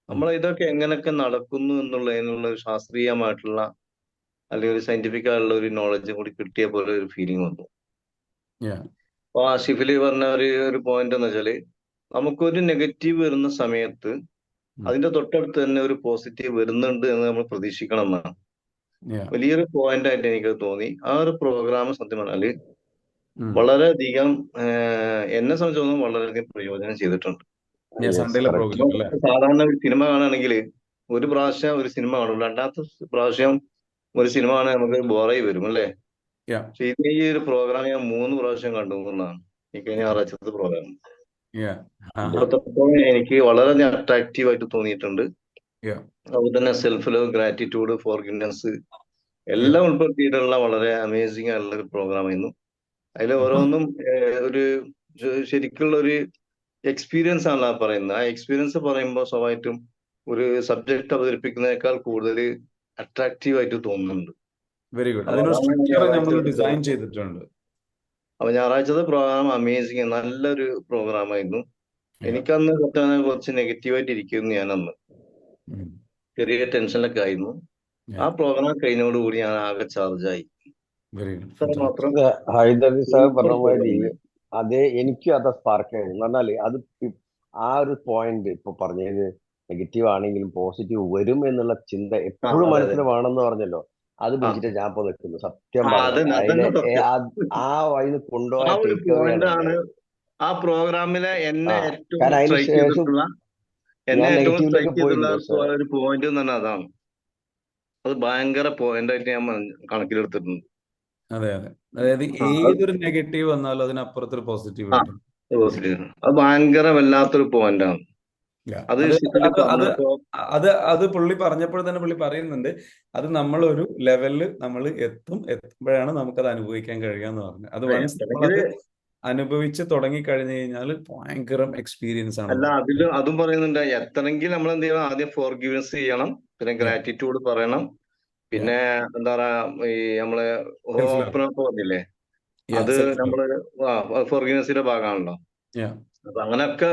നമ്മൾ ഇതൊക്കെ എങ്ങനെയൊക്കെ നടക്കുന്നു എന്നുള്ള ഒരു ശാസ്ത്രീയമായിട്ടുള്ള അല്ലെങ്കിൽ ഒരു സയന്റിഫിക് ആയിട്ടുള്ള ഒരു നോളജും കൂടി കിട്ടിയ പോലെ ഒരു ഫീലിംഗ് വന്നു. അപ്പൊ ആഷിഫില് പറഞ്ഞ ഒരു പോയിന്റ് എന്ന് വെച്ചാല്, നമുക്കൊരു നെഗറ്റീവ് വരുന്ന സമയത്ത് അതിന്റെ തൊട്ടടുത്ത് തന്നെ ഒരു പോസിറ്റീവ് വരുന്നുണ്ട് എന്ന് നമ്മൾ പ്രതീക്ഷിക്കണം എന്നാണ് വലിയൊരു പോയിന്റ് ആയിട്ട് എനിക്ക് തോന്നി. ആ ഒരു പ്രോഗ്രാം സത്യം പറഞ്ഞാല് വളരെയധികം എന്നെ സംബന്ധിച്ചോളം വളരെയധികം പ്രയോജനം ചെയ്തിട്ടുണ്ട്. സാധാരണ ഒരു സിനിമ കാണുകയാണെങ്കിൽ ഒരു പ്രാവശ്യം ഒരു സിനിമ കാണും, രണ്ടാമത്തെ പ്രാവശ്യം ഒരു സിനിമ കാണാൻ നമുക്ക് ബോറായി വരും അല്ലേ. പക്ഷെ ഇത് ഈ ഒരു പ്രോഗ്രാം ഞാൻ 3 പ്രാവശ്യം കണ്ടു എന്നുള്ളതാണ് ഈ കഴിഞ്ഞ ഞായറാഴ്ചത്തെ പ്രോഗ്രാം. എനിക്ക് വളരെ അട്രാക്റ്റീവ് ആയിട്ട് തോന്നിയിട്ടുണ്ട്. അതുപോലെ തന്നെ സെൽഫ് ലവ്, ഗ്രാറ്റിറ്റ്യൂഡ്, ഫോർഗിവ്നെസ്, എല്ലാം ഉൾപ്പെടുത്തിയിട്ടുള്ള വളരെ അമേസിംഗ് ആയിട്ടുള്ള ഒരു പ്രോഗ്രാം ആയിരുന്നു. അതിൽ ഓരോന്നും ഒരു ശരിക്കുള്ള ഒരു എക്സ്പീരിയൻസ് ആണ് പറയുന്നത്. ആ എക്സ്പീരിയൻസ് പറയുമ്പോൾ സ്വാഭാവികമായിട്ടും ഒരു സബ്ജക്ട് അവതരിപ്പിക്കുന്നതിനേക്കാൾ കൂടുതൽ അട്രാക്റ്റീവ് ആയിട്ട് തോന്നുന്നുണ്ട്. Very good. അപ്പൊ അതിനൊരു അതാണ് സ്ട്രക്ചർ നമ്മൾ ഞായറാഴ്ച ഡിസൈൻ ചെയ്തിട്ടുണ്ട്. അപ്പൊ ഞായറാഴ്ചത്തെ പ്രോഗ്രാം അമേസിംഗ് നല്ലൊരു പ്രോഗ്രാം ആയിരുന്നു. എനിക്കന്ന് കുറച്ച് നെഗറ്റീവായിട്ട് ഇരിക്കുന്നു. ഞാനന്ന് ചെറിയ ടെൻഷനിലൊക്കെ ആയിരുന്നു. ആ പ്രോഗ്രാം കഴിഞ്ഞോടുകൂടി ഞാൻ ആകെ ചാർജായി. വെരി മാത്രം ഹൈദരലി സാർ പറഞ്ഞ സൂപ്പർ മാതിരി പ്രോഗ്രാം. അതേ എനിക്കും അത് സ്പാർക്ക് ആയിരുന്നു. എന്ന് പറഞ്ഞാല് അത് ആ ഒരു പോയിന്റ് ഇപ്പൊ പറഞ്ഞത് നെഗറ്റീവ് ആണെങ്കിലും പോസിറ്റീവ് വരും എന്നുള്ള ചിന്ത എപ്പോഴും അതെ മനസ്സിൽ വേണമെന്ന് പറഞ്ഞല്ലോ. അത് പിടിച്ചിട്ട് ഞാൻ ഇപ്പൊ നിൽക്കുന്നു. സത്യം പറഞ്ഞാൽ അതിനെ സത്യം. ആ വഴിന്ന് ആ കൊണ്ടുപോയ ഒരു ടേക്ക് അവേ പോയിന്റ് ആണ് ആണ് ആ പ്രോഗ്രാമിലെ എന്നെ ഏറ്റവും കാരണം അതിന് സ്ട്രൈക്ക് ശേഷം ചെയ്തിട്ടുള്ള ഞാൻ നെഗറ്റീവിലേക്ക് പോയിട്ടുണ്ട്. പക്ഷെ ഒരു പോയിന്റ് എന്ന് പറഞ്ഞാൽ അതാണ്. അത് ഭയങ്കര പോയിന്റ് ആയിട്ട് ഞാൻ കണക്കിലെടുത്തിട്ടുണ്ട്. അതെ അതെ. അതായത് ഏതൊരു നെഗറ്റീവ് വന്നാലും അതിനപ്പുറത്തൊരു പോസിറ്റീവ് കിട്ടും. അത് ഭയങ്കര വല്ലാത്തൊരു പോയിന്റ് ആണ്. അത് അത് പുള്ളി പറഞ്ഞപ്പോൾ തന്നെ പുള്ളി പറയുന്നുണ്ട്, അത് നമ്മളൊരു ലെവലില് നമ്മൾ എത്തുമ്പോഴാണ് നമുക്കത് അനുഭവിക്കാൻ കഴിയാന്ന് പറഞ്ഞു. അത് വൺസ് നമ്മളത് അനുഭവിച്ച് തുടങ്ങി കഴിഞ്ഞു കഴിഞ്ഞാൽ ഭയങ്കര എക്സ്പീരിയൻസ് ആണ്. അല്ല, അതും പറയുന്നുണ്ട്, എത്തണമെങ്കിൽ നമ്മൾ എന്ത് ചെയ്യണം? ആദ്യം ഫോർഗിവ്നെസ് ചെയ്യണം, പിന്നെ ഗ്രാറ്റിറ്റ്യൂഡ് പറയണം, പിന്നെ എന്താ പറയാ, ഈ നമ്മള് ഓപ്പൺ അപ്പ് പറഞ്ഞില്ലേ, അത് നമ്മള് ഫോർഗിവ്നെസിന്റെ ഭാഗമാണല്ലോ. അപ്പൊ അങ്ങനെയൊക്കെ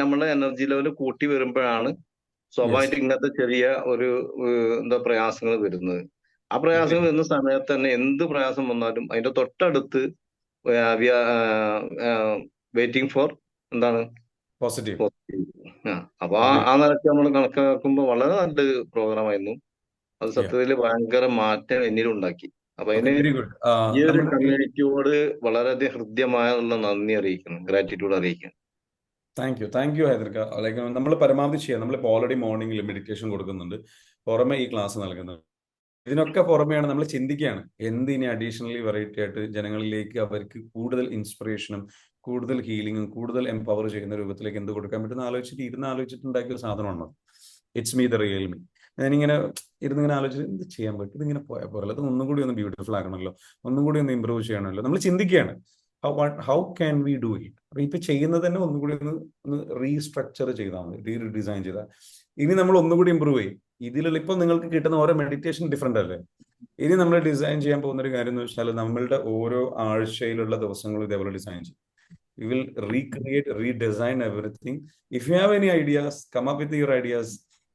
നമ്മളെ എനർജി ലെവൽ കൂട്ടി വരുമ്പോഴാണ് സ്വാഭാവികമായിട്ട് ഇങ്ങനത്തെ ചെറിയ ഒരു പ്രയാസങ്ങൾ വരുന്നത്. ആ പ്രയാസങ്ങൾ വരുന്ന സമയത്ത് തന്നെ എന്ത് പ്രയാസം വന്നാലും അതിന്റെ തൊട്ടടുത്ത് വെയിറ്റിംഗ് ഫോർ എന്താണ് പോസിറ്റീവ്. അപ്പൊ ആ നിലയ്ക്ക് നമ്മൾ കണക്കാക്കുമ്പോൾ വളരെ നല്ലൊരു പ്രോഗ്രാം ആയിരുന്നു. അത് സത്യത്തിൽ ഭയങ്കര മാറ്റം എന്നിലുണ്ടാക്കി. അപ്പൊ അതിന് ഈ ഒരു കമ്മ്യൂണിറ്റിയോട് വളരെയധികം ഹൃദ്യമായുള്ള നന്ദി അറിയിക്കണം, ഗ്രാറ്റിറ്റ്യൂഡ് അറിയിക്കണം. Thank you ഹൈദർക്ക. ലൈക്ക് നമ്മൾ പരമാവധി ചെയ്യാം. നമ്മളിപ്പോൾ ഓൾറെഡി മോർണിംഗിൽ മെഡിറ്റേഷൻ കൊടുക്കുന്നുണ്ട്, പുറമെ ഈ ക്ലാസ് നൽകുന്നുണ്ട്. ഇതിനൊക്കെ പുറമെയാണ് നമ്മൾ ചിന്തിക്കുകയാണ് എന്തിനി അഡീഷണലി വെറൈറ്റി ആയിട്ട് ജനങ്ങളിലേക്ക് അവർക്ക് കൂടുതൽ ഇൻസ്പിറേഷനും കൂടുതൽ ഹീലിംഗും കൂടുതൽ എംപവർ ചെയ്യുന്ന രൂപത്തിലേക്ക് എന്ത് കൊടുക്കാൻ പറ്റുന്ന ആലോചിച്ചിട്ട് ഉണ്ടാക്കിയ ഒരു സാധനമാണ് it's me the real me. ഞാനിങ്ങനെ ഇരുന്നിങ്ങനെ ആലോചിച്ചിട്ട് എന്ത് ചെയ്യാൻ പറ്റും, ഇതിങ്ങനെ പോയാൽ പോരല്ലോ, അത് ഒന്നും കൂടി ഒന്ന് ബ്യൂട്ടിഫുൾ ആക്കണമല്ലോ, ഒന്നും കൂടി ഒന്ന് ഇമ്പ്രൂവ് ചെയ്യണമല്ലോ, നമ്മൾ ചിന്തിക്കുകയാണ് how can we do it. അപ്പൊ ഇപ്പൊ ചെയ്യുന്നത് തന്നെ ഒന്നുകൂടി ഒന്ന് റീസ്ട്രക്ചർ ചെയ്താൽ മതി, റീഡിസൈൻ ചെയ്താൽ ഇനി നമ്മൾ ഒന്നുകൂടി ഇമ്പ്രൂവ് ചെയ്യും. ഇതിലുള്ള ഇപ്പൊ നിങ്ങൾക്ക് കിട്ടുന്ന ഓരോ മെഡിറ്റേഷൻ ഡിഫറെന്റ് അല്ലേ. ഇനി നമ്മൾ ഡിസൈൻ ചെയ്യാൻ പോകുന്ന ഒരു കാര്യം എന്ന് വെച്ചാൽ നമ്മളുടെ ഓരോ ആഴ്ചയിലുള്ള ദിവസങ്ങളും ഇതേപോലെ ഡിസൈൻ ചെയ്യും. We will recreate, redesign everything. If you have any ideas, come up with your ideas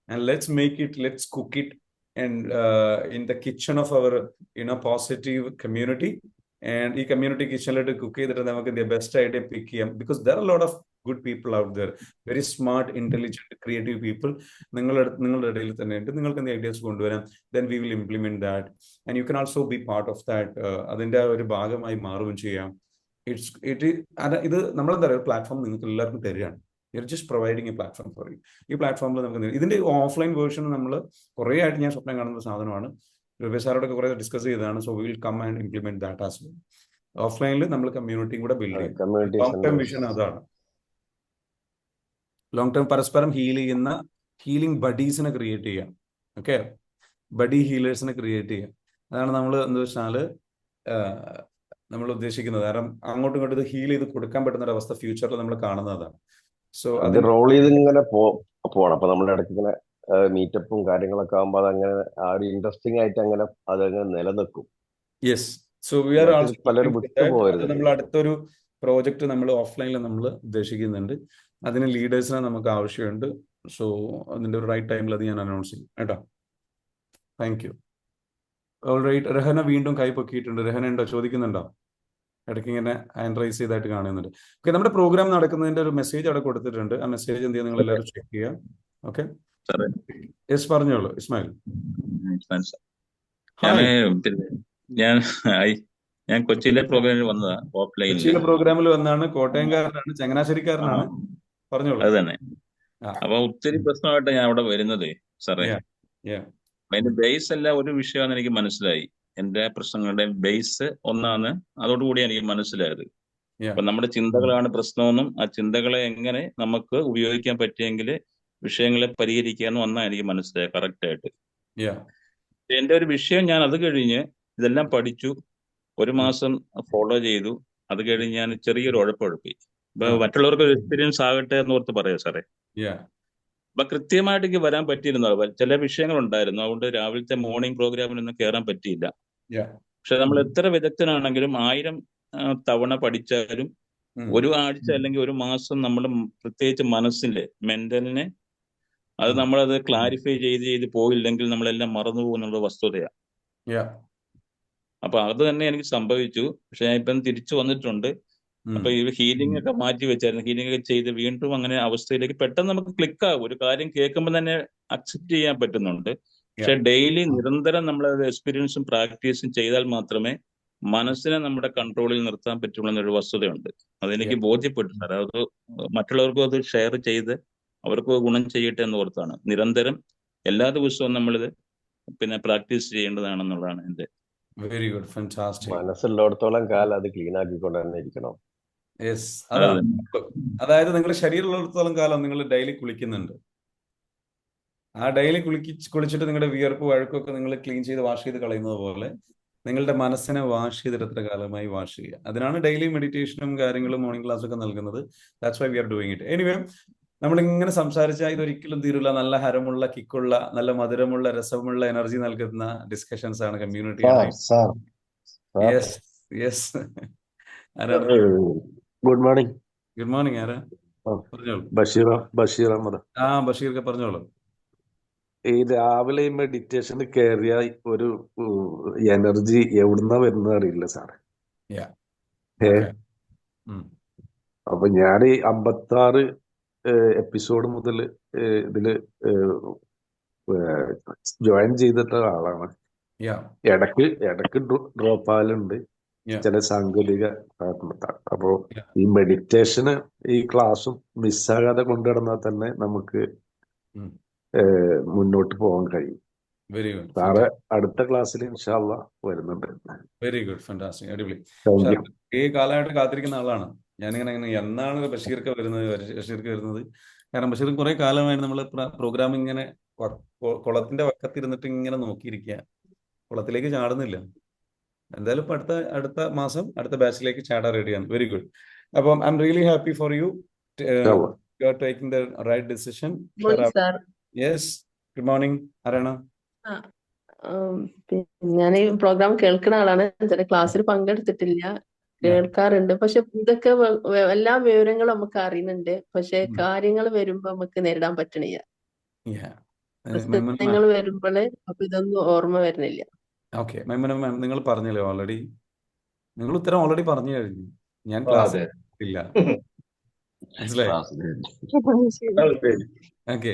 and let's cook it and in the kitchen of our positive community. And ഈ കമ്മ്യൂണിറ്റി കിച്ചണിലോട്ട് കുക്ക് ചെയ്തിട്ട് നമുക്ക് the best idea pick ചെയ്യാം. Because there are a lot of good people out there, very smart, intelligent, creative people. നിങ്ങളുടെ ഇടയിൽ തന്നെ ഉണ്ട്. നിങ്ങൾക്ക് എന്ത് ഐഡിയാസ് കൊണ്ടുവരാം, then we will implement that and you can also be part of that. അതിന്റെ ഒരു ഭാഗമായി മാറുകയും ചെയ്യാം. ഇത് നമ്മളെന്താ പറയുക, പ്ലാറ്റ്ഫോം നിങ്ങൾക്ക് എല്ലാവർക്കും തരികയാണ്. Just providing A platform for you. ഈ പ്ലാറ്റ്ഫോമിൽ നമുക്ക് ഇതിന്റെ ഓഫ്ലൈൻ വേർഷൻ നമ്മൾ കുറേ ആയിട്ട് ഞാൻ സ്വപ്നം കാണുന്ന സാധനമാണ്. രൂപേഷ് സാറോടൊക്കെ കുറെ ഡിസ്കസ് ചെയ്തതാണ്. So we will come and implement that as well. ഓഫ്ലൈനിൽ നമ്മൾ കമ്മ്യൂണിറ്റിയും കൂടെ ബിൽഡ് ചെയ്യും. ലോങ് ടേം വിഷൻ അതാണ്. ലോങ് ടേം പരസ്പരം ഹീൽ ചെയ്യുന്ന ഹീലിംഗ് ബഡീസിനെ ക്രിയേറ്റ് ചെയ്യാം. ഓക്കെ, ബഡി ഹീലേഴ്സിനെ ക്രിയേറ്റ് ചെയ്യാം. അതാണ് നമ്മൾ എന്താ വെച്ചാൽ നമ്മൾ ഉദ്ദേശിക്കുന്നത്. കാരണം അങ്ങോട്ടും ഇങ്ങോട്ടും ഇത് ഹീൽ ചെയ്ത് കൊടുക്കാൻ പറ്റുന്ന ഒരു അവസ്ഥ ഫ്യൂച്ചറിൽ നമ്മൾ കാണുന്നതാണ്. സോ അത് റോൾ ചെയ്ത് ഇങ്ങനെ പോകണം. അപ്പൊ നമ്മുടെ ഇടയ്ക്ക് ഇങ്ങനെ മീറ്റപ്പും കാര്യങ്ങളൊക്കെ ആകുമ്പോൾ അതങ്ങനെ ആ ഒരു ഇൻട്രസ്റ്റിംഗ് ആയിട്ട് അങ്ങനെ അതങ്ങനെ നിലനിൽക്കും. Yes. So we are also പലരും വിട്ടുപോകരുത്. നമ്മൾ അടുത്തൊരു പ്രോജക്റ്റ് നമ്മൾ ഓഫ്ലൈനിൽ നമ്മൾ ഉദ്ദേശിക്കുന്നുണ്ട്. അതിന് ലീഡേഴ്സിനെ നമുക്ക് ആവശ്യമുണ്ട്. സോ അതിന്റെ ഒരു റൈറ്റ് ടൈമിൽ അത് ഞാൻ അനൗൺസ് ചെയ്യും കേട്ടോ. Thank you. ഓൾറൈറ്റ്. രഹന വീണ്ടും കൈ പൊക്കിയിട്ടുണ്ട്. രഹന ഉണ്ടോ, ചോദിക്കുന്നുണ്ടോ? ഇടയ്ക്ക് ഇങ്ങനെ ഹാൻഡ് റൈസ് ചെയ്തായിട്ട് കാണുന്നുണ്ട്. ഓക്കെ, നമ്മുടെ പ്രോഗ്രാം നടക്കുന്നതിന്റെ ഒരു മെസ്സേജ് അവിടെ കൊടുത്തിട്ടുണ്ട്. ആ മെസ്സേജ് എന്ത് ചെയ്യാം, നിങ്ങൾ എല്ലാവരും ചെക്ക് ചെയ്യുക. ഓക്കെ, യെസ് പറഞ്ഞോളൂ ഇസ്മായിൽ. ഞാൻ കൊച്ചിയിലെ പ്രോഗ്രാമിൽ വന്നതാ. കൊച്ചിയിലെ പ്രോഗ്രാമിൽ വന്നാണ്. കോട്ടയംകാരനാണ്, ചങ്ങനാശ്ശേരിക്കാരനാണ്. പറഞ്ഞോളൂ. അത് തന്നെ. അപ്പൊ ഒത്തിരി പ്രശ്നമായിട്ട് ഞാൻ അവിടെ വരുന്നത് സാറേ. അതിന്റെ ബേസ് അല്ല ഒരു വിഷയമാണെന്ന് എനിക്ക് മനസ്സിലായി. എന്റെ പ്രശ്നങ്ങളുടെ ബേസ് ഒന്നാണ്. അതോടുകൂടി എനിക്ക് മനസ്സിലായത്. അപ്പൊ നമ്മുടെ ചിന്തകളാണ് പ്രശ്നമെന്നും ആ ചിന്തകളെ എങ്ങനെ നമുക്ക് ഉപയോഗിക്കാൻ പറ്റിയെങ്കിൽ വിഷയങ്ങളെ പരിഹരിക്കാമെന്നും ഒന്നാ എനിക്ക് മനസ്സിലായത് കറക്റ്റ് ആയിട്ട്. എന്റെ ഒരു വിഷയം ഞാൻ അത് കഴിഞ്ഞ് ഇതെല്ലാം പഠിച്ചു, ഒരു മാസം ഫോളോ ചെയ്തു. അത് കഴിഞ്ഞ് ഞാൻ ചെറിയൊരു ഉഴപ്പുഴപ്പി. ഇപ്പൊ മറ്റുള്ളവർക്ക് ഒരു എക്സ്പീരിയൻസ് ആകട്ടെ എന്ന് ഓർത്ത് പറയാം സാറേ. അപ്പൊ കൃത്യമായിട്ട് എനിക്ക് വരാൻ പറ്റിയിരുന്നു. ചില വിഷയങ്ങൾ ഉണ്ടായിരുന്നു, അതുകൊണ്ട് രാവിലത്തെ മോർണിംഗ് പ്രോഗ്രാമിനൊന്നും കയറാൻ പറ്റിയില്ല. പക്ഷെ നമ്മൾ എത്ര വിദഗ്ധനാണെങ്കിലും 1000 തവണ പഠിച്ചാലും ഒരു ആഴ്ച അല്ലെങ്കിൽ ഒരു മാസം നമ്മൾ പ്രത്യേകിച്ച് മനസ്സിന്റെ മെന്റലിനെ അത് നമ്മളത് ക്ലാരിഫൈ ചെയ്ത് പോയില്ലെങ്കിൽ നമ്മളെല്ലാം മറന്നു പോകുന്നുള്ള വസ്തുതയാണ്. അപ്പൊ അത് തന്നെ എനിക്ക് സംഭവിച്ചു. പക്ഷെ ഞാൻ ഇപ്പം തിരിച്ചു വന്നിട്ടുണ്ട്. അപ്പൊ ഈ ഹീലിംഗ് ഒക്കെ മാറ്റി വെച്ചായിരുന്നു. ഹീലിംഗ് ഒക്കെ ചെയ്ത് വീണ്ടും അങ്ങനെ അവസ്ഥയിലേക്ക് പെട്ടെന്ന് നമുക്ക് ക്ലിക്ക് ആകും. ഒരു കാര്യം കേൾക്കുമ്പോൾ തന്നെ അക്സെപ്റ്റ് ചെയ്യാൻ പറ്റുന്നുണ്ട്. പക്ഷെ ഡെയിലി നിരന്തരം നമ്മൾ എക്സ്പീരിയൻസും പ്രാക്ടീസും ചെയ്താൽ മാത്രമേ മനസ്സിനെ നമ്മുടെ കൺട്രോളിൽ നിർത്താൻ പറ്റുള്ളൂ എന്നൊരു വസ്തുതയുണ്ട്. അതെനിക്ക് ബോധ്യപ്പെട്ടു സാർ. അത് മറ്റുള്ളവർക്കും അത് ഷെയർ ചെയ്ത് അവർക്ക് ഗുണം ചെയ്യട്ടെ എന്ന് ഓർത്താണ്. നിരന്തരം എല്ലാ ദിവസവും നമ്മളിത് പ്രാക്ടീസ് ചെയ്യേണ്ടതാണെന്നുള്ളതാണ് എന്റെ. Very good, fantastic. മനസ്സുള്ളിടത്തോളം കാലം അത് ക്ലീൻ ആക്കിക്കൊണ്ട് തന്നെ ഇരിക്കണം. യെസ്, അതാണ്. അതായത് നിങ്ങളുടെ ശരീരമുള്ളിടത്തോളം കാലം നിങ്ങൾ ഡെയിലി കുളിക്കുന്നുണ്ട്. ആ ഡെയിലി കുളിച്ചിട്ട് നിങ്ങളുടെ വിയർപ്പ് വഴക്കൊക്കെ നിങ്ങൾ ക്ലീൻ ചെയ്ത് വാഷ് ചെയ്ത് കളയുന്നത് പോലെ നിങ്ങളുടെ മനസ്സിനെ വാഷ് ചെയ്തിട്ട് എത്ര കാലമായി വാഷ് ചെയ്യുക. അതിനാണ് ഡെയിലി മെഡിറ്റേഷനും കാര്യങ്ങളും മോർണിംഗ് ക്ലാസ് ഒക്കെ നൽകുന്നത്. That's why we are doing it. Anyway, നമ്മളിങ്ങനെ സംസാരിച്ചാൽ ഇതൊരിക്കലും തീരില്ല. നല്ല ഹരമുള്ള, കിക്കുള്ള, നല്ല മധുരമുള്ള, രസമുള്ള എനർജി നൽകുന്ന ഡിസ്കഷൻസ് ആണ് community. Yes yes. Good morning. Good morning. ആരാ? പറഞ്ഞോളൂ. ബഷീർ അഹമ്മദ്. ബഷീർക്ക് പറഞ്ഞോളൂ. ഈ രാവിലെ ഈ മെഡിറ്റേഷന് കയറിയ ഒരു എനർജി എവിടുന്നാ വരുന്നത് അറിയില്ല സാറേ. അപ്പൊ ഞാൻ 56 എപ്പിസോഡ് മുതൽ ഇതില് ജോയിൻ ചെയ്തിട്ട ആളാണ്. ഇടക്ക് ഡ്രോപ്പ് ആയാലുണ്ട് ചില സാങ്കേതിക കാരണത്താൽ. അപ്പോ ഈ മെഡിറ്റേഷന് ഈ ക്ലാസ്സും മിസ്സാകാതെ കൊണ്ടുനടന്നാൽ തന്നെ നമുക്ക് മുന്നോട്ട് പോകാൻ കഴിയും. വെരി ഗുഡ് സാറ് അടുത്ത ക്ലാസ്സിൽ ഇൻഷാ അല്ലാഹ് വരുന്നുണ്ട്. വെരി ഗുഡ്, ഫാന്റാസ്റ്റിക്, അടിപൊളി. Thank you. ഈ കാലമായിട്ട് കാത്തിരിക്കുന്ന ആളാണ് ഞാനിങ്ങനെ. എന്നാണ് ബഷീർക്ക് വരുന്നത്? കാരണം ബഷീർ കുറെ കാലമായിട്ട് നമ്മൾ പ്രോഗ്രാം ഇങ്ങനെ കുളത്തിന്റെ വക്കത്തിരുന്നിട്ട് ഇങ്ങനെ നോക്കിയിരിക്കുക, കുളത്തിലേക്ക് ചാടുന്നില്ല. എന്തായാലും ഇപ്പൊ അടുത്ത മാസം അടുത്ത ബാച്ചിലേക്ക് ചാടാൻ റെഡിയാണ്. Very good. അപ്പം I am really happy for you. You are taking the right decision. Yes, good morning. ആരാണ്? ഞാൻ ഈ പ്രോഗ്രാം കേൾക്കുന്ന ആളാണ്. ക്ലാസ്സിൽ പങ്കെടുത്തിട്ടില്ല, കേൾക്കാറുണ്ട്. പക്ഷെ ഇതൊക്കെ എല്ലാ വിവരങ്ങളും നമുക്ക് അറിയുന്നുണ്ട്. പക്ഷെ കാര്യങ്ങൾ വരുമ്പോ നമുക്ക് നേരിടാൻ പറ്റണില്ല. പ്രശ്നങ്ങൾ വരുമ്പോള് അപ്പൊ ഇതൊന്നും ഓർമ്മ വരുന്നില്ല. ഓക്കെ, മാം നിങ്ങൾ പറഞ്ഞല്ലോ ഓൾറെഡി. നിങ്ങൾ ഉത്തരം ഓൾറെഡി പറഞ്ഞു കഴിഞ്ഞു. ഞാൻ ക്ലാസ് ഇല്ല, മനസ്സിലായി? ഓക്കെ,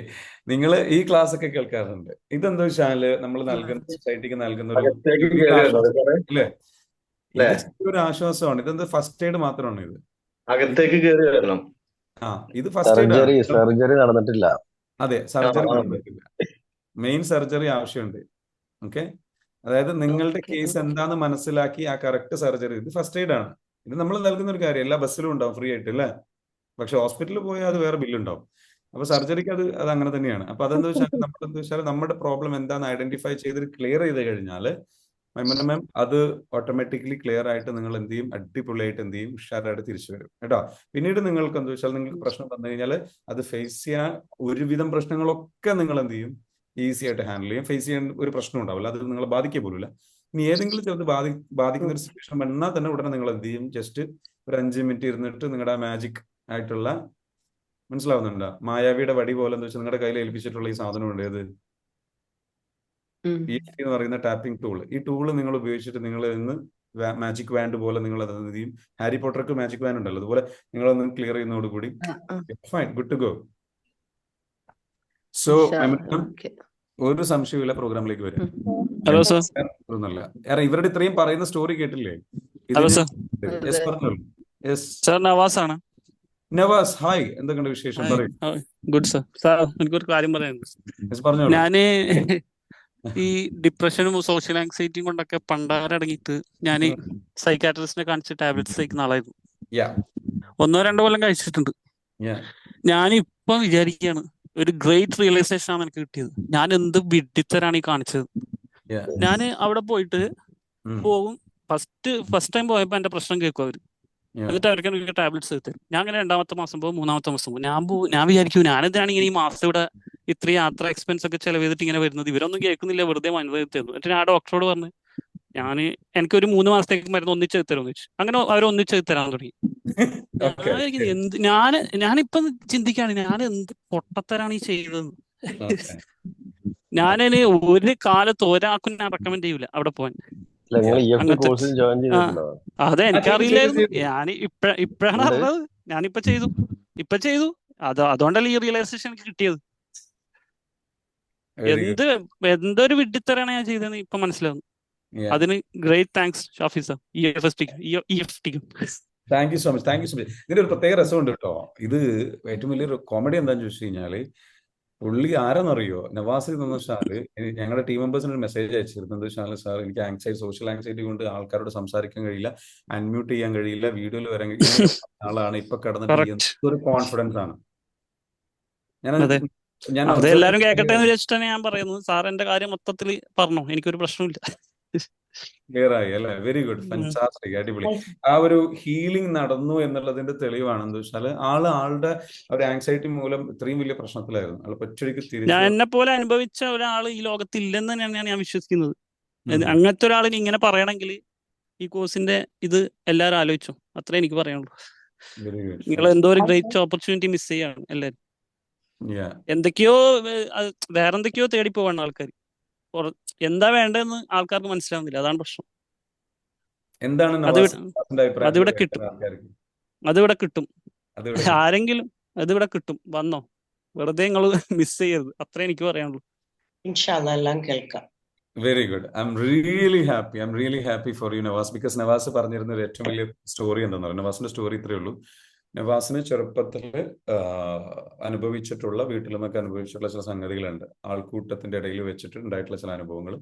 നിങ്ങൾ ഈ ക്ലാസ് ഒക്കെ കേൾക്കാറുണ്ട്. ഇതെന്താ വെച്ചാല് നമ്മൾ നൽകുന്ന സൊസൈറ്റിക്ക് നൽകുന്ന അല്ലേ, ഒരു ആശ്വാസമാണ്. ഇതെന്താ ഫസ്റ്റ് എയ്ഡ് മാത്രമാണ് ഇത്. അകത്തേക്ക് കയറി വരണം. ഇത് ഫസ്റ്റ് എയ്ഡ്. സർജറി നടന്നിട്ടില്ല. അതെ, സർജറി നടന്നിട്ടില്ല. മെയിൻ സർജറി ആവശ്യമുണ്ട്. ഓക്കെ, അതായത് നിങ്ങളുടെ കേസ് എന്താന്ന് മനസ്സിലാക്കി ആ കറക്റ്റ് സർജറി. ഇത് ഫസ്റ്റ് എയ്ഡ് ആണ്. ഇത് നമ്മൾ നൽകുന്ന ഒരു കാര്യം. എല്ലാ ബസ്സിലും ഉണ്ടാവും ഫ്രീ ആയിട്ട് അല്ലേ. പക്ഷെ ഹോസ്പിറ്റലിൽ പോയാൽ അത് വേറെ ബില്ലുണ്ടാവും. അപ്പൊ സർജറിക്ക് അത് അങ്ങനെ തന്നെയാണ്. അപ്പൊ അതെന്താ വെച്ചാൽ നമ്മുടെ പ്രോബ്ലം എന്താന്ന് ഐഡന്റിഫൈ ചെയ്ത് ക്ലിയർ ചെയ്ത് കഴിഞ്ഞാൽ മാം അത് ഓട്ടോമാറ്റിക്കലി ക്ലിയർ ആയിട്ട് നിങ്ങൾ എന്ത് ചെയ്യും, അടിപൊളിയായിട്ട് എന്ത് ചെയ്യും, ഉഷാറായിട്ട് തിരിച്ചു വരും കേട്ടോ. പിന്നീട് നിങ്ങൾക്ക് എന്താ വെച്ചാൽ നിങ്ങൾക്ക് പ്രശ്നം വന്നു കഴിഞ്ഞാൽ അത് ഫേസ് ചെയ്യാൻ ഒരുവിധം പ്രശ്നങ്ങളൊക്കെ നിങ്ങൾ എന്ത് ചെയ്യും, ഈസി ആയിട്ട് ഹാൻഡിൽ ചെയ്യും. ഫേസ് ചെയ്യാൻ ഒരു പ്രശ്നം ഉണ്ടാവില്ല, അത് നിങ്ങളെ ബാധിക്കുക പോലുമില്ല. ഇനി ഏതെങ്കിലും ചെറുത് ബാധിക്കുന്ന ഒരു സിറ്റുവേഷൻ വന്നാൽ തന്നെ ഉടനെ നിങ്ങൾ എന്ത് ചെയ്യും, ജസ്റ്റ് ഒരു 5 മിനിറ്റ് ഇരുന്നിട്ട് നിങ്ങളുടെ മാജിക് ആയിട്ടുള്ള, മനസ്സിലാവുന്നുണ്ടോ, മായാവിയുടെ വടി പോലെ എന്താ വെച്ചാൽ നിങ്ങളുടെ കയ്യിൽ ഏൽപ്പിച്ചിട്ടുള്ള ഈ സാധനമുണ്ട്, ഏത് EFT എന്ന് പറയുന്ന ടാപ്പിംഗ് ടൂൾ. ഈ ടൂള് നിങ്ങൾ ഉപയോഗിച്ചിട്ട് നിങ്ങൾ ഇന്ന് മാജിക് വാൻഡ് പോലെ നിങ്ങൾ അത് എന്ത് ചെയ്യും, ഹാരി പോട്ടർക്ക് മാജിക് വാൻഡ് ഉണ്ടല്ലോ, അതുപോലെ നിങ്ങളൊന്ന് ക്ലിയർ ചെയ്യുന്നതോടുകൂടി fine, good to go. So ഒരു സംശയമില്ല, പ്രോഗ്രാമിലേക്ക് വരും. Hello sir. ഒന്നുമില്ല, ഇവരുടെ ഇത്രയും പറയുന്ന സ്റ്റോറി കേട്ടില്ലേ? സർ നവാസ് ആണ്. നവാസ്, ഹായ്, എന്തൊക്കെയുണ്ട് വിശേഷം? പറയും. Good sir. സാർ എനിക്കൊരു കാര്യം പറയാനുണ്ട്. ഞാന് ഈ ഡിപ്രഷനും സോഷ്യൽ ആങ്സൈറ്റിയും കൊണ്ടൊക്കെ പണ്ടാരടങ്ങിയിട്ട് ഞാൻ സൈക്കാട്രിസ്റ്റിനെ കാണിച്ച് ടാബ്ലറ്റ്സ് കഴിക്കുന്ന ആളായിരുന്നു. 1-2 കൊല്ലം കഴിച്ചിട്ടുണ്ട്. ഞാനിപ്പം വിചാരിക്കുകയാണ്, ഒരു ഗ്രേറ്റ് റിയലൈസേഷൻ ആണ് എനിക്ക് കിട്ടിയത്. ഞാൻ എന്ത് വിഡ്ഢിത്തരാണ് ഈ കാണിച്ചത്. Yeah. ഞാൻ അവിടെ പോയിട്ട് Mm. പോകും. ഫസ്റ്റ് ടൈം പോയപ്പോൾ എന്റെ പ്രശ്നം കേൾക്കും അവര്. Yeah. എന്നിട്ട് അവർക്ക് എനിക്ക് ടാബ്ലറ്റ്സ് തരും. ഞാൻ അങ്ങനെ 2ാമത്തെ മാസം പോകും, 3ാമത്തെ മാസം പോകും. ഞാൻ വിചാരിക്കും ഞാനെന്താണ് ഇങ്ങനെ ഈ മാസം ഇവിടെ ഇത്രയും യാത്ര എക്സ്പെൻസ് ഒക്കെ ചെലവ് ചെയ്തിട്ട് ഇങ്ങനെ വരുന്നത്, ഇവരൊന്നും കേൾക്കുന്നില്ല, വെറുതെ മരുന്ന് തരുന്നു. എന്നിട്ട് ഞാൻ ഡോക്ടറോട് പറഞ്ഞു എനിക്കൊരു 3 മാസത്തേക്ക് മരുന്ന് ഒന്നിച്ച് തരുമെന്ന് വെച്ചു. അങ്ങനെ അവർ ഒന്നിച്ച് തരാൻ തുടങ്ങി. Okay. ഞാനിപ്പൊ ചിന്തിക്കാണ് ഞാൻ എന്ത് പൊട്ടത്തരാണ് ഈ ചെയ്തതെന്ന്. Okay. ഞാനതിന് ഒരു കാലത്ത് ഒരാൾക്കും ഞാൻ റെക്കമെൻഡ് ചെയ്യൂല അവിടെ പോകാൻ. നിങ്ങൾ EFT അങ്ങനത്തെ കോഴ്സിൽ ജോയിൻ ആ ചെയ്തിട്ടുണ്ടോ? അതെ, എനിക്കറിയില്ലായിരുന്നു. ചെയ്തു. ഞാൻ ഇപ്പഴാണ് ഉണ്ട്. അറിഞ്ഞത്. ഞാനിപ്പോ ചെയ്തു. അതുകൊണ്ടല്ലേ ഈ റിയലൈസേഷൻ എനിക്ക് കിട്ടിയത്. Very good. എന്തൊരു വിഡ്ഢിത്തരാണ് ഞാൻ ചെയ്തതെന്ന് ഇപ്പൊ മനസ്സിലാവുന്നു. Yeah. അതിന് ഗ്രേറ്റ് താങ്ക്സ് ഷാഫി സർ, EFTക്കും. Thank you so much. Thank you so much. ഇതിന്റെ ഒരു പ്രത്യേക രസമുണ്ട് കേട്ടോ. ഇത് ഏറ്റവും വലിയൊരു കോമഡി എന്താണെന്ന് ചോദിച്ചു കഴിഞ്ഞാല്, പുള്ളി ആരെന്നറിയോ, നവാസിൽ നിന്ന് സാറ് ഞങ്ങളുടെ ടീം മെമ്പേഴ്സിന് ഒരു മെസ്സേജ് അയച്ചിരുന്നു. എന്താ വെച്ചാൽ, സാർ എനിക്ക് സോഷ്യൽ ആങ്സൈറ്റി കൊണ്ട് ആൾക്കാരോട് സംസാരിക്കാൻ കഴിയില്ല, അൺമ്യൂട്ട് ചെയ്യാൻ കഴിയില്ല, വീഡിയോയിൽ വരാൻ കഴിയില്ല ആളാണ്. ഇപ്പൊ കിടന്നിട്ട് കറക്റ്റ്. എന്തൊരു കോൺഫിഡൻസ് ആണ്. അതെ, ഞാൻ അത് ഒബ്സർവ് എല്ലാരും കേൾക്കട്ടെ എന്ന് വിചാരിച്ചിട്ടാണ് ഞാൻ പറയുന്നത്. സാർ എന്റെ കാര്യം മൊത്തത്തിൽ പറഞ്ഞോ, എനിക്കൊരു പ്രശ്നമില്ല. ക്ലിയർ ആയി അല്ലേ? വെരി ഗുഡ്, ഫാന്റാസ്റ്റിക്, അടിപൊളി. ആ ഒരു ഹീലിംഗ് നടന്നു എന്നുള്ളതിന്റെ തെളിവാണ്. എന്താ വെച്ചാൽ ആളുടെ ഒരു ആങ്സൈറ്റി മൂലം ഇത്രയും വലിയ പ്രശ്നത്തിലായിരുന്നു. ആൾ ഒറ്റയ്ക്ക് ഞാൻ തിരിച്ചു. എന്നെ പോലെ അനുഭവിച്ച ഒരാൾ ഈ ലോകത്ത് ഇല്ലെന്ന് തന്നെയാണ് ഞാൻ വിശ്വസിക്കുന്നത്. ഉം. അങ്ങനത്തെ ഒരാളിന് ഇങ്ങനെ പറയണമെങ്കിൽ ഈ കോഴ്സിന്റെ ഇത് എല്ലാവരും ആലോചിച്ചോ, അത്രേ എനിക്ക് പറയാനുള്ളൂ. Very good. നിങ്ങൾ എന്തോ ഒരു ഗ്രേറ്റ് ഓപ്പർച്യൂണിറ്റി മിസ് ചെയ്യാണ് എല്ലാവരും. Yeah. എന്തൊക്കെയോ വേറെന്തൊക്കെയോ തേടി പോവാണ് ആൾക്കാർ. എന്താ വേണ്ടതെന്ന് ആൾക്കാർക്ക് മനസ്സിലാവുന്നില്ല, അതാണ് പ്രശ്നം. എന്താണ് അത് നവാസിന്റെ അഭിപ്രായത്തിൽ അതിവിടെ കിട്ടും, വേണ്ടത് ആൾക്കാർക്ക്? അതിവിടെ കിട്ടും. അതിവിടെ കിട്ടും. ആരെങ്കിലും അതിവിടെ കിട്ടും, വന്നോ. വെറുതെ നിങ്ങൾ മിസ് ചെയ്യരുത്, അത്രേ എനിക്ക് പറയാനുള്ളൂ. ഇൻഷാല്ലാ എല്ലാം കേൾക്കാം. Very good. I am really happy for you Nawaz. Because Nawaz പറഞ്ഞിരുന്ന ഒരു ഏറ്റവും വലിയ സ്റ്റോറി എന്താണെന്ന് പറയുക. നവാസിന്റെ സ്റ്റോറി ഇത്രയേ ഉള്ളൂ. നവാസിന് ചെറുപ്പത്തിൽ അനുഭവിച്ചിട്ടുള്ള, വീട്ടിൽ നിന്നൊക്കെ അനുഭവിച്ചിട്ടുള്ള ചില സംഗതികളുണ്ട്, ആൾക്കൂട്ടത്തിന്റെ ഇടയിൽ വെച്ചിട്ട് ഉണ്ടായിട്ടുള്ള ചില അനുഭവങ്ങൾ.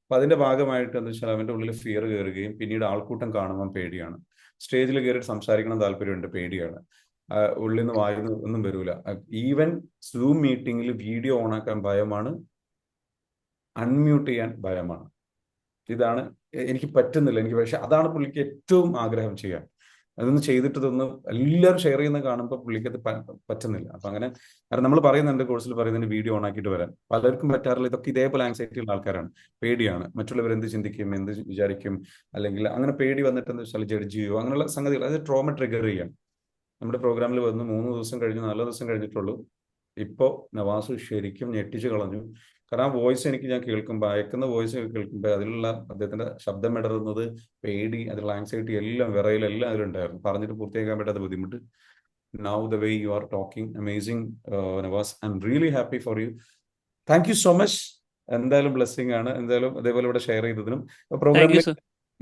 അപ്പൊ അതിന്റെ ഭാഗമായിട്ട് എന്താ വെച്ചാൽ അവന്റെ ഉള്ളിൽ ഫിയർ കയറുകയും പിന്നീട് ആൾക്കൂട്ടം കാണുമ്പോൾ പേടിയാണ്, സ്റ്റേജിൽ കയറിയിട്ട് സംസാരിക്കണം താല്പര്യമുണ്ട്, പേടിയാണ്, ഉള്ളിൽ നിന്ന് വായുന്ന ഒന്നും വരൂല, ഈവൻ സൂം മീറ്റിംഗിൽ വീഡിയോ ഓണാക്കാൻ ഭയമാണ്, അൺമ്യൂട്ട് ചെയ്യാൻ ഭയമാണ്. ഇതാണ് എനിക്ക് പറ്റുന്നില്ല എനിക്ക്. പക്ഷെ അതാണ് പുള്ളിക്ക് ഏറ്റവും ആഗ്രഹം ചെയ്യാൻ. അതൊന്ന് ചെയ്തിട്ട് ഇതൊന്ന് എല്ലാവരും ഷെയർ ചെയ്യുന്ന കാണുമ്പോൾ പുള്ളിക്ക് അത് പറ്റുന്നില്ല. അപ്പൊ അങ്ങനെ, കാരണം നമ്മൾ പറയുന്നുണ്ട് കോഴ്സിൽ പറയുന്നുണ്ട് വീഡിയോ ഓൺ ആക്കിയിട്ട് വരാൻ. പലർക്കും പറ്റാറില്ല. ഇതൊക്കെ ഇതേപോലെ ആങ്സൈറ്റി ഉള്ള ആൾക്കാരാണ്. പേടിയാണ്, മറ്റുള്ളവർ എന്ത് ചിന്തിക്കും, എന്ത് വിചാരിക്കും, അല്ലെങ്കിൽ അങ്ങനെ പേടി വന്നിട്ട് എന്താ വെച്ചാൽ ജഡ്ജ് ചെയ്യുമോ, അങ്ങനെയുള്ള സംഗതികൾ. അത് ട്രോമ ട്രിഗർ ചെയ്യാം. നമ്മുടെ പ്രോഗ്രാമിൽ വന്ന് 3 ദിവസം കഴിഞ്ഞ് 4 ദിവസം കഴിഞ്ഞിട്ടുള്ളൂ. ഇപ്പോ നവാസ് ശരിക്കും ഞെട്ടിച്ച് കളഞ്ഞു. കാരണം ആ വോയിസ് ഞാൻ കേൾക്കുമ്പോൾ, അയക്കുന്ന വോയിസ് കേൾക്കുമ്പോൾ അതിലുള്ള അദ്ദേഹത്തിന്റെ ശബ്ദം ഇടറുന്നത്, പേടി, അതിലുള്ള ആങ്സൈറ്റി എല്ലാം, വിറയിലെല്ലാം അതിലുണ്ടായിരുന്നു. പറഞ്ഞിട്ട് പൂർത്തിയാക്കാൻ പറ്റാത്ത ബുദ്ധിമുട്ട്. Now the way you are talking, amazing Nawaz. I am really happy for you. Thank you so much. എന്തായാലും ബ്ലെസ്സിങ് ആണ്. എന്തായാലും അതേപോലെ ഇവിടെ ഷെയർ ചെയ്തതിനും. പ്രോഗ്രാമിലേക്ക്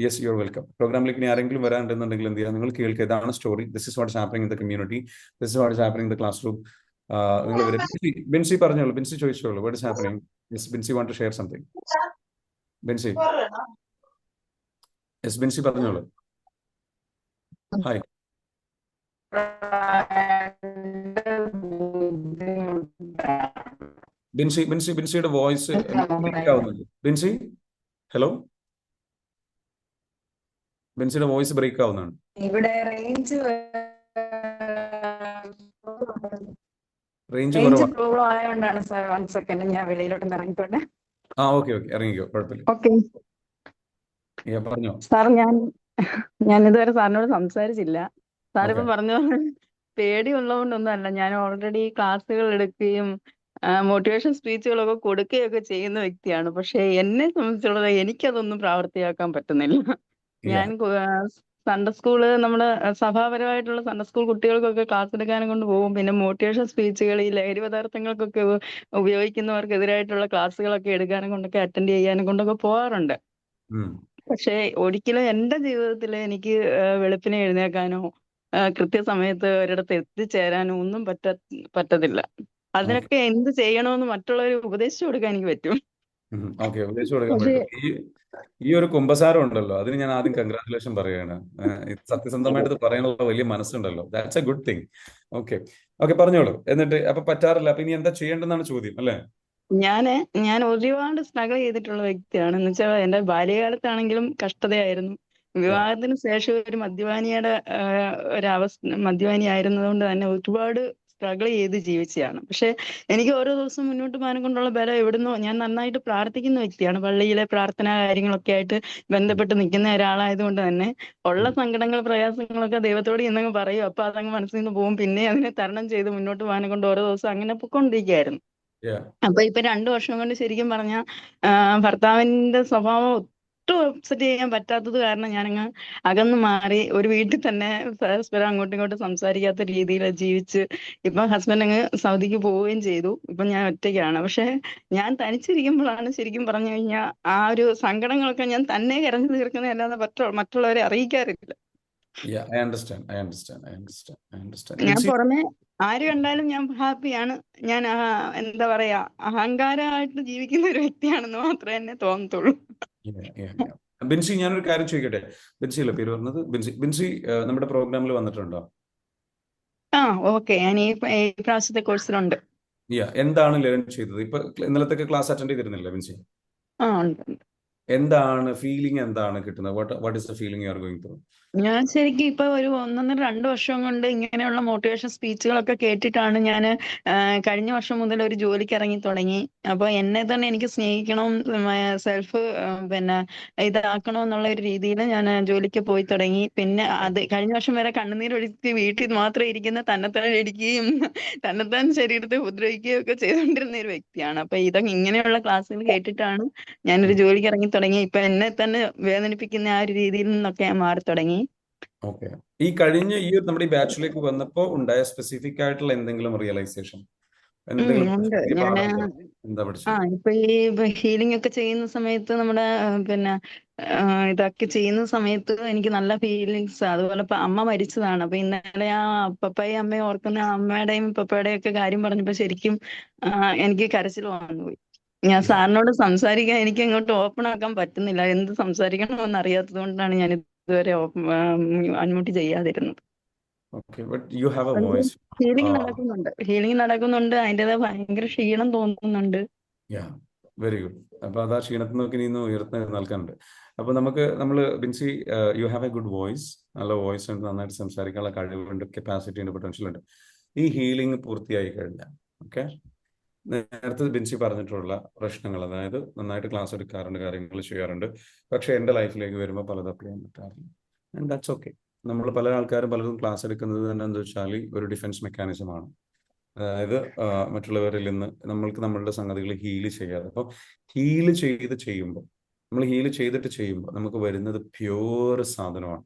യെസ്, യു ആർ വെൽക്കം. പ്രോഗ്രാമിലേക്ക് ഇനി ആരെങ്കിലും വരാനുണ്ടെന്നുണ്ടെങ്കിൽ എന്ത് ചെയ്യാം, നിങ്ങൾ കേൾക്കുക. ഇതാണ് story. This is what is happening in the community. This is what is happening in the classroom. നിങ്ങൾ ബിൻസി പറഞ്ഞോളൂ, ബിൻസി ചോദിച്ചോളൂ. What is happening? Yes, Binsy want to share something. Binsy, yes, Binsy പറഞ്ഞോളൂ. ഹായ്. ബിൻസിയുടെ വോയിസ് ബ്രേക്ക് ആവുന്നുണ്ട്. ബിൻസി, ഹലോ, ബിൻസിയുടെ voice break ആവുന്നതാണ്. ഇവിടെ range problem ആയതുകൊണ്ടാണ് സാർ. 1 സെക്കൻഡ്, ഞാൻ വെളിയിലോട്ട് ഇറങ്ങിക്കോട്ടെ. ഓക്കെ, ഇറങ്ങിക്കോ, കുഴപ്പമില്ല. ഓക്കെ പറഞ്ഞോ സാർ. ഞാൻ ഇതുവരെ സാറിനോട് സംസാരിച്ചില്ല. സാറിപ്പോ പറഞ്ഞ പേടിയുള്ളതുകൊണ്ടൊന്നും അല്ല. ഞാൻ ഓൾറെഡി ക്ലാസ്സുകൾ എടുക്കുകയും മോട്ടിവേഷൻ സ്പീച്ചുകളൊക്കെ കൊടുക്കുകയൊക്കെ ചെയ്യുന്ന വ്യക്തിയാണ്. പക്ഷെ എന്നെ സംബന്ധിച്ചുള്ളത് എനിക്കതൊന്നും പ്രാവർത്തിയാക്കാൻ പറ്റുന്നില്ല. ഞാൻ സൺഡേ സ്കൂള്, നമ്മുടെ സഭാപരമായിട്ടുള്ള സൺഡേ സ്കൂൾ കുട്ടികൾക്കൊക്കെ ക്ലാസ് എടുക്കാനും കൊണ്ട് പോകും. പിന്നെ മോട്ടിവേഷൻ സ്പീച്ചുകൾ, ഈ ലഹരി പദാർത്ഥങ്ങൾക്കൊക്കെ ഉപയോഗിക്കുന്നവർക്കെതിരായിട്ടുള്ള ക്ലാസ്സുകളൊക്കെ എടുക്കാനും കൊണ്ടൊക്കെ അറ്റൻഡ് ചെയ്യാനും കൊണ്ടൊക്കെ പോകാറുണ്ട്. പക്ഷെ ഒരിക്കലും എന്റെ ജീവിതത്തിൽ എനിക്ക് വെളുപ്പിനെ എഴുന്നേക്കാനോ കൃത്യസമയത്ത് ഒരിടത്ത് എത്തിച്ചേരാനോ ഒന്നും പറ്റത്തില്ല. അതിനൊക്കെ എന്ത് ചെയ്യണമെന്ന് മറ്റുള്ളവർ ഉപദേശിച്ചു കൊടുക്കാൻ എനിക്ക് പറ്റും. ഓക്കെ, ഉപദേശിച്ചു കൊടുക്കാൻ പറ്റും. ഈ ഒരു കുമ്പസാരം ഉണ്ടല്ലോ, അതിന് ഞാൻ ആദ്യം കൺഗ്രാറ്റുലേഷൻ പറയാണ്. സത്യസന്ധമായിട്ട് പറയാനുള്ള വലിയ മനസ്സുണ്ടല്ലോ, that's a good thing. Okay, പറഞ്ഞോളൂ. എന്നിട്ട് അപ്പൊ പറ്റാറില്ല, അപ്പൊ ഇനി എന്താ ചെയ്യേണ്ടതെന്നാണ് ചോദ്യം അല്ലേ? ഞാൻ ഒരുപാട് സ്ട്രഗിൾ ചെയ്തിട്ടുള്ള വ്യക്തിയാണ്. എന്ന് വെച്ചാൽ എന്റെ ബാല്യകാലത്താണെങ്കിലും കഷ്ടതയായിരുന്നു. വിവാഹത്തിന് ശേഷം ഒരു മദ്യപാനിയുടെ മദ്യപാനി ആയിരുന്നതുകൊണ്ട് തന്നെ ഒരുപാട് സ്ട്രഗിൾ ചെയ്ത് ജീവിച്ചതാണ്. പക്ഷെ എനിക്ക് ഓരോ ദിവസം മുന്നോട്ട് പോകാൻ കൊണ്ടുള്ള ബലം എവിടുന്നോ, ഞാൻ നന്നായിട്ട് പ്രാർത്ഥിക്കുന്ന വ്യക്തിയാണ്. പള്ളിയിലെ പ്രാർത്ഥന കാര്യങ്ങളൊക്കെ ആയിട്ട് ബന്ധപ്പെട്ട് നിൽക്കുന്ന ഒരാളായതുകൊണ്ട് തന്നെ ഉള്ള സങ്കടങ്ങൾ പ്രയാസങ്ങളൊക്കെ ദൈവത്തോട് എന്നങ്ങ് പറയും. അപ്പൊ അതങ്ങ് മനസ്സിൽ നിന്ന് പോകും. പിന്നെ അതിനെ തരണം ചെയ്ത് മുന്നോട്ട് പോകാനെ കൊണ്ട് ഓരോ ദിവസം അങ്ങനെ പൊയ്ക്കൊണ്ടിരിക്കുകയായിരുന്നു. അപ്പൊ ഇപ്പൊ 2 വർഷം കൊണ്ട് ശരിക്കും പറഞ്ഞ ഭർത്താവിന്റെ സ്വഭാവം ഒട്ടും അപ്സെറ്റ് ചെയ്യാൻ പറ്റാത്തത് കാരണം ഞാനങ്ങ് അകന്നു മാറി ഒരു വീട്ടിൽ തന്നെ പരസ്പരം അങ്ങോട്ടും ഇങ്ങോട്ടും സംസാരിക്കാത്ത രീതിയിൽ ജീവിച്ച് ഇപ്പൊ ഹസ്ബൻഡ് അങ്ങ് സൗദിക്ക് പോവുകയും ചെയ്തു. ഇപ്പൊ ഞാൻ ഒറ്റയ്ക്കാണ്. പക്ഷെ ഞാൻ തനിച്ചിരിക്കുമ്പോഴാണ് ശരിക്കും പറഞ്ഞു കഴിഞ്ഞാൽ ആ ഒരു സങ്കടങ്ങളൊക്കെ ഞാൻ തന്നെ കരഞ്ഞു തീർക്കുന്നതല്ലാതെ മറ്റുള്ളവരെ അറിയിക്കാറില്ല. ഞാൻ പുറമെ ആര് കണ്ടാലും ഞാൻ ഹാപ്പിയാണ്. ഞാൻ എന്താ പറയാ, അഹങ്കാരമായിട്ട് ജീവിക്കുന്ന ഒരു വ്യക്തിയാണെന്ന് മാത്രമേ എന്നെ തോന്നത്തുള്ളൂ. ബിൻസി, ഞാനൊരു കാര്യം ചോദിക്കട്ടെ? ബിൻസിയല്ലേ പേര് പറഞ്ഞത്? ബിൻസി നമ്മുടെ പ്രോഗ്രാമിൽ വന്നിട്ടുണ്ടോ? ഓക്കെ. ഞാൻ ഈ പ്രാവശ്യത്തെ കോഴ്സിലുണ്ട്. എന്താണ് ലേൺ ചെയ്തത്? ഇപ്പൊ ഇന്നലത്തെ ക്ലാസ് അറ്റൻഡ് ചെയ്തിരുന്നില്ല ബിൻസി? ഉണ്ട്. എന്താണ് ഫീലിംഗ്? എന്താണ് കിട്ടുന്നത്? What is the feeling you are going through? ഞാൻ ശരിക്കും ഇപ്പൊ ഒരു 1.5-2 വർഷം കൊണ്ട് ഇങ്ങനെയുള്ള മോട്ടിവേഷൻ സ്പീച്ചുകളൊക്കെ കേട്ടിട്ടാണ് ഞാൻ കഴിഞ്ഞ വർഷം മുതൽ ഒരു ജോലിക്ക് ഇറങ്ങി തുടങ്ങി. അപ്പൊ എന്നെ തന്നെ എനിക്ക് സ്നേഹിക്കണം, സെൽഫ് ഇതാക്കണം എന്നുള്ള ഒരു രീതിയിൽ ഞാൻ ജോലിക്ക് പോയി തുടങ്ങി. പിന്നെ അത് കഴിഞ്ഞ വർഷം വരെ കണ്ണുനീരൊഴുക്കി വീട്ടിൽ മാത്രം ഇരിക്കുന്ന തന്നെത്താൻ ഇടിക്കുകയും തന്നെത്താൻ ശരീരത്തെ ഉപദ്രവിക്കുകയും ഒക്കെ ചെയ്തുകൊണ്ടിരുന്ന ഒരു വ്യക്തിയാണ്. അപ്പൊ ഇതൊക്കെ ഇങ്ങനെയുള്ള ക്ലാസ്സുകൾ കേട്ടിട്ടാണ് ഞാനൊരു ജോലിക്ക് ഇറങ്ങി തുടങ്ങി. ഇപ്പൊ എന്നെ തന്നെ വേദനിപ്പിക്കുന്ന ആ ഒരു രീതിയിൽ നിന്നൊക്കെ ഞാൻ മാറി തുടങ്ങി. ഓക്കെ. ഈ കഴിഞ്ഞ ഇയർ നമ്മുടെ ഈ ബാച്ചിലേക്ക് വന്നപ്പോ ഉണ്ടായ സ്പെസിഫിക് ആയിട്ടുള്ള എന്തെങ്കിലും റിയലൈസേഷൻ, എന്തെങ്കിലും ഉണ്ട്. എന്താ പഠിച്ചത്? ഇപ്പൊ ഈ ഹീലിംഗ് ഒക്കെ ചെയ്യുന്ന സമയത്ത് നമ്മുടെ ഇതൊക്കെ ചെയ്യുന്ന സമയത്ത് എനിക്ക് നല്ല ഫീലിങ്സ്. അതുപോലെ ഇപ്പൊ അമ്മ മരിച്ചതാണ്. അപ്പൊ ഇന്നലെ ആ പപ്പയും അമ്മയും ഓർക്കുന്ന അമ്മയുടെയും പപ്പയുടെയും ഒക്കെ കാര്യം പറഞ്ഞപ്പോ ശരിക്കും എനിക്ക് കരച്ചിൽ വന്നുപോയി. ഞാൻ സാറിനോട് സംസാരിക്കാൻ എനിക്ക് അങ്ങോട്ട് ഓപ്പൺ ആക്കാൻ പറ്റുന്നില്ല. എന്ത് സംസാരിക്കണമെന്ന് അറിയാത്തത് കൊണ്ടാണ് ഞാൻ ഇതുവരെ അൺമ്യൂട്ട് ചെയ്യാതിരുന്നത്. ഹീലിംഗ് നടക്കുന്നുണ്ട്. അതിൻ്റെതായ ഭയങ്കര ക്ഷീണം തോന്നുന്നുണ്ട്. Very good. അപ്പൊ അത് ആ ക്ഷീണത്തിൽ നോക്കി നിന്ന് ഉയർത്തി നിൽക്കാനുണ്ട്. അപ്പൊ നമ്മൾ Binsy, you have a good voice. നല്ല വോയിസ് ഉണ്ട്, നന്നായിട്ട് സംസാരിക്കാനുള്ള കഴിവുണ്ട്, കപ്പാസിറ്റി ഉണ്ട്, പൊട്ടൻഷ്യൽ ഉണ്ട്. ഈ ഹീലിംഗ് പൂർത്തിയായി കഴിഞ്ഞാൽ നേരത്തെ ബിൻസി പറഞ്ഞിട്ടുള്ള പ്രശ്നങ്ങൾ, അതായത് നന്നായിട്ട് ക്ലാസ് എടുക്കാറുണ്ട്, കാര്യങ്ങൾ ചെയ്യാറുണ്ട്, പക്ഷെ എൻ്റെ ലൈഫിലേക്ക് വരുമ്പോൾ പലതും അപ്ലൈ ചെയ്യാൻ പറ്റാറില്ല. And that's okay. നമ്മൾ പല ആൾക്കാരും പലതും ക്ലാസ് എടുക്കുന്നത് തന്നെ എന്താ വെച്ചാൽ ഒരു ഡിഫൻസ് മെക്കാനിസമാണ്. അതായത് മറ്റുള്ളവരിൽ നിന്ന് നമ്മളുടെ സംഗതികൾ ഹീല് ചെയ്യാതെ. അപ്പോൾ ഹീല് ചെയ്യുമ്പോൾ നമ്മൾ ഹീല് ചെയ്യുമ്പോൾ നമുക്ക് വരുന്നത് പ്യൂർ സാധനമാണ്.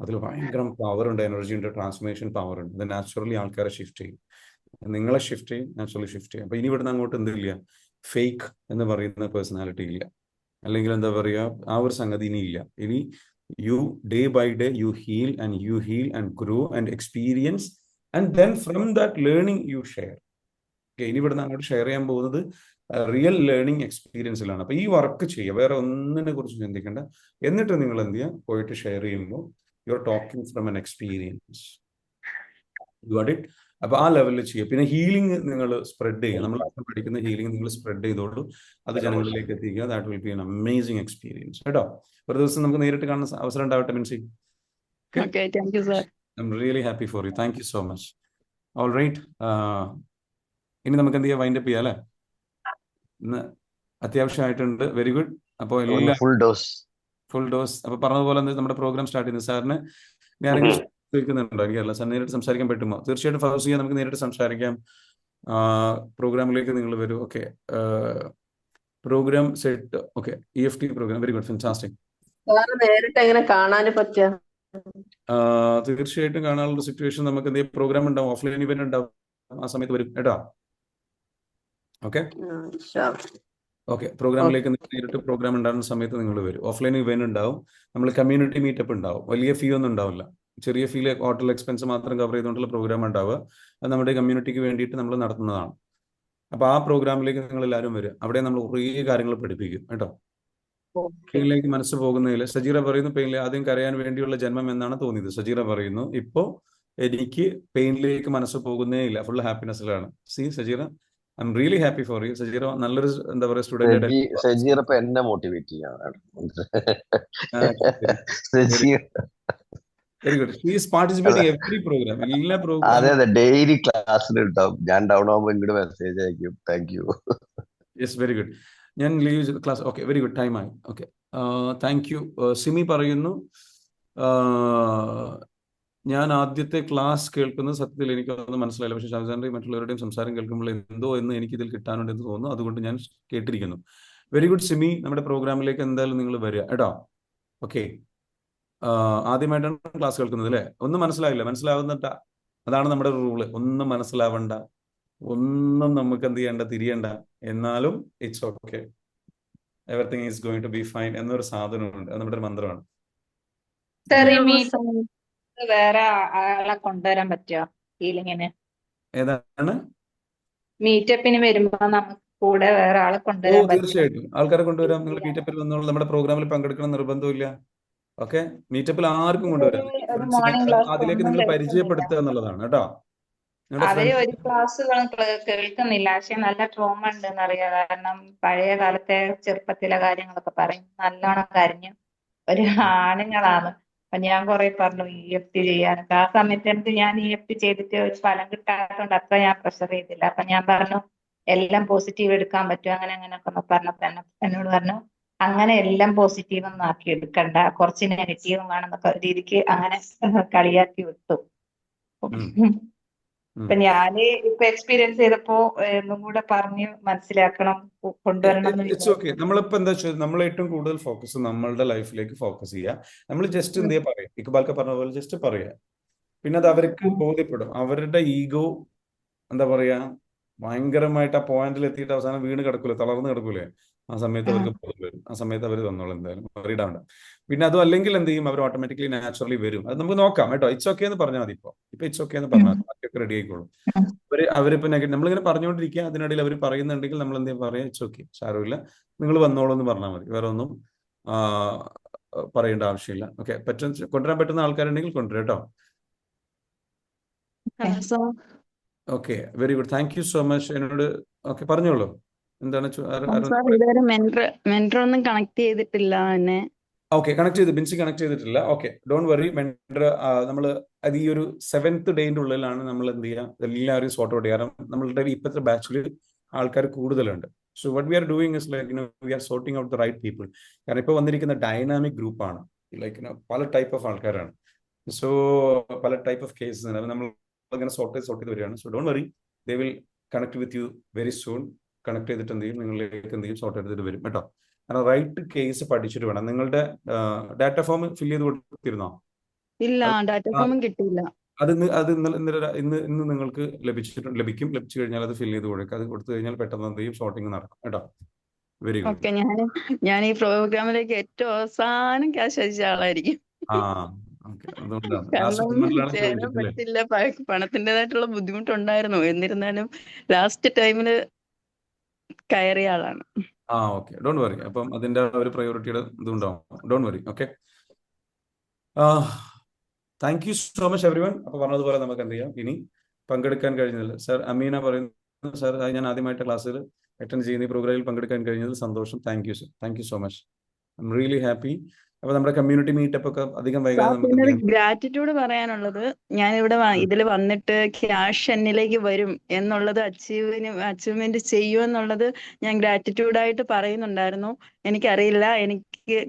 അതിൽ ഭയങ്കര പവർ ഉണ്ട്, എനർജി ഉണ്ട്, ട്രാൻസ്ഫോർമേഷൻ പവർ ഉണ്ട്. അത് നാച്ചുറലി ആൾക്കാരെ ഷിഫ്റ്റ് ചെയ്യും, നിങ്ങളെ ഷിഫ്റ്റ് ചെയ്യും, നാച്ചുറലി ഷിഫ്റ്റ് ചെയ്യും. അപ്പൊ ഇനി ഇവിടുന്ന് അങ്ങോട്ട് എന്തില്ല, ഫേക്ക് എന്ന് പറയുന്ന പേഴ്സണാലിറ്റി ഇല്ല, അല്ലെങ്കിൽ എന്താ പറയുക, ആ ഒരു സംഗതി ഇനി ഇല്ല. ഇനി you day by day you heal and grow and experience, and then from that learning you share. ഇനി ഇവിടുന്ന് അങ്ങോട്ട് ഷെയർ ചെയ്യാൻ പോകുന്നത് റിയൽ ലേണിംഗ് എക്സ്പീരിയൻസിലാണ്. അപ്പൊ ഈ വർക്ക് ചെയ്യുക, വേറെ ഒന്നിനെ കുറിച്ച് ചിന്തിക്കേണ്ട. എന്നിട്ട് നിങ്ങൾ എന്ത് ചെയ്യുക, പോയിട്ട് ഷെയർ ചെയ്യുമ്പോൾ U are talking from an experience. You got it? അപ്പൊ ആ ലെവലിൽ ചെയ്യുക. പിന്നെ ഹീലിംഗ് നിങ്ങൾ സ്പ്രെഡ് ചെയ്യുക. നമ്മൾ പഠിക്കുന്ന ഹീലിംഗ് നിങ്ങൾ സ്പ്രെഡ് ചെയ്തോളൂ, അത് ജനങ്ങളിലേക്ക് എത്തിക്കുക. That will be an amazing experience. കേട്ടോ? ഒരു ദിവസം നമുക്ക് നേരിട്ട് കാണുന്ന അവസരം ഉണ്ടാവട്ടെ Mincy. I'm really happy for you. Thank you so much. All right. ഇനി നമുക്ക് എന്ത് ചെയ്യാം, വൈൻഡ് അപ്പ് ചെയ്യാം അല്ലേ? ഇന്ന് അത്യാവശ്യമായിട്ടുണ്ട്. Very good. അപ്പോൾ എല്ലാം ഫുൾ ഡോസ്. അപ്പൊ പറഞ്ഞതുപോലെ നമ്മുടെ പ്രോഗ്രാം സ്റ്റാർട്ട് ചെയ്യുന്നത്. സാറിന് ഞാനെങ്കിലും ചോദിക്കുന്നുണ്ടോ? എനിക്കല്ല, സാർ നേരിട്ട് സംസാരിക്കാൻ പറ്റുമോ? തീർച്ചയായിട്ടും ഫൗസിയ, നമുക്ക് നേരിട്ട് സംസാരിക്കാം. പ്രോഗ്രാമിലേക്ക് നിങ്ങൾ വരൂ. Okay, program set. Okay, EFT program. Very good, fantastic. നേരിട്ട് എങ്ങനെ കാണാൻ പറ്റുക? തീർച്ചയായിട്ടും കാണാനുള്ള സിറ്റുവേഷൻ നമുക്ക് എന്ത് ചെയ്യും, പ്രോഗ്രാം ഉണ്ടാവും, ഓഫ്ലൈൻ ഇവന്റ് ഉണ്ടാവും, ആ സമയത്ത് വരും കേട്ടോ. ഓക്കെ ഓക്കെ, പ്രോഗ്രാമിലേക്ക് നേരിട്ട് പ്രോഗ്രാം ഉണ്ടാകുന്ന സമയത്ത് നിങ്ങൾ വരും. ഓഫ്ലൈൻ ഇവന്റ് ഉണ്ടാവും, നമ്മൾ കമ്മ്യൂണിറ്റി മീറ്റപ്പ് ഉണ്ടാവും. വലിയ ഫീ ഒന്നും ഉണ്ടാവില്ല, ചെറിയ ഫീല്, ഹോട്ടൽ എക്സ്പെൻസ് മാത്രം കവർ ചെയ്തുകൊണ്ടുള്ള പ്രോഗ്രാം ഉണ്ടാവുക. അത് നമ്മുടെ കമ്മ്യൂണിറ്റിക്ക് വേണ്ടിയിട്ട് നമ്മൾ നടത്തുന്നതാണ്. അപ്പൊ ആ പ്രോഗ്രാമിലേക്ക് നിങ്ങൾ എല്ലാവരും വരും. അവിടെ നമ്മൾ കുറേ കാര്യങ്ങൾ പഠിപ്പിക്കും കേട്ടോ. പെയിനിലേക്ക് മനസ്സ് പോകുന്നതിൽ സജീറ പറയുന്നു, പെയിനിൽ ആദ്യം കരയാൻ വേണ്ടിയുള്ള ജന്മം എന്നാണ് തോന്നിയത്. സജീറ പറയുന്നു, ഇപ്പോ എനിക്ക് പെയിനിലേക്ക് മനസ്സ് പോകുന്നേ ഇല്ല, ഫുൾ ഹാപ്പിനെസ്സിലാണ്. See Sajeera, I am really happy for you. സജീറോ നല്ലൊരു എന്താ പറയുക സ്റ്റുഡൻ്റ് സജീർ ഇപ്പൊ എന്നെ മോട്ടിവേറ്റ് ചെയ്യാണ്. Very good. She is participating every programme, എല്ലാ അതെ പ്രോഗ്രാമും. അതെ, ഡെയിലി ക്ലാസ്സിൽ ഉണ്ടാവും. ഞാൻ ഡൗൺ ആകുമ്പോൾ ഇങ്ങോട്ട് മെസ്സേജ് അയക്കും. Thank you. Yes, very good. ഞാൻ ലീവ് ചെയ്ത് class. Okay, very good, time ആയി. Okay, thank you. സിമി പറയുന്നു, ഞാൻ ആദ്യത്തെ ക്ലാസ് കേൾക്കുന്നത് സത്യത്തിൽ എനിക്കൊന്നും മനസ്സിലായില്ല, പക്ഷേ ഷാജാന്റെയും മറ്റുള്ളവരുടെയും സംസാരം കേൾക്കുമ്പോൾ എന്തോ എന്ന് എനിക്കിതിൽ കിട്ടാനുണ്ടെന്ന് തോന്നുന്നു, അതുകൊണ്ട് ഞാൻ കേട്ടിരിക്കുന്നു. വെരി ഗുഡ് സിമി, നമ്മുടെ പ്രോഗ്രാമിലേക്ക് എന്തായാലും നിങ്ങൾ വരിക കേട്ടോ. ഓക്കെ, ആദ്യമായിട്ടാണ് ക്ലാസ് കേൾക്കുന്നത് അല്ലേ? ഒന്നും മനസ്സിലാവില്ല, മനസ്സിലാവുന്നിട്ട, അതാണ് നമ്മുടെ റൂള്. ഒന്നും മനസ്സിലാവണ്ട, ഒന്നും നമുക്ക് എന്ത് ചെയ്യണ്ട, തിരിയണ്ട. എന്നാലും it's okay, everything is going to be fine എന്നൊരു സാധനമുണ്ട്. അത് നമ്മുടെ ഒരു മന്ത്രമാണ്. വേറെ ആളെ കൊണ്ടുവരാൻ പറ്റുമോ ഹീലിങ്ങിന്? ഏതാണ്? മീറ്റപ്പിന് വരുമ്പോ നമുക്ക് കൂടെ വേറെ ആളെ കൊണ്ടുവരാൻ പറ്റുമോ? തീർച്ചയായിട്ടും ആൾക്കാരെ കൊണ്ടുവരാം. നിങ്ങൾ മീറ്റപ്പിൽ വന്നോളൂ, നമ്മുടെ പ്രോഗ്രാമിൽ പങ്കെടുക്കണം നിർബന്ധമില്ല. ഓക്കെ, മീറ്റപ്പിൽ ആർക്കും കൊണ്ടുവരാം. ഒരു മോർണിംഗ് ക്ലാസ് അതിലേക്ക് നിങ്ങൾ പരിചയപ്പെടുത്തുക എന്നുള്ളതാണ് കേട്ടോ. അവര് ഒരു ക്ലാസ്സുകളും കേൾക്കുന്നില്ല, പക്ഷെ നല്ല ട്രോമ ഉണ്ടെന്ന് അറിയാം. കാരണം പഴയ കാലത്തെ ചെറുപ്പത്തിലെ കാര്യങ്ങളൊക്കെ പറയും, നല്ലോണം കരഞ്ഞു. ഒരു ആണുങ്ങളാണ്. അപ്പൊ ഞാൻ കുറെ പറഞ്ഞു EFT ചെയ്യാനൊക്കെ. ആ സമയത്ത് എനിക്ക് ഞാൻ EFT ചെയ്തിട്ട് ഒരു ഫലം കിട്ടാത്തതുകൊണ്ട് അത്ര ഞാൻ പ്രഷർ ചെയ്തില്ല. അപ്പൊ ഞാൻ പറഞ്ഞു എല്ലാം പോസിറ്റീവ് എടുക്കാൻ പറ്റും, അങ്ങനെ അങ്ങനെയൊക്കെ പറഞ്ഞപ്പോ എന്നോട് പറഞ്ഞു അങ്ങനെ എല്ലാം പോസിറ്റീവ് ഒന്നും ആക്കി എടുക്കണ്ട, കുറച്ച് നെഗറ്റീവും വേണമെന്നൊക്കെ രീതിക്ക് അങ്ങനെ കളിയാക്കി വിട്ടു. ഇപ്പൊ ഞാന് ഇപ്പൊ എക്സ്പീരിയൻസ് ചെയ്തപ്പോ ഒന്നും കൂടെ പറഞ്ഞ് മനസ്സിലാക്കണം, കൊണ്ടുവരണം എന്ന് ഇറ്റ്സ് ഓക്കെ. നമ്മളിപ്പോ എന്താ വെച്ചാൽ നമ്മൾ ഏറ്റവും കൂടുതൽ ഫോക്കസ് നമ്മളുടെ ലൈഫിലേക്ക് ഫോക്കസ് ചെയ്യുക. നമ്മൾ ജസ്റ്റ് എന്ത് ചെയ്യാ പറയാം, ഇക്ബാൽക്ക പറഞ്ഞ പോലെ ജസ്റ്റ് പറയുക. പിന്നെ അത് അവർക്ക് ബോധ്യപ്പെടും. അവരുടെ ഈഗോ എന്താ പറയാ ഭയങ്കരമായിട്ട് ആ പോയിന്റിൽ എത്തിയിട്ട് അവസാനം വീണ് കിടക്കൂലേ, തളർന്ന് കിടക്കൂലേ, ആ സമയത്ത് അവർക്ക് ബോധം വരും. ആ സമയത്ത് അവർ തന്നോളും, എന്തായാലും വറിയിടാണ്ട. പിന്നെ അതും അല്ലെങ്കിൽ എന്ത് ചെയ്യും, അവർ ഓട്ടോമാറ്റിക്കലി നാച്ചുറലി വരും. അത് നമുക്ക് നോക്കാം കേട്ടോ. ഇറ്റ്സ് ഓക്കെ എന്ന് പറഞ്ഞാൽ മതി. ഇപ്പൊ ഇറ്റ്സ് ഓക്കെ എന്ന് പറഞ്ഞാൽ ബാക്കിയൊക്കെ റെഡി ആയിക്കോളും. അവരിപ്പോ നമ്മളിങ്ങനെ പറഞ്ഞുകൊണ്ടിരിക്കുക, അതിനിടയിൽ അവർ പറയുന്നുണ്ടെങ്കിൽ നമ്മൾ എന്തെങ്കിലും പറയാം, ഇറ്റ്സ് ഓക്കെ, സാരമില്ല, നിങ്ങൾ വന്നോളൂ എന്ന് പറഞ്ഞാൽ മതി. വേറെ ഒന്നും പറയേണ്ട ആവശ്യമില്ല. ഓക്കെ, കൊണ്ടുവരാൻ പറ്റുന്ന ആൾക്കാരുണ്ടെങ്കിൽ കൊണ്ടുവരാം കേട്ടോ. Okay, very good, thank you so much. എന്നോട് ഓക്കെ പറഞ്ഞോളൂ, എന്താണ്? ഇതുവരെ മെന്റർ ഒന്നും കണക്ട് ചെയ്തിട്ടില്ല എന്നെ. ഓക്കെ, കണക്ട് ചെയ്ത് ബിൻസി കണക്ട് ചെയ്തിട്ടില്ല. Okay, don't worry. മെന്റർ നമ്മൾ അത് ഈ ഒരു 7th ഡേയുടെ ഉള്ളിലാണ് നമ്മൾ എന്ത് ചെയ്യുക, എല്ലാവരും സോർട്ട് ഔട്ട് ചെയ്യാറ്. നമ്മളുടെ ഇപ്പോഴത്തെ ബാച്ചിൽ ആൾക്കാർ കൂടുതലുണ്ട്. So what we are doing is like we are sorting out the right people. കാരണം ഇപ്പോൾ വന്നിരിക്കുന്ന ഡൈനാമിക് ഗ്രൂപ്പാണ്, ലൈക്ക് പല ടൈപ്പ് ഓഫ് ആൾക്കാരാണ്. സോ പല ടൈപ്പ് ഓഫ് കേസസ് നമ്മൾ അങ്ങനെ സോർട്ട് ചെയ്ത് വരികയാണ്. So don't worry, they will connect with you very soon. Connect ചെയ്തിട്ട് എന്ത് ചെയ്യും, നിങ്ങളിലേക്ക് എന്ത് ചെയ്യും, സോർട്ട് എടുത്തിട്ട് വരും കേട്ടോ. കാരണം റൈറ്റ് കേസ് പഠിച്ചിട്ട് വേണം. നിങ്ങളുടെ ഡാറ്റ ഫോം ഫില്ല് ചെയ്ത് കൊടുത്തിരുന്നോ? ഇല്ല, ഡാറ്റ ഫോമും കിട്ടിയില്ല. അത് ഇന്ന് നിങ്ങൾക്ക് ലഭിക്കും. ലഭിച്ചു കഴിഞ്ഞാൽ അത് ഫില്ല് ചെയ്ത് കൊടുക്കുക. അത് കൊടുത്തു കഴിഞ്ഞാൽ പെട്ടെന്ന് എന്ത് ചെയ്യും, ഷോർട്ടിങ് നടക്കും കേട്ടോ. Very good. ഓക്കെ, ഞാൻ ഈ പ്രോഗ്രാമിലേക്ക് ഏറ്റവും അവസാനം ക്യാഷ് അയച്ച ആളായിരിക്കും. കാരണം ചേരാൻ പറ്റില്ല, പണത്തിൻ്റെതായിട്ടുള്ള ബുദ്ധിമുട്ടുണ്ടായിരുന്നു. എന്നിരുന്നാലും ലാസ്റ്റ് ടൈമില് കയറിയ ആളാണ്. Okay, don't worry. അപ്പം അതിന്റെ ഒരു പ്രയോറിറ്റിയുടെ ഇതുണ്ടാവും. Don't worry. Okay, thank you so much every one. അപ്പൊ പറഞ്ഞതുപോലെ നമുക്ക് എന്ത് ചെയ്യാം, ഇനി പങ്കെടുക്കാൻ കഴിഞ്ഞതിൽ സർ അമീന പറയുന്നു, സാർ ഞാൻ ആദ്യമായിട്ട് ക്ലാസ്സിൽ അറ്റൻഡ് ചെയ്യുന്ന ഈ പ്രോഗ്രാമിൽ പങ്കെടുക്കാൻ കഴിഞ്ഞതിൽ സന്തോഷം. Thank you sir, thank you so much. I am really happy. അപ്പൊ നമ്മുടെ കമ്മ്യൂണിറ്റി മീറ്റപ്പ് ഒക്കെ അധികം വൈകാതെ നമുക്ക് ഗ്രാറ്റിറ്റ്യൂഡ് പറയാനുള്ളത്, ഞാനിവിടെ ഇതിൽ വന്നിട്ട് ക്യാഷ് എന്നിലേക്ക് വരും എന്നുള്ളത് അച്ചീവ്മെന്റ് ചെയ്യുമെന്നുള്ളത് ഞാൻ ഗ്രാറ്റിറ്റ്യൂഡായിട്ട് പറയുന്നുണ്ടായിരുന്നു. എനിക്കറിയില്ല,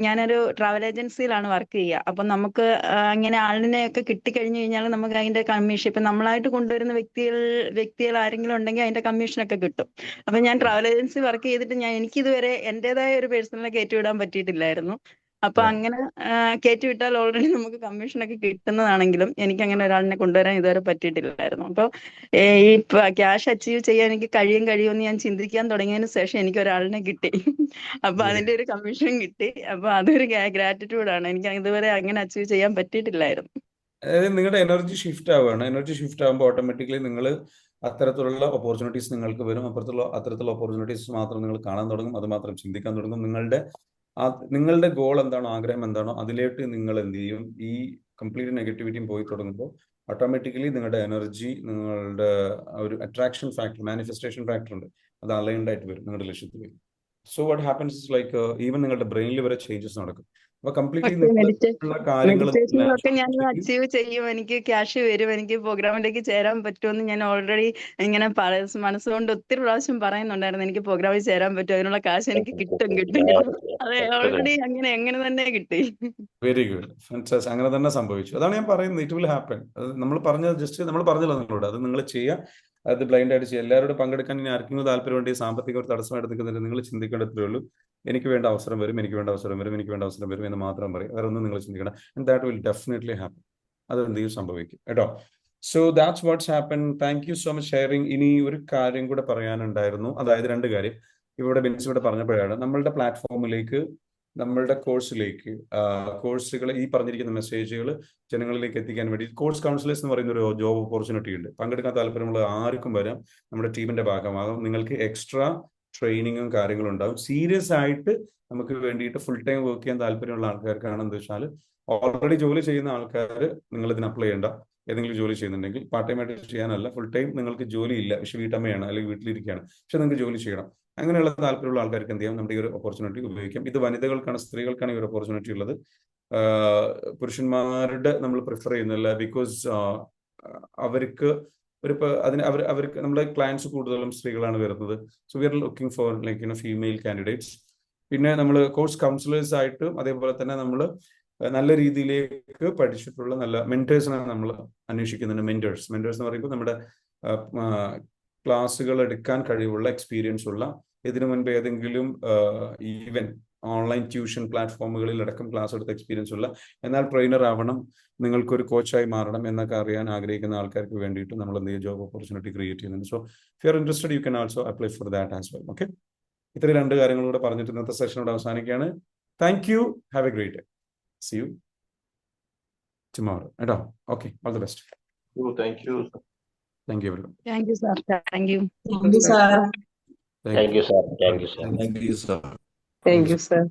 ഞാനൊരു ട്രാവൽ ഏജൻസിയിലാണ് വർക്ക് ചെയ്യുക. അപ്പം നമുക്ക് അങ്ങനെ ആളിനെയൊക്കെ കിട്ടിക്കഴിഞ്ഞു കഴിഞ്ഞാൽ നമുക്ക് അതിന്റെ കമ്മീഷൻ, ഇപ്പം നമ്മളായിട്ട് കൊണ്ടുവരുന്ന വ്യക്തികൾ ആരെങ്കിലും ഉണ്ടെങ്കിൽ അതിന്റെ കമ്മീഷനൊക്കെ കിട്ടും. അപ്പം ഞാൻ ട്രാവൽ ഏജൻസി വർക്ക് ചെയ്തിട്ട് എനിക്കിതുവരെ എൻ്റെതായ ഒരു പേഴ്സണലെ കയറ്റിവിടാൻ പറ്റിയിട്ടില്ലായിരുന്നു. അപ്പൊ അങ്ങനെ കയറ്റിവിട്ടാൽ ഓൾറെഡി നമുക്ക് കമ്മീഷനൊക്കെ കിട്ടുന്നതാണെങ്കിലും എനിക്ക് അങ്ങനെ ഒരാളിനെ കൊണ്ടുവരാൻ ഇതുവരെ പറ്റിയിട്ടില്ലായിരുന്നു. അപ്പോൾ ഈ ക്യാഷ് അച്ചീവ് ചെയ്യാൻ എനിക്ക് കഴിയുമെന്ന് ഞാൻ ചിന്തിക്കാൻ തുടങ്ങിയതിന് ശേഷം എനിക്ക് ഒരാളിനെ കിട്ടി. അപ്പൊ അതിന്റെ ഒരു കമ്മീഷൻ കിട്ടി. അപ്പൊ അതൊരു ഗ്രാറ്റിറ്റ്യൂഡാണ്. എനിക്ക് ഇതുവരെ അങ്ങനെ അച്ചീവ് ചെയ്യാൻ പറ്റിയിട്ടില്ലായിരുന്നു. അതായത് നിങ്ങളുടെ എനർജി ഷിഫ്റ്റ് ആവുകയാണ്. എനർജി ഷിഫ്റ്റ് ആകുമ്പോൾ ഓട്ടോമാറ്റിക്കലി നിങ്ങൾ അത്തരത്തിലുള്ള ഓപ്പർച്യൂണിറ്റീസ് നിങ്ങൾക്ക് വരും. അത്തരത്തിലുള്ള ഓപ്പർച്യൂണിറ്റീസ് മാത്രം നിങ്ങൾ കാണാൻ തുടങ്ങും, അത് മാത്രം ചിന്തിക്കാൻ തുടങ്ങും. നിങ്ങളുടെ ഗോൾ എന്താണോ, ആഗ്രഹം എന്താണോ, അതിലേക്ക് നിങ്ങൾ എന്ത് ചെയ്യും, ഈ കംപ്ലീറ്റ് നെഗറ്റിവിറ്റിയും പോയി തുടങ്ങുമ്പോൾ ഓട്ടോമാറ്റിക്കലി നിങ്ങളുടെ എനർജി, നിങ്ങളുടെ ഒരു അട്രാക്ഷൻ ഫാക്ടർ, മാനിഫെസ്റ്റേഷൻ ഫാക്ടർ ഉണ്ട്, അത് അലൈൻഡ് ആയിട്ട് വരും നിങ്ങളുടെ ലക്ഷ്യത്തിൽ. So what happens is like even നിങ്ങളുടെ ബ്രെയിനിൽ വരെ ചേഞ്ചസ് നടക്കും. അപ്പൊ കംപ്ലീറ്റ്ലി നിങ്ങളുള്ള കാര്യങ്ങൾ മെഡിറ്റേഷനിലൊക്കെ ഞാൻ അച്ചീവ് ചെയ്യും, എനിക്ക് ക്യാഷ് വരും, എനിക്ക് പ്രോഗ്രാമിലേക്ക് ചേരാൻ പറ്റുമെന്ന് ഞാൻ ഓൾറെഡി ഇങ്ങനെ മനസ്സുകൊണ്ട് ഒത്തിരി പ്രാവശ്യം പറയുന്നുണ്ടായിരുന്നു. എനിക്ക് പ്രോഗ്രാമിൽ ചേരാൻ പറ്റും, അതിനുള്ള കാശ് എനിക്ക് കിട്ടും. അതെ, ഓൾറെഡി എങ്ങനെ തന്നെ കിട്ടി. Very good, fantastic. അങ്ങനെ തന്നെ സംഭവിച്ചു. അതാണ് ഞാൻ പറയുന്നത്, ഇറ്റ് വിൽ ഹാപ്പൻ. നമ്മൾ പറഞ്ഞത് ജസ്റ്റ് നമ്മൾ പറഞ്ഞല്ലോ നിങ്ങളോട്, അത് നിങ്ങൾ ചെയ്യുക, അത് ബ്ലൈൻഡ് ആയിട്ട് ചെയ്യുക. എല്ലാവരോടും പങ്കെടുക്കാൻ ഇനി ആർക്കെങ്കിലും താല്പര്യമുണ്ട്, സാമ്പത്തിക ഒരു തടസ്സമായിട്ട് നിൽക്കുന്നില്ല, നിങ്ങൾ ചിന്തിക്കേണ്ടത്രേ ഉള്ളൂ, എനിക്ക് വേണ്ട അവസരം വരും, എനിക്ക് വേണ്ട അവസരം വരും, എനിക്ക് വേണ്ട അവസരം വരും എന്ന് മാത്രം പറയും. വേറെ ഒന്നും നിങ്ങൾ ചിന്തിക്കണം. And that will definitely happen. അത് എന്ത് ചെയ്യും, സംഭവിക്കും കേട്ടോ. So that's what's happen. Thank you so much sharing. ഇനി ഒരു കാര്യം കൂടെ പറയാനുണ്ടായിരുന്നു, അതായത് 2 കാര്യം ഇവിടെ ബെൻസ് ഇവിടെ പറഞ്ഞപ്പോഴാണ് നമ്മളുടെ പ്ലാറ്റ്ഫോമിലേക്ക്, നമ്മളുടെ കോഴ്സുകൾ, ഈ പറഞ്ഞിരിക്കുന്ന മെസ്സേജുകൾ ജനങ്ങളിലേക്ക് എത്തിക്കാൻ വേണ്ടി കോഴ്സ് കൗൺസിലേഴ്സ് എന്ന് പറയുന്ന ഒരു ജോബ് ഓപ്പർച്യൂണിറ്റി ഉണ്ട്. പങ്കെടുക്കാൻ താല്പര്യമുള്ള ആർക്കും വരാം, നമ്മുടെ ടീമിന്റെ ഭാഗമാകും. നിങ്ങൾക്ക് എക്സ്ട്രാ ട്രെയിനിങ്ങും കാര്യങ്ങളും ഉണ്ടാകും. സീരിയസ് ആയിട്ട് നമുക്ക് വേണ്ടിയിട്ട് ഫുൾ ടൈം വർക്ക് ചെയ്യാൻ താല്പര്യമുള്ള ആൾക്കാർക്കാണ് എന്താ വെച്ചാൽ, ഓൾറെഡി ജോലി ചെയ്യുന്ന ആൾക്കാർ നിങ്ങൾ ഇതിന് അപ്ലൈ ചെയ്യേണ്ട. ഏതെങ്കിലും ജോലി ചെയ്യുന്നുണ്ടെങ്കിൽ പാർട്ട് ടൈം ആയിട്ട് ചെയ്യാനല്ല, ഫുൾ ടൈം നിങ്ങൾക്ക് ജോലി ഇല്ല, പക്ഷെ വീട്ടമ്മയാണ് അല്ലെങ്കിൽ വീട്ടിലിരിക്കുകയാണ്, പക്ഷെ നിങ്ങൾക്ക് ജോലി ചെയ്യണം, അങ്ങനെയുള്ള താല്പര്യമുള്ള ആൾക്കാർക്ക് എന്ത് ചെയ്യാം, നമ്മുടെ ഈ ഒരു ഓപ്പർച്യൂണിറ്റി ഉപയോഗിക്കാം. ഇത് വനിതകൾക്കാണ്, സ്ത്രീകൾക്കാണ് ഈ ഒരു ഓപ്പർച്യൂണിറ്റി ഉള്ളത്. പുരുഷന്മാരുടെ നമ്മൾ പ്രിഫർ ചെയ്യുന്നില്ല, ബിക്കോസ് അവർക്ക് അവർക്ക് നമ്മുടെ ക്ലയൻസ് കൂടുതലും സ്ത്രീകളാണ് വരുന്നത്. So we are looking for like female candidates. പിന്നെ നമ്മൾ കോഴ്സ് കൗൺസിലേഴ്സ് ആയിട്ടും അതേപോലെ തന്നെ നമ്മൾ നല്ല രീതിയിലേക്ക് പഠിച്ചിട്ടുള്ള നല്ല മെന്റേഴ്സിനാണ് നമ്മൾ അന്വേഷിക്കുന്നുണ്ട്. മെന്റേഴ്സ് എന്ന് പറയുമ്പോൾ നമ്മുടെ ക്ലാസ്സുകൾ എടുക്കാൻ കഴിവുള്ള, എക്സ്പീരിയൻസ് ഉള്ള, ഇതിനു മുൻപ് ഏതെങ്കിലും ഈവൻ ഓൺലൈൻ ട്യൂഷൻ പ്ലാറ്റ്ഫോമുകളിൽ അടക്കം ക്ലാസ് എടുത്ത എക്സ്പീരിയൻസ് ഉള്ള, എന്നാൽ ട്രെയിനർ ആവണം, നിങ്ങൾക്കൊരു കോച്ചായി മാറണം എന്നൊക്കെ അറിയാൻ ആഗ്രഹിക്കുന്ന ആൾക്കാർക്ക് വേണ്ടിയിട്ട് നമ്മൾ എന്ത് ചെയ്യുക, ജോബ് ഓപ്പർച്യൂണിറ്റി ക്രിയേറ്റ് ചെയ്യുന്നുണ്ട്. So if you are interested you can also apply for that as well. Okay, ഇത്രയും 2 കാര്യങ്ങളൂടെ പറഞ്ഞിട്ട് ഇന്നത്തെ സെഷനോട് അവസാനിക്കുകയാണ്. Thank you, have a great day, see you tomorrow കേട്ടോ. Okay, all the best. Thank you. Thank you everyone. Thank you sir. Thank you. Thank you sir. Thank you sir. Thank you, sir.